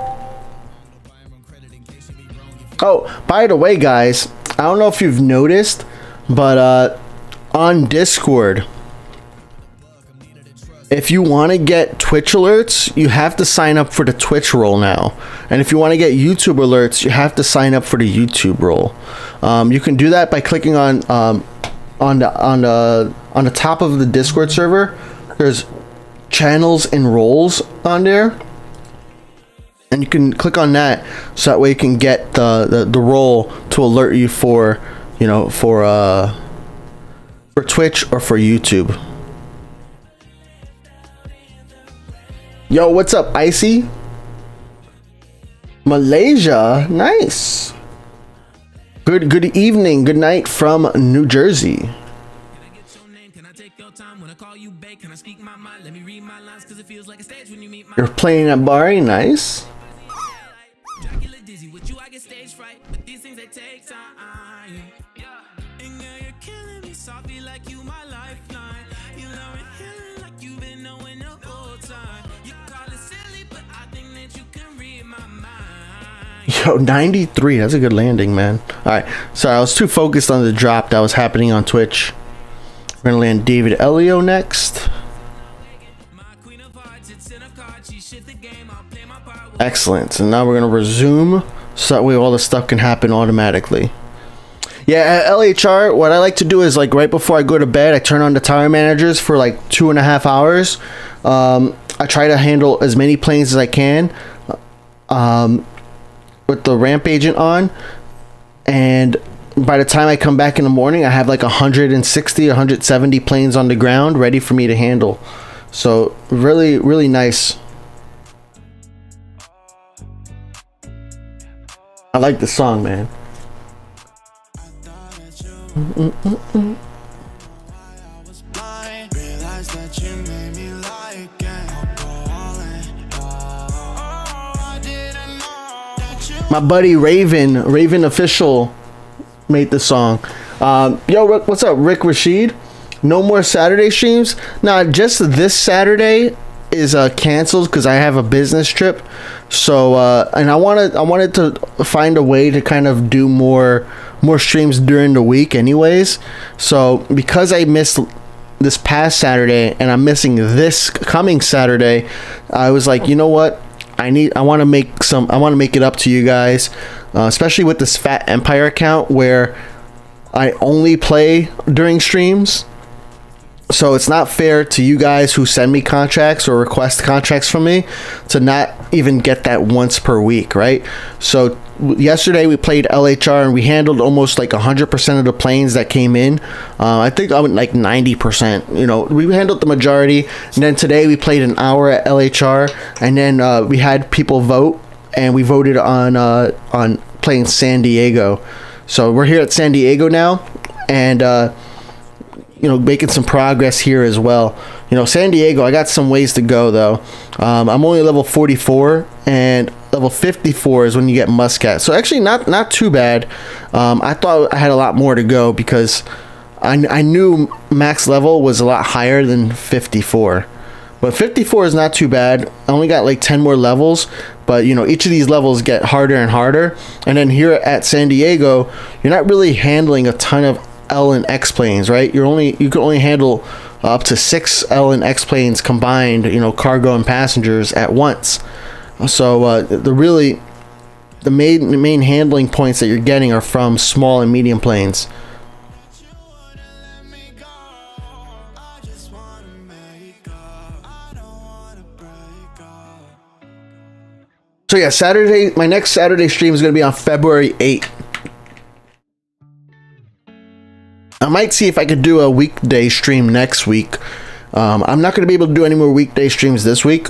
Oh, by the way, guys, I don't know if you've noticed, but on Discord, if you want to get Twitch alerts, you have to sign up for the Twitch role now. And if you want to get YouTube alerts, you have to sign up for the YouTube role. You can do that by clicking on the top of the Discord server. There's channels and roles on there, and you can click on that, so that way you can get the role to alert you for, you know, for Twitch or for YouTube. Yo, what's up, Icy? Malaysia, nice. Good evening, good night from New Jersey. You're playing at Bari, nice. Yo, 93, that's a good landing, man. Alright, sorry, I was too focused on the drop that was happening on Twitch. We're gonna land David Elio next. Excellent, and now we're gonna resume, so that way all the stuff can happen automatically. Yeah, at LHR, what I like to do is, like, right before I go to bed, I turn on the tower managers for like 2.5 hours. I try to handle as many planes as I can. With the ramp agent on, and by the time I come back in the morning, I have like 160 170 planes on the ground ready for me to handle. So really, really nice. I like the song, man. My buddy Raven Official made the song. Yo, what's up, Rick Rashid? No more Saturday streams? Nah, just this Saturday is canceled because I have a business trip. So and I wanted to find a way to kind of do more streams during the week anyways. So because I missed this past Saturday and I'm missing this coming Saturday, I was like, you know what? I want to make it up to you guys, especially with this Phat Empire account where I only play during streams. So it's not fair to you guys who send me contracts or request contracts from me to not even get that once per week, right? So yesterday we played LHR and we handled almost like 100% of the planes that came in. I think I went like 90%. You know, we handled the majority. And then today we played an hour at LHR, and then we had people vote, and we voted on playing San Diego. So we're here at San Diego now, and you know, making some progress here as well. You know, San Diego, I got some ways to go though. I'm only level 44, and level 54 is when you get Muscat. So actually not too bad. I thought I had a lot more to go because I knew max level was a lot higher than 54. But 54 is not too bad. I only got like 10 more levels, but you know, each of these levels get harder and harder. And then here at San Diego, you're not really handling a ton of L and X planes, right? You can only handle up to 6 L and X planes combined, you know, cargo and passengers at once. So the main handling points that you're getting are from small and medium planes. So yeah, Saturday, my next Saturday stream is going to be on February 8th. I might see if I could do a weekday stream next week. I'm not going to be able to do any more weekday streams this week,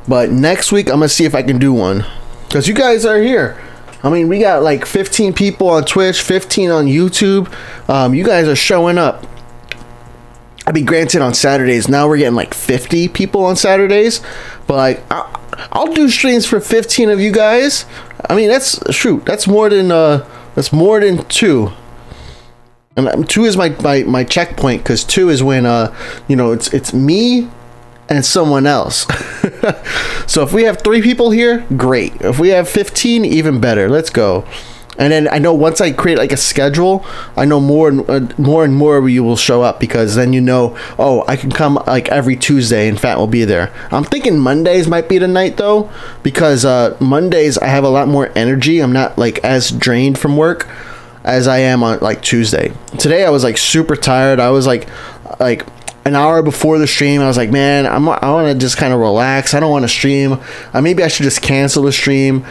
but next week I'm going to see if I can do one, because you guys are here. I mean, we got like 15 people on Twitch, 15 on YouTube. You guys are showing up. I mean, granted, on Saturdays now we're getting like 50 people on Saturdays, but like I'll do streams for 15 of you guys. I mean, that's more than 2. And 2 is my checkpoint, because 2 is when you know, it's me and someone else. So if we have 3 people here, great. If we have 15, even better. Let's go. And then I know once I create like a schedule, I know more and more you will show up, because then you know, oh, I can come like every Tuesday and Phat will be there. I'm thinking Mondays might be the night though, because Mondays I have a lot more energy. I'm not like as drained from work as I am on like Tuesday. Today I was like super tired. I was like an hour before the stream, I was like, man, I want to just kind of relax. I don't want to stream. Maybe I should just cancel the stream.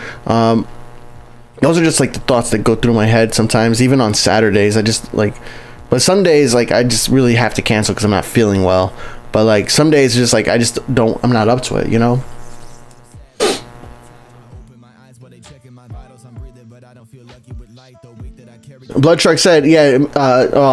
Those are just like the thoughts that go through my head sometimes, even on Saturdays. I just like, but some days like I just really have to cancel because I'm not feeling well. But like some days just like I'm not up to it, you know? Blood Shark said, yeah,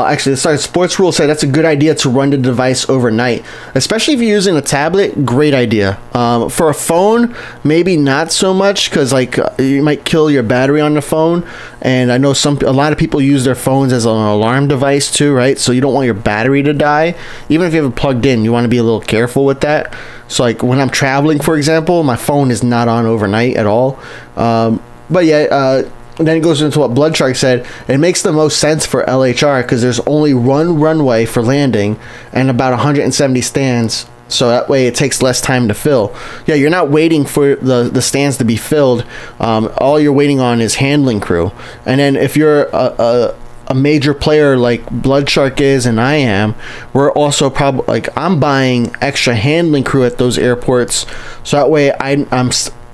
actually, sorry, Sports Rule said that's a good idea to run the device overnight, especially if you're using a tablet. Great idea. For a phone, maybe not so much, because like you might kill your battery on the phone, and I know a lot of people use their phones as an alarm device too, right? So you don't want your battery to die. Even if you have it plugged in, you want to be a little careful with that. So like when I'm traveling, for example, my phone is not on overnight at all. But yeah, and then it goes into what Blood Shark said. It makes the most sense for LHR because there's only one runway for landing and about 170 stands. So that way it takes less time to fill. Yeah, you're not waiting for the stands to be filled. All you're waiting on is handling crew. And then if you're a major player like Blood Shark is and I am, we're also probably like I'm buying extra handling crew at those airports. So that way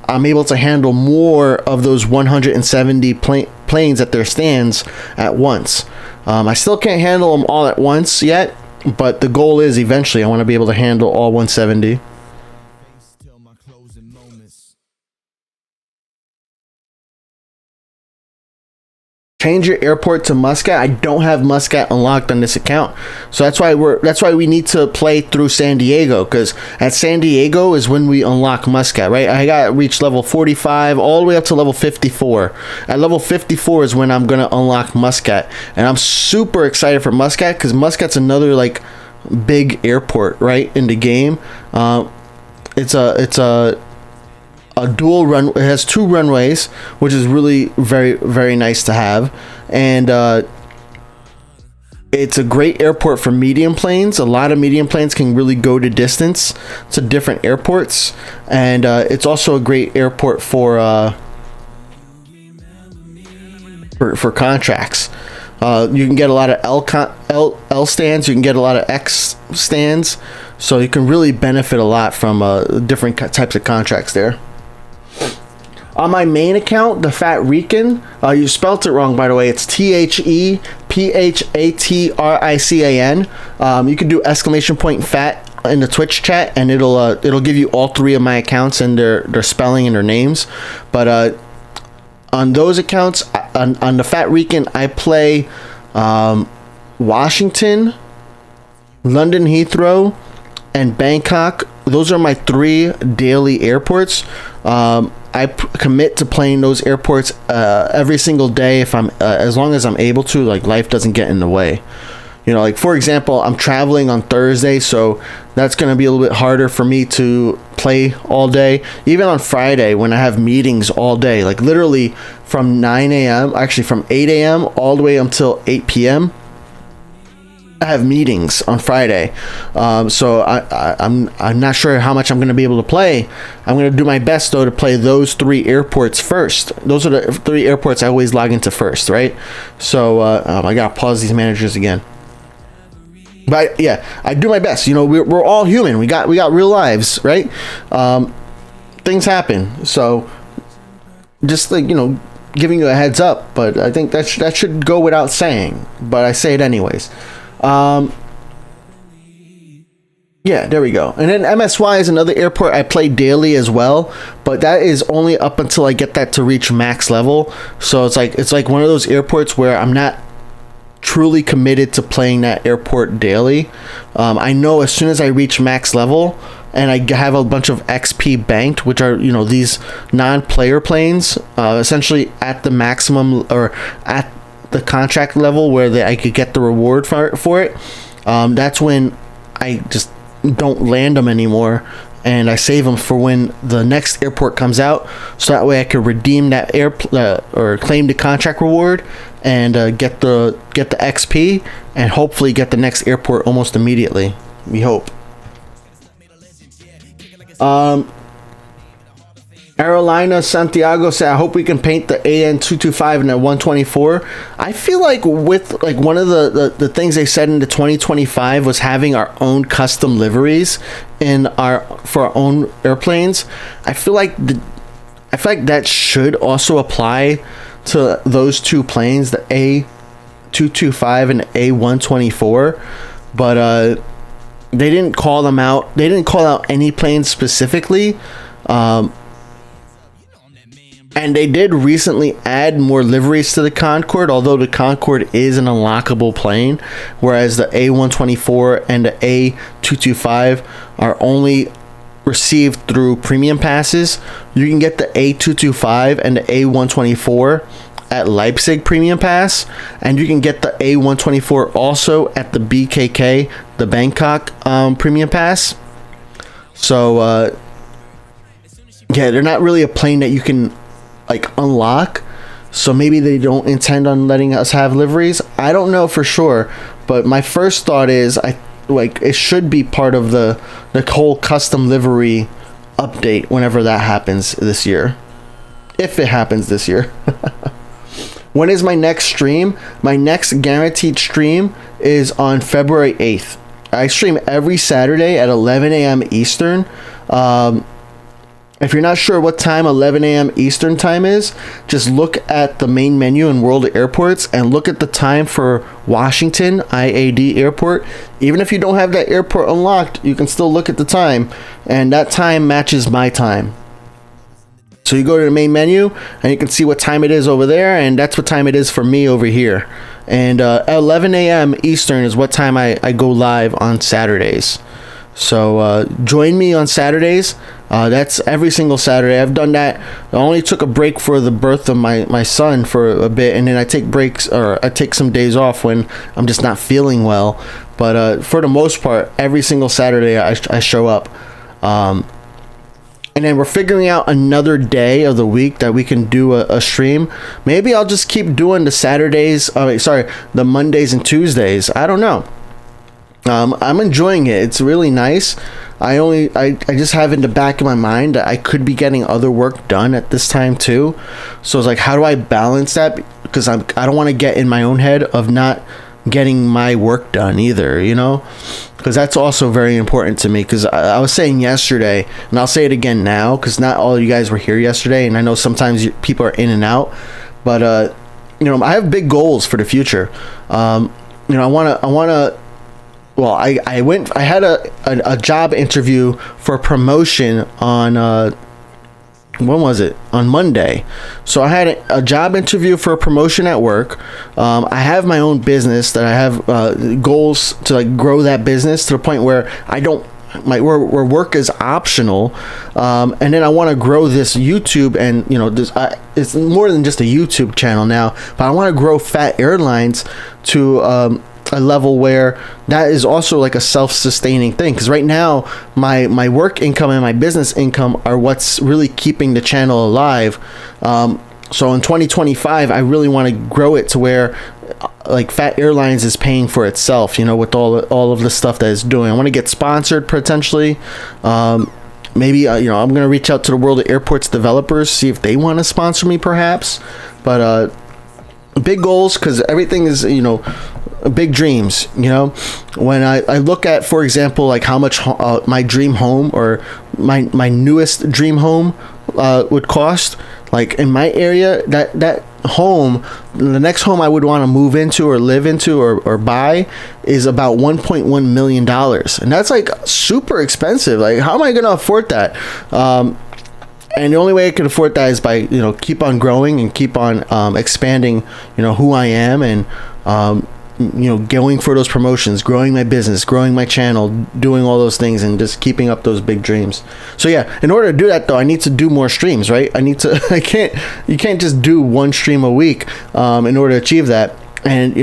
I'm able to handle more of those 170 planes at their stands at once. I still can't handle them all at once yet, but the goal is eventually I want to be able to handle all 170. Change your airport to Muscat. I don't have Muscat unlocked on this account, so that's why we need to play through San Diego, because at San Diego is when we unlock Muscat, right? I got to reach level 45 all the way up to level 54. At level 54 is when I'm gonna unlock Muscat, and I'm super excited for Muscat because Muscat's another like big airport right in the game. It's a dual run. It has 2 runways, which is really very, very nice to have, and it's a great airport for medium planes. A lot of medium planes can really go the distance to different airports, and it's also a great airport for contracts. You can get a lot of L stands. You can get a lot of X stands, so you can really benefit a lot from different types of contracts there. On my main account, the Phat Rican, you spelt it wrong, by the way. It's ThePhatrican. You can do !Phat in the Twitch chat, and it'll give you all 3 of my accounts and their spelling and their names. But on those accounts, on the Phat Rican, I play Washington, London Heathrow, and Bangkok. Those are my 3 daily airports. I commit to playing those airports every single day if I'm as long as I'm able to. Like life doesn't get in the way. You know, like for example, I'm traveling on Thursday, so that's going to be a little bit harder for me to play all day. Even on Friday when I have meetings all day, like literally from 9 a.m. actually from 8 a.m. all the way until 8 p.m. I have meetings on Friday, so I'm not sure how much I'm going to be able to play. I'm going to do my best though to play those 3 airports first. Those are the 3 airports I always log into first, right? So I gotta pause these managers again. But yeah, I do my best. You know, we're all human. We got real lives, right? Things happen, so just like, you know, giving you a heads up. But I think that should go without saying, but I say it anyways. Yeah, there we go. And then MSY is another airport I play daily as well, but that is only up until I get that to reach max level. So it's like one of those airports where I'm not truly committed to playing that airport daily. I know as soon as I reach max level and I have a bunch of XP banked, which are, you know, these non-player planes, essentially at the maximum or at the contract level where I could get the reward for it. That's when I just don't land them anymore and I save them for when the next airport comes out, so that way I could redeem that or claim the contract reward and get the XP and hopefully get the next airport almost immediately. We hope. Aerolines Santiago said, I hope we can paint the AN225 and the 124. I feel like with like one of the things they said into 2025 was having our own custom liveries for our own airplanes. I feel like that should also apply to those two planes, the A225 and the A124, but they didn't call them out. They didn't call out any planes specifically. And they did recently add more liveries to the Concorde, although the Concorde is an unlockable plane, whereas the A124 and the A225 are only received through premium passes. You can get the A225 and the A124 at Leipzig Premium Pass, and you can get the A124 also at the BKK, the Bangkok Premium Pass. So, yeah, they're not really a plane that you can like unlock, so maybe they don't intend on letting us have liveries. I don't know for sure, but my first thought is it should be part of the whole custom livery update whenever that happens this year, if it happens this year. When is my next stream? My next guaranteed stream is on February 8th. I stream every Saturday at 11 a.m. Eastern. If you're not sure what time 11 a.m. Eastern time is, just look at the main menu in World of Airports and look at the time for Washington IAD Airport. Even if you don't have that airport unlocked, you can still look at the time, and that time matches my time. So you go to the main menu and you can see what time it is over there, and that's what time it is for me over here. And 11 a.m. Eastern is what time I go live on Saturdays. So join me on Saturdays. That's every single Saturday. I've done that. I only took a break for the birth of my son for a bit, and then I take breaks, or I take some days off when I'm just not feeling well. But for the most part, every single Saturday I show up. And then we're figuring out another day of the week that we can do a stream. Maybe I'll just keep doing the Saturdays. The Mondays and Tuesdays. I don't know. I'm enjoying it. It's really nice. I just have in the back of my mind that I could be getting other work done at this time too. So it's like, how do I balance that? Because I don't want to get in my own head of not getting my work done either, you know? Because that's also very important to me. Because I was saying yesterday, and I'll say it again now, because not all you guys were here yesterday, and I know sometimes people are in and out, but I have big goals for the future. I want to. Well, I had a job interview for a promotion on when was it? On Monday. So I had a job interview for a promotion at work. I have my own business that I have goals to like grow that business to the point where where work is optional. And then I want to grow this YouTube, and it's more than just a YouTube channel now, but I want to grow Phat Airlines to a level where that is also like a self-sustaining thing, because right now my work income and my business income are what's really keeping the channel alive. So in 2025 I really want to grow it to where like Phat Airlines is paying for itself, with all of the stuff that it's doing. I want to get sponsored potentially. Maybe I'm going to reach out to the World of Airports developers, see if they want to sponsor me perhaps. But big goals, because everything is big dreams. When I look at, for example, like how much my dream home or my newest dream home would cost, like in my area, that home, the next home I would want to move into or live into or buy is about $1.1 million, and that's like super expensive. Like, how am I going to afford that? And the only way I can afford that is by keep on growing and keep on expanding who I am, and going for those promotions, growing my business, growing my channel, doing all those things, and just keeping up those big dreams. So yeah, in order to do that though, I need to do more streams, right? You can't just do one stream a week in order to achieve that. And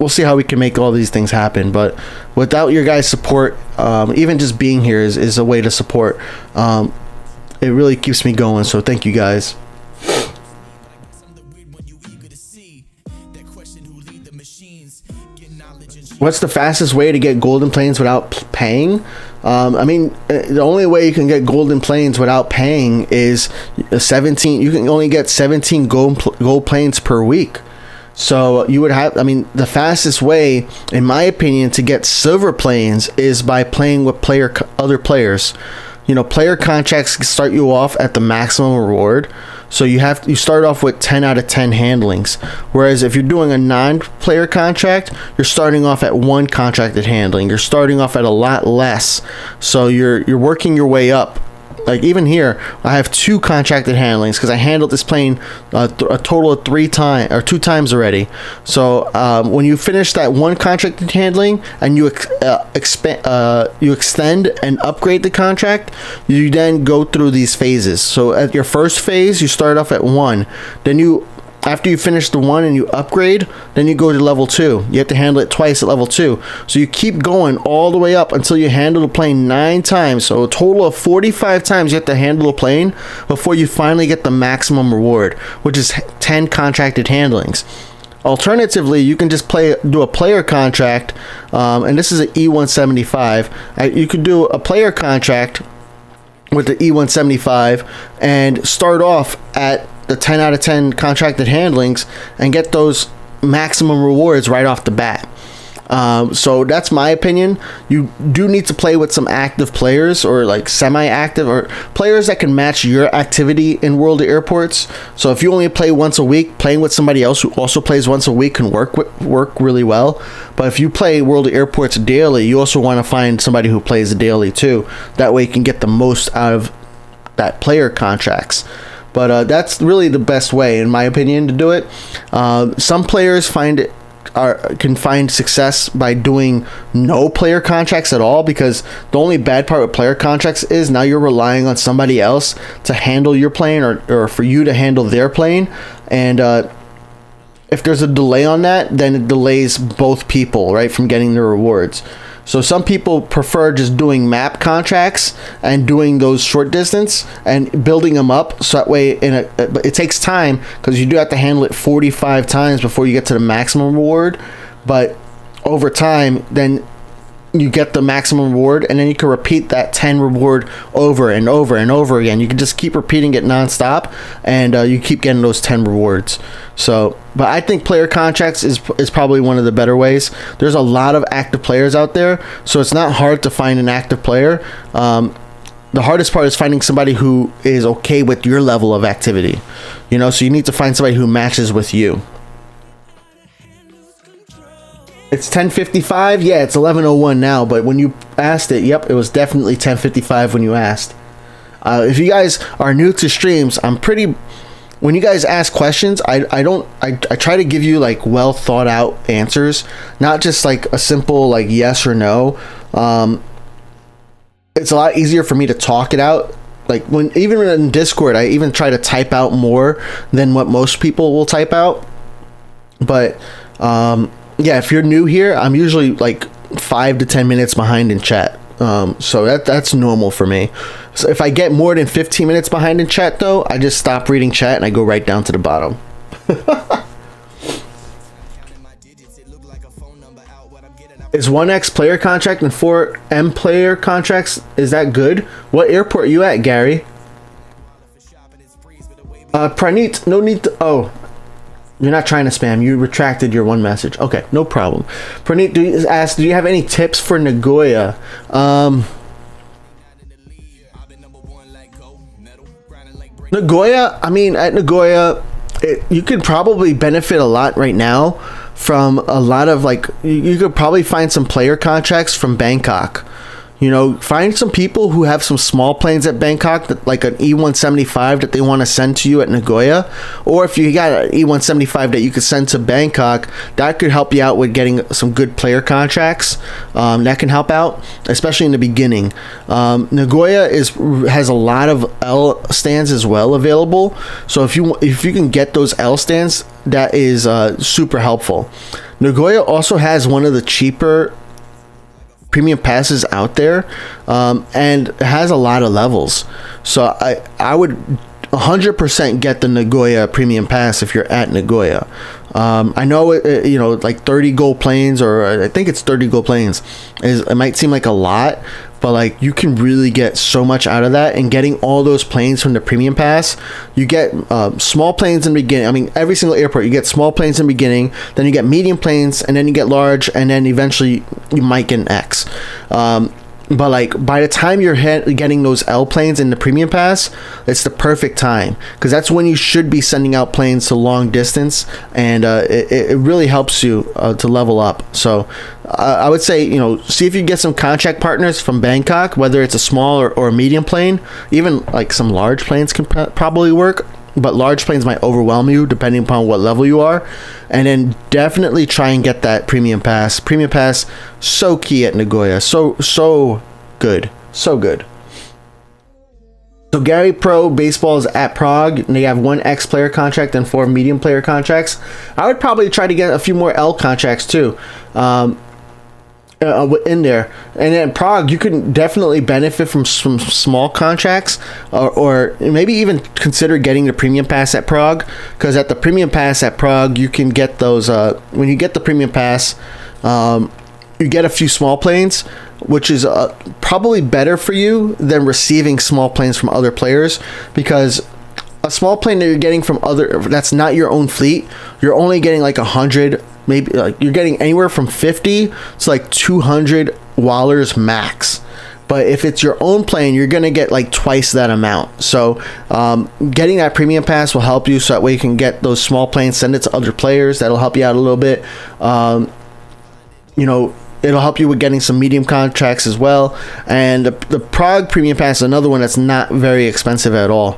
we'll see how we can make all these things happen. But without your guys' support, even just being here is a way to support. It really keeps me going. So thank you guys. What's the fastest way to get golden planes without paying? I mean, the only way you can get golden planes without paying is 17. You can only get 17 gold planes per week. So you would have, I mean, the fastest way, in my opinion, to get silver planes is by playing with other players. You know, player contracts start you off at the maximum reward. So you start off with 10 out of 10 handlings. Whereas if you're doing a non-player contract, you're starting off at 1 contracted handling. You're starting off at a lot less. So you're working your way up. Like even here, I have 2 contracted handlings because I handled this plane a total of 2 times already. So when you finish that 1 contracted handling and you extend and upgrade the contract, you then go through these phases. So at your first phase, you start off at 1. Then after you finish the 1 and you upgrade, then you go to level 2. You have to handle it twice at level 2. So you keep going all the way up until you handle the plane 9 times. So a total of 45 times you have to handle a plane before you finally get the maximum reward, which is 10 contracted handlings. Alternatively, you can just do a player contract, and this is an E175. You could do a player contract with the E175 and start off at the 10 out of 10 contracted handlings and get those maximum rewards right off the bat. So that's my opinion. You do need to play with some active players or like semi-active or players that can match your activity in World of Airports. So if you only play once a week, playing with somebody else who also plays once a week can work really well. But if you play World of Airports daily, you also want to find somebody who plays daily too. That way you can get the most out of that player contracts. But that's really the best way, in my opinion, to do it. Some players can find success by doing no player contracts at all, because the only bad part with player contracts is now you're relying on somebody else to handle your plane or for you to handle their plane. And if there's a delay on that, then it delays both people, right, from getting the rewards. So some people prefer just doing map contracts and doing those short distance and building them up. So that way, it takes time because you do have to handle it 45 times before you get to the maximum reward. But over time, then you get the maximum reward, and then you can repeat that 10 reward over and over and over again. You can just keep repeating it nonstop, and you keep getting those 10 rewards. So, but I think player contracts is probably one of the better ways. There's a lot of active players out there, so it's not hard to find an active player. The hardest part is finding somebody who is okay with your level of activity. You know, so you need to find somebody who matches with you. It's 10:55. Yeah, it's 11:01 now. But when you asked it, yep, it was definitely 10:55 when you asked. If you guys are new to streams, when you guys ask questions, I try to give you like well thought out answers, not just like a simple like yes or no. It's a lot easier for me to talk it out. Like even in Discord, I even try to type out more than what most people will type out. But yeah, if you're new here, I'm usually like 5 to 10 minutes behind in chat. So that's normal for me. So if I get more than 15 minutes behind in chat, though, I just stop reading chat and I go right down to the bottom. Is 1X player contract and 4M player contracts, is that good? What airport are you at, Gary? Praneet, no need to... Oh, you're not trying to spam. You retracted your one message. Okay, no problem. Praneet asked, do you have any tips for Nagoya? Nagoya, I mean, at Nagoya, you could probably benefit a lot right now from a lot of like, you could probably find some player contracts from Bangkok. You know, find some people who have some small planes at Bangkok, that, like an E175 that they want to send to you at Nagoya. Or if you got an E175 that you could send to Bangkok, that could help you out with getting some good player contracts. That can help out, especially in the beginning. Nagoya has a lot of L stands as well available. So if you can get those L stands, that is super helpful. Nagoya also has one of the cheaper premium passes out there, and has a lot of levels. So I would 100% get the Nagoya premium pass if you're at Nagoya. I know you know, like 30 gold planes, or I think it's 30 gold planes, it might seem like a lot, but like you can really get so much out of that. And getting all those planes from the premium pass, you get small planes in the beginning. I mean, every single airport you get small planes in the beginning, then you get medium planes, and then you get large, and then eventually you might get an X. But like by the time you're getting those L planes in the premium pass, it's the perfect time, because that's when you should be sending out planes to long distance, and it really helps you to level up. So I would say, you know, see if you get some contract partners from Bangkok, whether it's a small or a medium plane. Even like some large planes can probably work, but large planes might overwhelm you depending upon what level you are. And then definitely try and get that premium pass. Premium pass, so key at Nagoya. So good. So good. So Gary Pro Baseball is at Prague, and they have 1 X player contract and 4 medium player contracts. I would probably try to get a few more L contracts too. In there. And in Prague, you can definitely benefit from some small contracts, or maybe even consider getting the premium pass at Prague, because at the premium pass at Prague, you can get those when you get the premium pass, you get a few small planes, which is probably better for you than receiving small planes from other players, because a small plane that you're getting from that's not your own fleet, you're only getting like 100, maybe like you're getting anywhere from 50 to like 200 wallers max. But if it's your own plane, you're gonna get like twice that amount. So getting that premium pass will help you, so that way you can get those small planes, send it to other players. That'll help you out a little bit. You know, it'll help you with getting some medium contracts as well. And the Prague premium pass is another one that's not very expensive at all.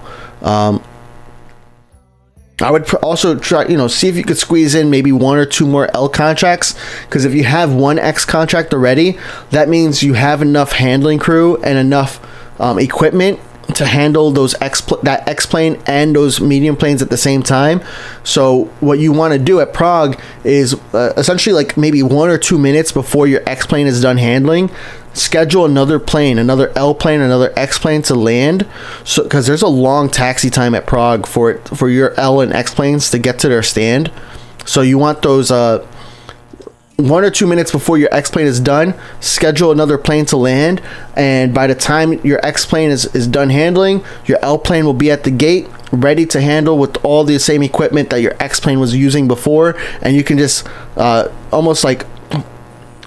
I would also try, you know, see if you could squeeze in maybe 1 or 2 more L contracts, because if you have 1 X contract already, that means you have enough handling crew and enough equipment to handle those that X plane and those medium planes at the same time. So what you want to do at Prague is essentially like maybe 1 or 2 minutes before your X plane is done handling, schedule another plane, another L plane, another X plane to land. So because there's a long taxi time at Prague for your L and X planes to get to their stand. So you want those 1 or 2 minutes before your X plane is done, schedule another plane to land, and by the time your X plane is done handling, your L plane will be at the gate, ready to handle with all the same equipment that your X plane was using before, and you can just almost like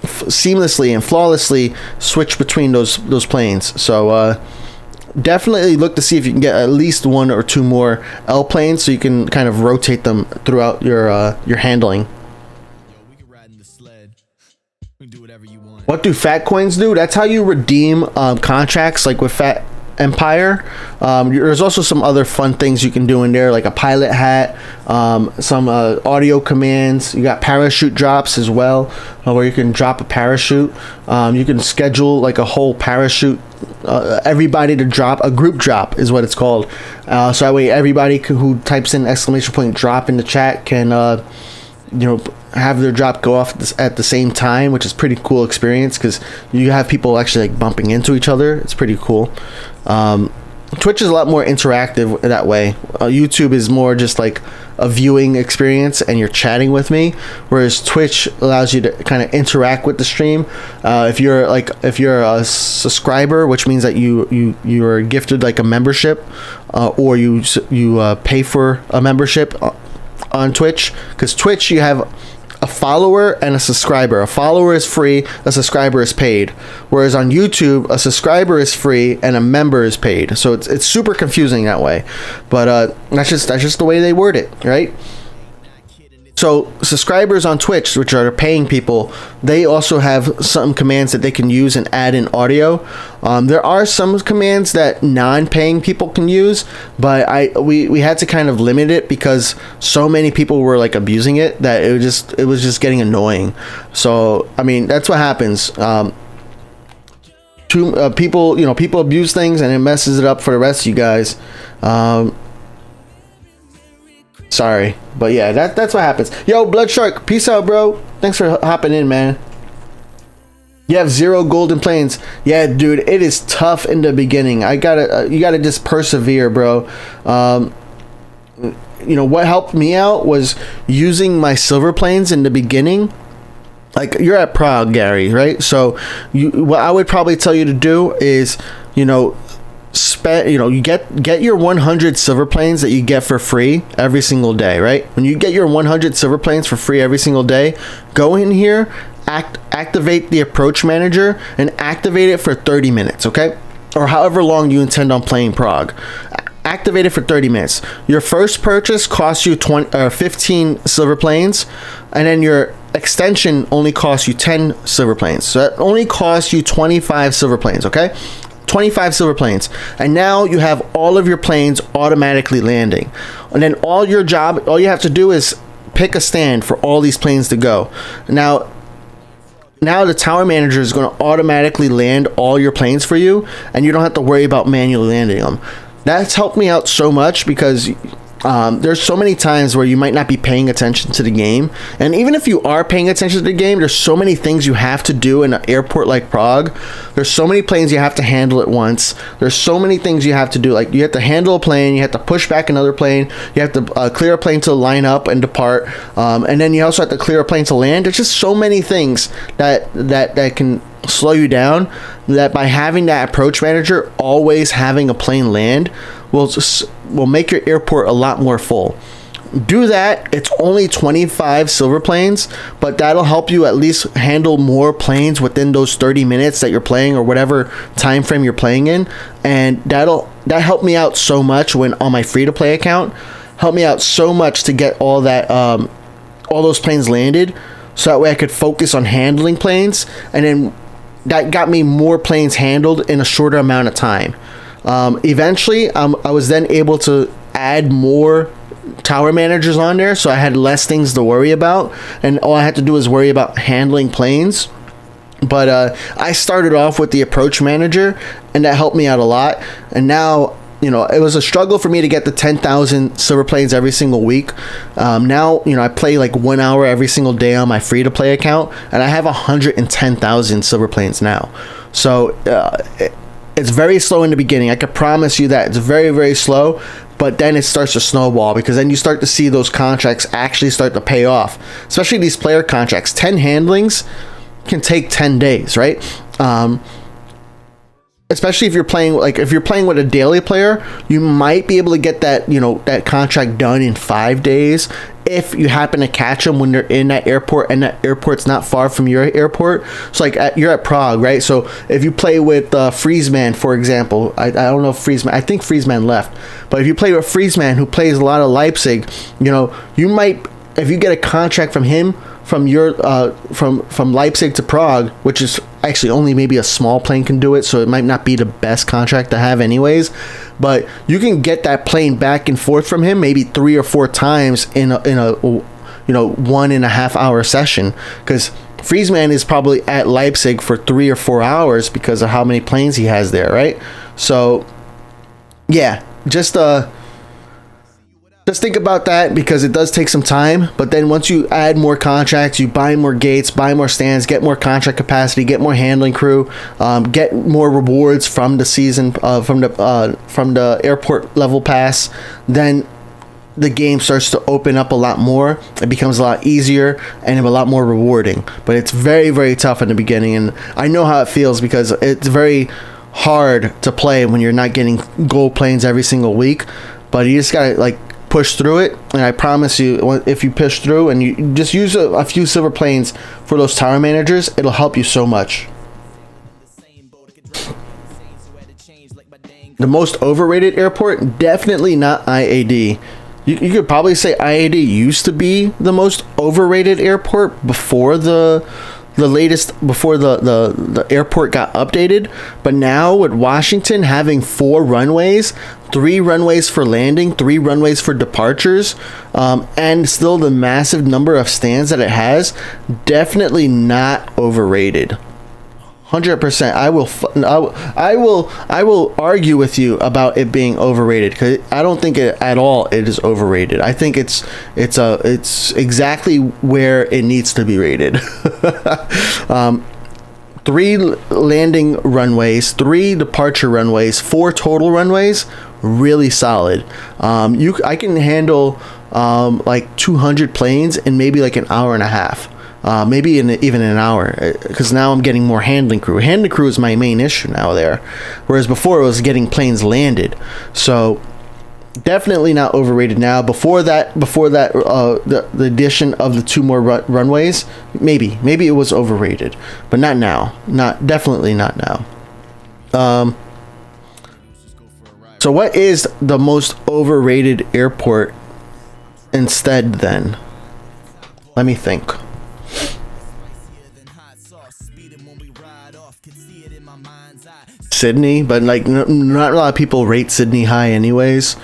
seamlessly and flawlessly switch between those planes. So definitely look to see if you can get at least 1 or 2 more L planes, so you can kind of rotate them throughout your handling. What do Phat coins do? That's how you redeem contracts, like with Phat Empire. There's also some other fun things you can do in there, like a pilot hat, some audio commands. You got parachute drops as well, where you can drop a parachute. You can schedule like a whole parachute, everybody to drop a group drop is what it's called. So that way everybody who types in ! drop in the chat can you know, have their drop go off at the same time, which is pretty cool experience, because you have people actually like bumping into each other. It's pretty cool. Twitch is a lot more interactive that way. YouTube is more just like a viewing experience and you're chatting with me, whereas Twitch allows you to kind of interact with the stream. If you're a subscriber, which means that you are gifted like a membership, or you pay for a membership on Twitch, because Twitch you have a follower and a subscriber. A follower is free, a subscriber is paid, whereas on YouTube a subscriber is free and a member is paid. So it's super confusing that way, but that's just the way they word it, right? So subscribers on Twitch, which are paying people, they also have some commands that they can use and add in audio. There are some commands that non-paying people can use, but we had to kind of limit it because so many people were like abusing it that it was just getting annoying. So I mean, that's what happens. People abuse things and it messes it up for the rest of you guys. Sorry, but yeah, that's what happens. Yo, Blood Shark, peace out, bro. Thanks for hopping in, man. You have 0 golden planes. Yeah, dude, it is tough in the beginning. You gotta just persevere, bro. You know what helped me out was using my silver planes in the beginning. Like, you're at Prague, Gary, right? So what I would probably tell you to do is, you get your 100 silver planes that you get for free every single day, right? When you get your 100 silver planes for free every single day, go in here, activate the approach manager, and activate it for 30 minutes, okay? Or however long you intend on playing Prague. Activate it for 30 minutes. Your first purchase costs you 15 silver planes, and then your extension only costs you 10 silver planes. So that only costs you 25 silver planes, okay? 25 silver planes. And now you have all of your planes automatically landing. And then all you have to do is pick a stand for all these planes to go. Now the tower manager is going to automatically land all your planes for you, and you don't have to worry about manually landing them. That's helped me out so much because there's so many times where you might not be paying attention to the game, and even if you are paying attention to the game, there's so many things you have to do in an airport like Prague. There's so many planes you have to handle at once. There's so many things you have to do. Like, you have to handle a plane, you have to push back another plane, you have to clear a plane to line up and depart, and then you also have to clear a plane to land. There's just so many things that can slow you down, that by having that approach manager always having a plane land will make your airport a lot more full. Do that. It's only 25 silver planes, but that'll help you at least handle more planes within those 30 minutes that you're playing, or whatever time frame you're playing in. And that helped me out so much when on my free to play account. Helped me out so much to get all those planes landed, so that way I could focus on handling planes, and then that got me more planes handled in a shorter amount of time. Eventually, I was then able to add more tower managers on there, so I had less things to worry about, and all I had to do was worry about handling planes. But I started off with the approach manager, and that helped me out a lot. And now, it was a struggle for me to get the 10,000 silver planes every single week. Now, I play like 1 hour every single day on my free to play account, and I have 110,000 silver planes now. So it's very slow in the beginning. I can promise you that it's very, very slow. But then it starts to snowball, because then you start to see those contracts actually start to pay off. Especially these player contracts. 10 handlings can take 10 days, right? Especially if you're playing with a daily player, you might be able to get that contract done in 5 days if you happen to catch them when they're in that airport, and that airport's not far from your airport. So you're at Prague, right? So if you play with Friesman, for example, I don't know if Friesman, I think Friesman left, but if you play with Friesman, who plays a lot of Leipzig, you might, if you get a contract from him from Leipzig to Prague, which is actually only maybe a small plane can do it, so it might not be the best contract to have anyways, but you can get that plane back and forth from him maybe 3 or 4 times in a 1.5 hour session, because Friesman is probably at Leipzig for 3 or 4 hours because of how many planes he has there, right? So yeah, just think about that, because it does take some time. But then once you add more contracts, you buy more gates, buy more stands, get more contract capacity, get more handling crew, get more rewards from the season, from the airport level pass, then the game starts to open up a lot more. It becomes a lot easier and a lot more rewarding. But it's very, very tough in the beginning, and I know how it feels, because it's very hard to play when you're not getting gold planes every single week. But you just gotta push through it, and I promise you, if you push through and you just use a few silver planes for those tower managers, it'll help you so much. The most overrated airport, definitely not IAD. You could probably say IAD used to be the most overrated airport before the airport got updated. But now with Washington having 4 runways, 3 runways for landing, 3 runways for departures, and still the massive number of stands that it has, definitely not overrated. 100%. I will argue with you about it being overrated, because I don't think it at all it is overrated. I think it's exactly where it needs to be rated. 3 landing runways, 3 departure runways, 4 total runways, really solid. I can handle like 200 planes in maybe like an hour and a half. Maybe even an hour, because now I'm getting more handling crew. Handling crew is my main issue now there, whereas before it was getting planes landed. So definitely not overrated now. Before that, the addition of the 2 more runways, maybe it was overrated, but not now. Definitely not now. So what is the most overrated airport instead then? Let me think. Sydney, but like not a lot of people rate Sydney high anyways.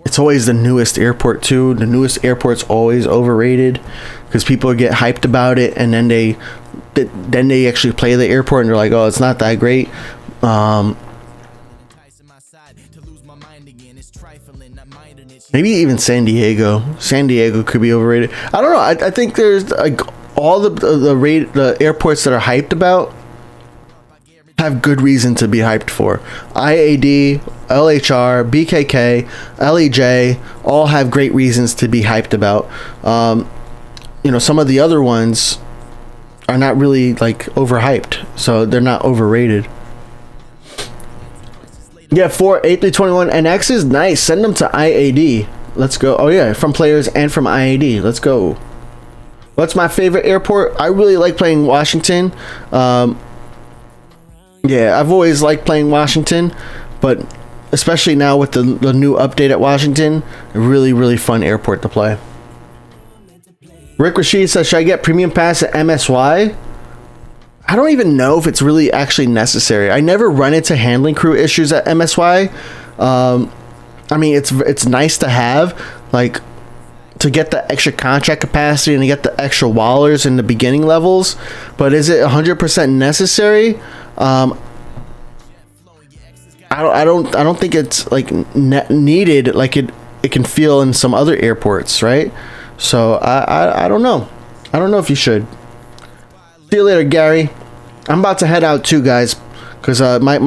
It's always the newest airport too. The newest airport's always overrated because people get hyped about it, and then they actually play the airport and they're like, oh, it's not that great. Maybe even San Diego could be overrated. I don't know. I think there's like all the airports that are hyped about have good reason to be hyped for. IAD, LHR, BKK, LEJ all have great reasons to be hyped about. Some of the other ones are not really like overhyped, so they're not overrated. Yeah, 4 A321NX is nice. Send them to IAD. Let's go. Oh yeah, from players and from IAD. Let's go. What's my favorite airport? I really like playing Washington. Yeah, I've always liked playing Washington, but especially now with the new update at Washington, a really, really fun airport to play. Rick Rashid says, should I get premium pass at MSY? I don't even know if it's really actually necessary. I never run into handling crew issues at MSY. I mean, it's nice to have, like, to get the extra contract capacity and to get the extra wallers in the beginning levels, but is it 100% necessary? I don't think it's like needed like it can feel in some other airports, right? So I don't know. I don't know if you should. See you later, Gary. I'm about to head out too, guys, because my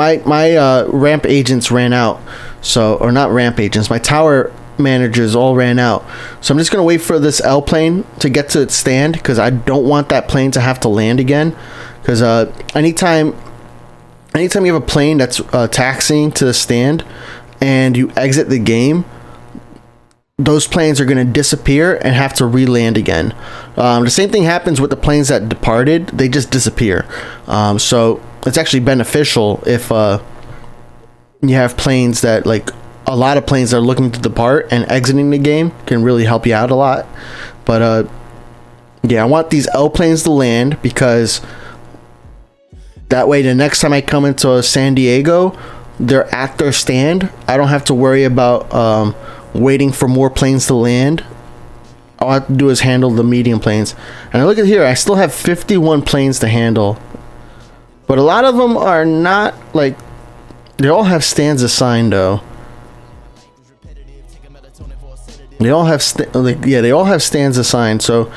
ramp agents ran out. So, or not ramp agents, my tower managers all ran out. So I'm just gonna wait for this L plane to get to its stand, because I don't want that plane to have to land again. Because anytime you have a plane that's taxiing to the stand and you exit the game, those planes are going to disappear and have to re-land again. The same thing happens with the planes that departed. They just disappear. So it's actually beneficial if you have planes that, like, a lot of planes that are looking to depart, and exiting the game can really help you out a lot. But yeah, I want these L planes to land, because that way the next time I come into San Diego, they're at their stand. I don't have to worry about waiting for more planes to land. All I have to do is handle the medium planes. And I look at here, I still have 51 planes to handle. But a lot of them are not, like, they all have stands assigned though. They all have they all have stands assigned. So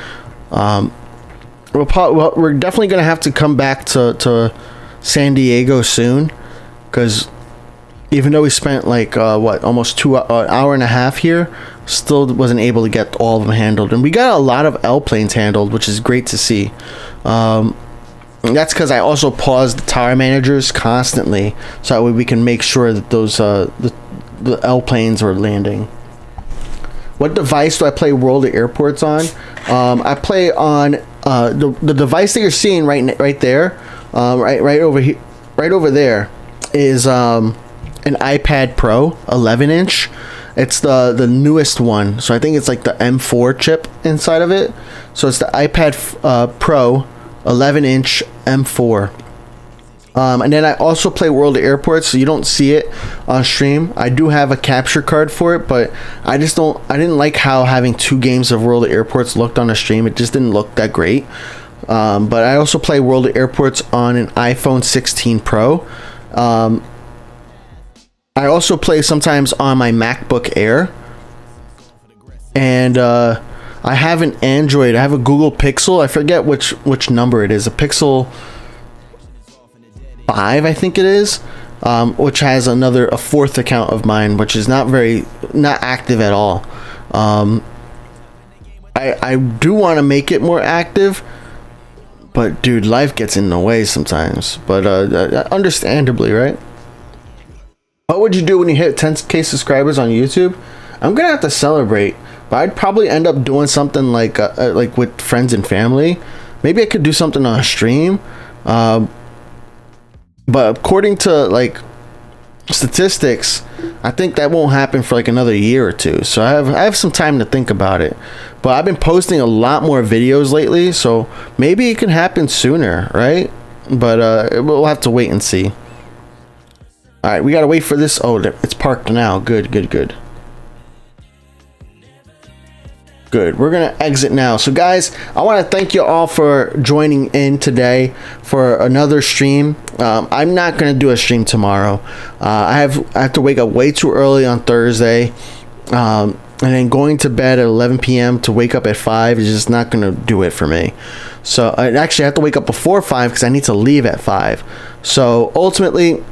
we're definitely gonna have to come back to San Diego soon, because even though we spent like almost an hour and a half here, still wasn't able to get all of them handled, and we got a lot of L planes handled, which is great to see. That's because I also paused the tower managers constantly, so that way we can make sure that those the L planes are landing. What device do I play World of Airports on? I play on the device that you're seeing right there, right over here, right over there, is an iPad Pro 11-inch. It's the newest one, so I think it's like the M4 chip inside of it. So it's the iPad Pro 11-inch M4. And then I also play World of Airports, so you don't see it on stream. I do have a capture card for it, but I didn't like how having 2 games of World of Airports looked on the stream. It just didn't look that great. but I also play World of Airports on an iPhone 16 Pro. I also play sometimes on my MacBook Air, and I have an Android. I have a Google Pixel. I forget which number it is. A Pixel 5, I think it is, which has a fourth account of mine, which is not active at all. I do want to make it more active, but dude, life gets in the way sometimes. But understandably, right? What would you do when you hit 10K subscribers on YouTube? I'm gonna have to celebrate, but I'd probably end up doing something like with friends and family. Maybe I could do something on a stream. But according to like statistics, I think that won't happen for like another year or two. So I have some time to think about it. But I've been posting a lot more videos lately, so maybe it can happen sooner, right? But we'll have to wait and see. All right, we gotta wait for this. Oh, it's parked now. Good. We're gonna exit now. So guys, I want to thank you all for joining in today for another stream. I'm not gonna do a stream tomorrow. I have to wake up way too early on Thursday, and then going to bed at 11 p.m. to wake up at 5 is just not gonna do it for me. So I actually have to wake up before 5 because I need to leave at 5. So ultimately,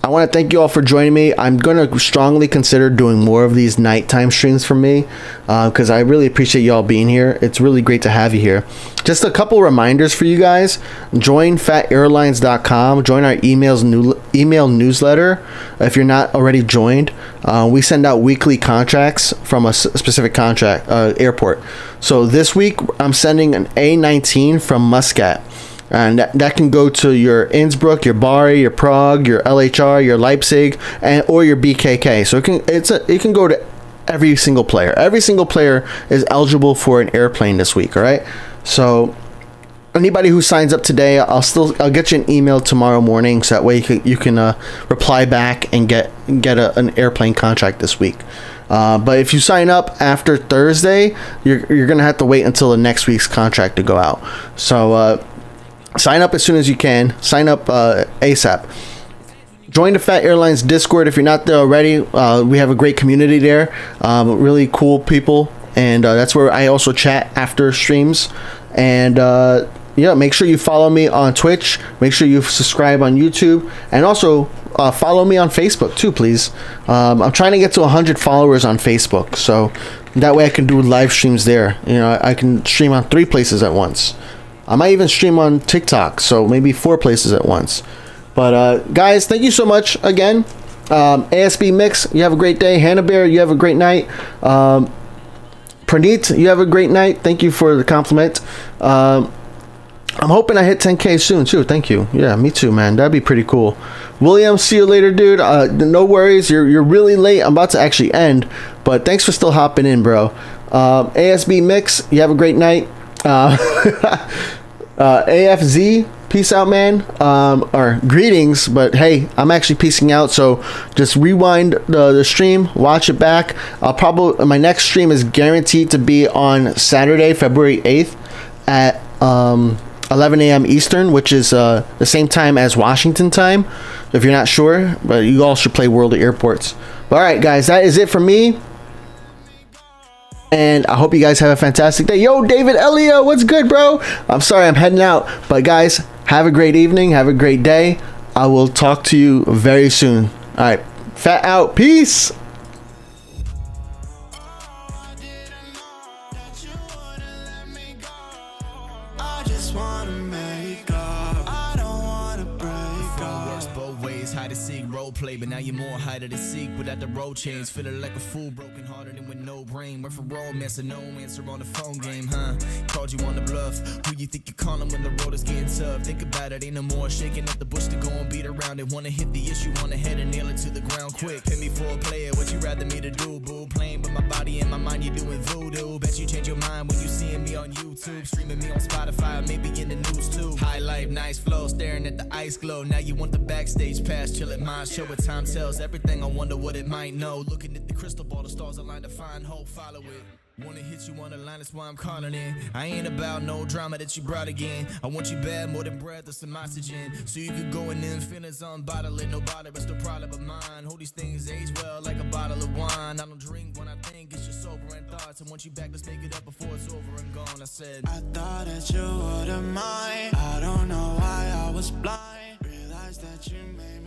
I want to thank you all for joining me. I'm going to strongly consider doing more of these nighttime streams for me, because I really appreciate you all being here. It's really great to have you here. Just a couple reminders for you guys. Join phatairlines.com. Join our email newsletter if you're not already joined. We send out weekly contracts from a specific airport. So this week, I'm sending an A19 from Muscat. And that can go to your Innsbruck, your Bari, your Prague, your LHR, your Leipzig, or your BKK. So it can go to every single player. Every single player is eligible for an airplane this week. All right. So anybody who signs up today, I'll get you an email tomorrow morning, so that way you can reply back and get an airplane contract this week. But if you sign up after Thursday, you're gonna have to wait until the next week's contract to go out. So sign up as soon as you can. Sign up ASAP. Join the Phat Airlines Discord if you're not there already. We have a great community there. Really cool people. And that's where I also chat after streams. And yeah, make sure you follow me on Twitch. Make sure you subscribe on YouTube. And also follow me on Facebook too, please. I'm trying to get to 100 followers on Facebook. So that way I can do live streams there. You know, I can stream on 3 places at once. I might even stream on TikTok, so maybe 4 places at once. But guys, thank you so much again. ASB Mix, you have a great day. Hannah Bear, you have a great night. Praneet, you have a great night. Thank you for the compliment. I'm hoping I hit 10K soon too. Thank you. Yeah, me too, man. That'd be pretty cool. William, see you later, dude. No worries. You're really late. I'm about to actually end, but thanks for still hopping in, bro. ASB Mix, you have a great night. AFZ, peace out, man. Or greetings, but hey, I'm actually peacing out, so just rewind the stream, watch it back. My next stream is guaranteed to be on Saturday, February 8th at 11 a.m. Eastern, which is the same time as Washington time, if you're not sure, but you all should play World of Airports. All right, guys, that is it for me. And I hope you guys have a fantastic day. Yo, David Elio, what's good, bro? I'm sorry I'm heading out. But guys, have a great evening. Have a great day. I will talk to you very soon. All right. Phat out. Peace. Play, but now you're more hiding to seek without the road chains, feeling like a fool, broken hearted and with no brain. Went for romance and no answer on the phone game, huh? Called you on the bluff. Who you think you're calling when the road is getting tough? Think about it, ain't no more shaking up the bush to go and beat around it. Wanna hit the issue on the head and nail it to the ground quick. Pin me for a player, what you rather me to do, boo? Playing with my body and my mind, you doing voodoo. Bet you change your mind when you seeing me on YouTube, streaming me on Spotify, maybe in the news too. High life, nice flow, staring at the ice glow. Now you want the backstage pass, chill at my show. What time tells everything, I wonder what it might know. Looking at the crystal ball, the stars align to find hope, follow it. Wanna hit you on the line, that's why I'm calling in. I ain't about no drama that you brought again. I want you bad more than breath or some oxygen. So you could go in the infinite unbottle it. No bother, it's the problem of mine. Hold these things age well like a bottle of wine. I don't drink when I think, it's just sobering thoughts. I want you back, let's make it up before it's over and gone. I said, I thought that you wouldn't mind. I don't know why I was blind. Realized that you made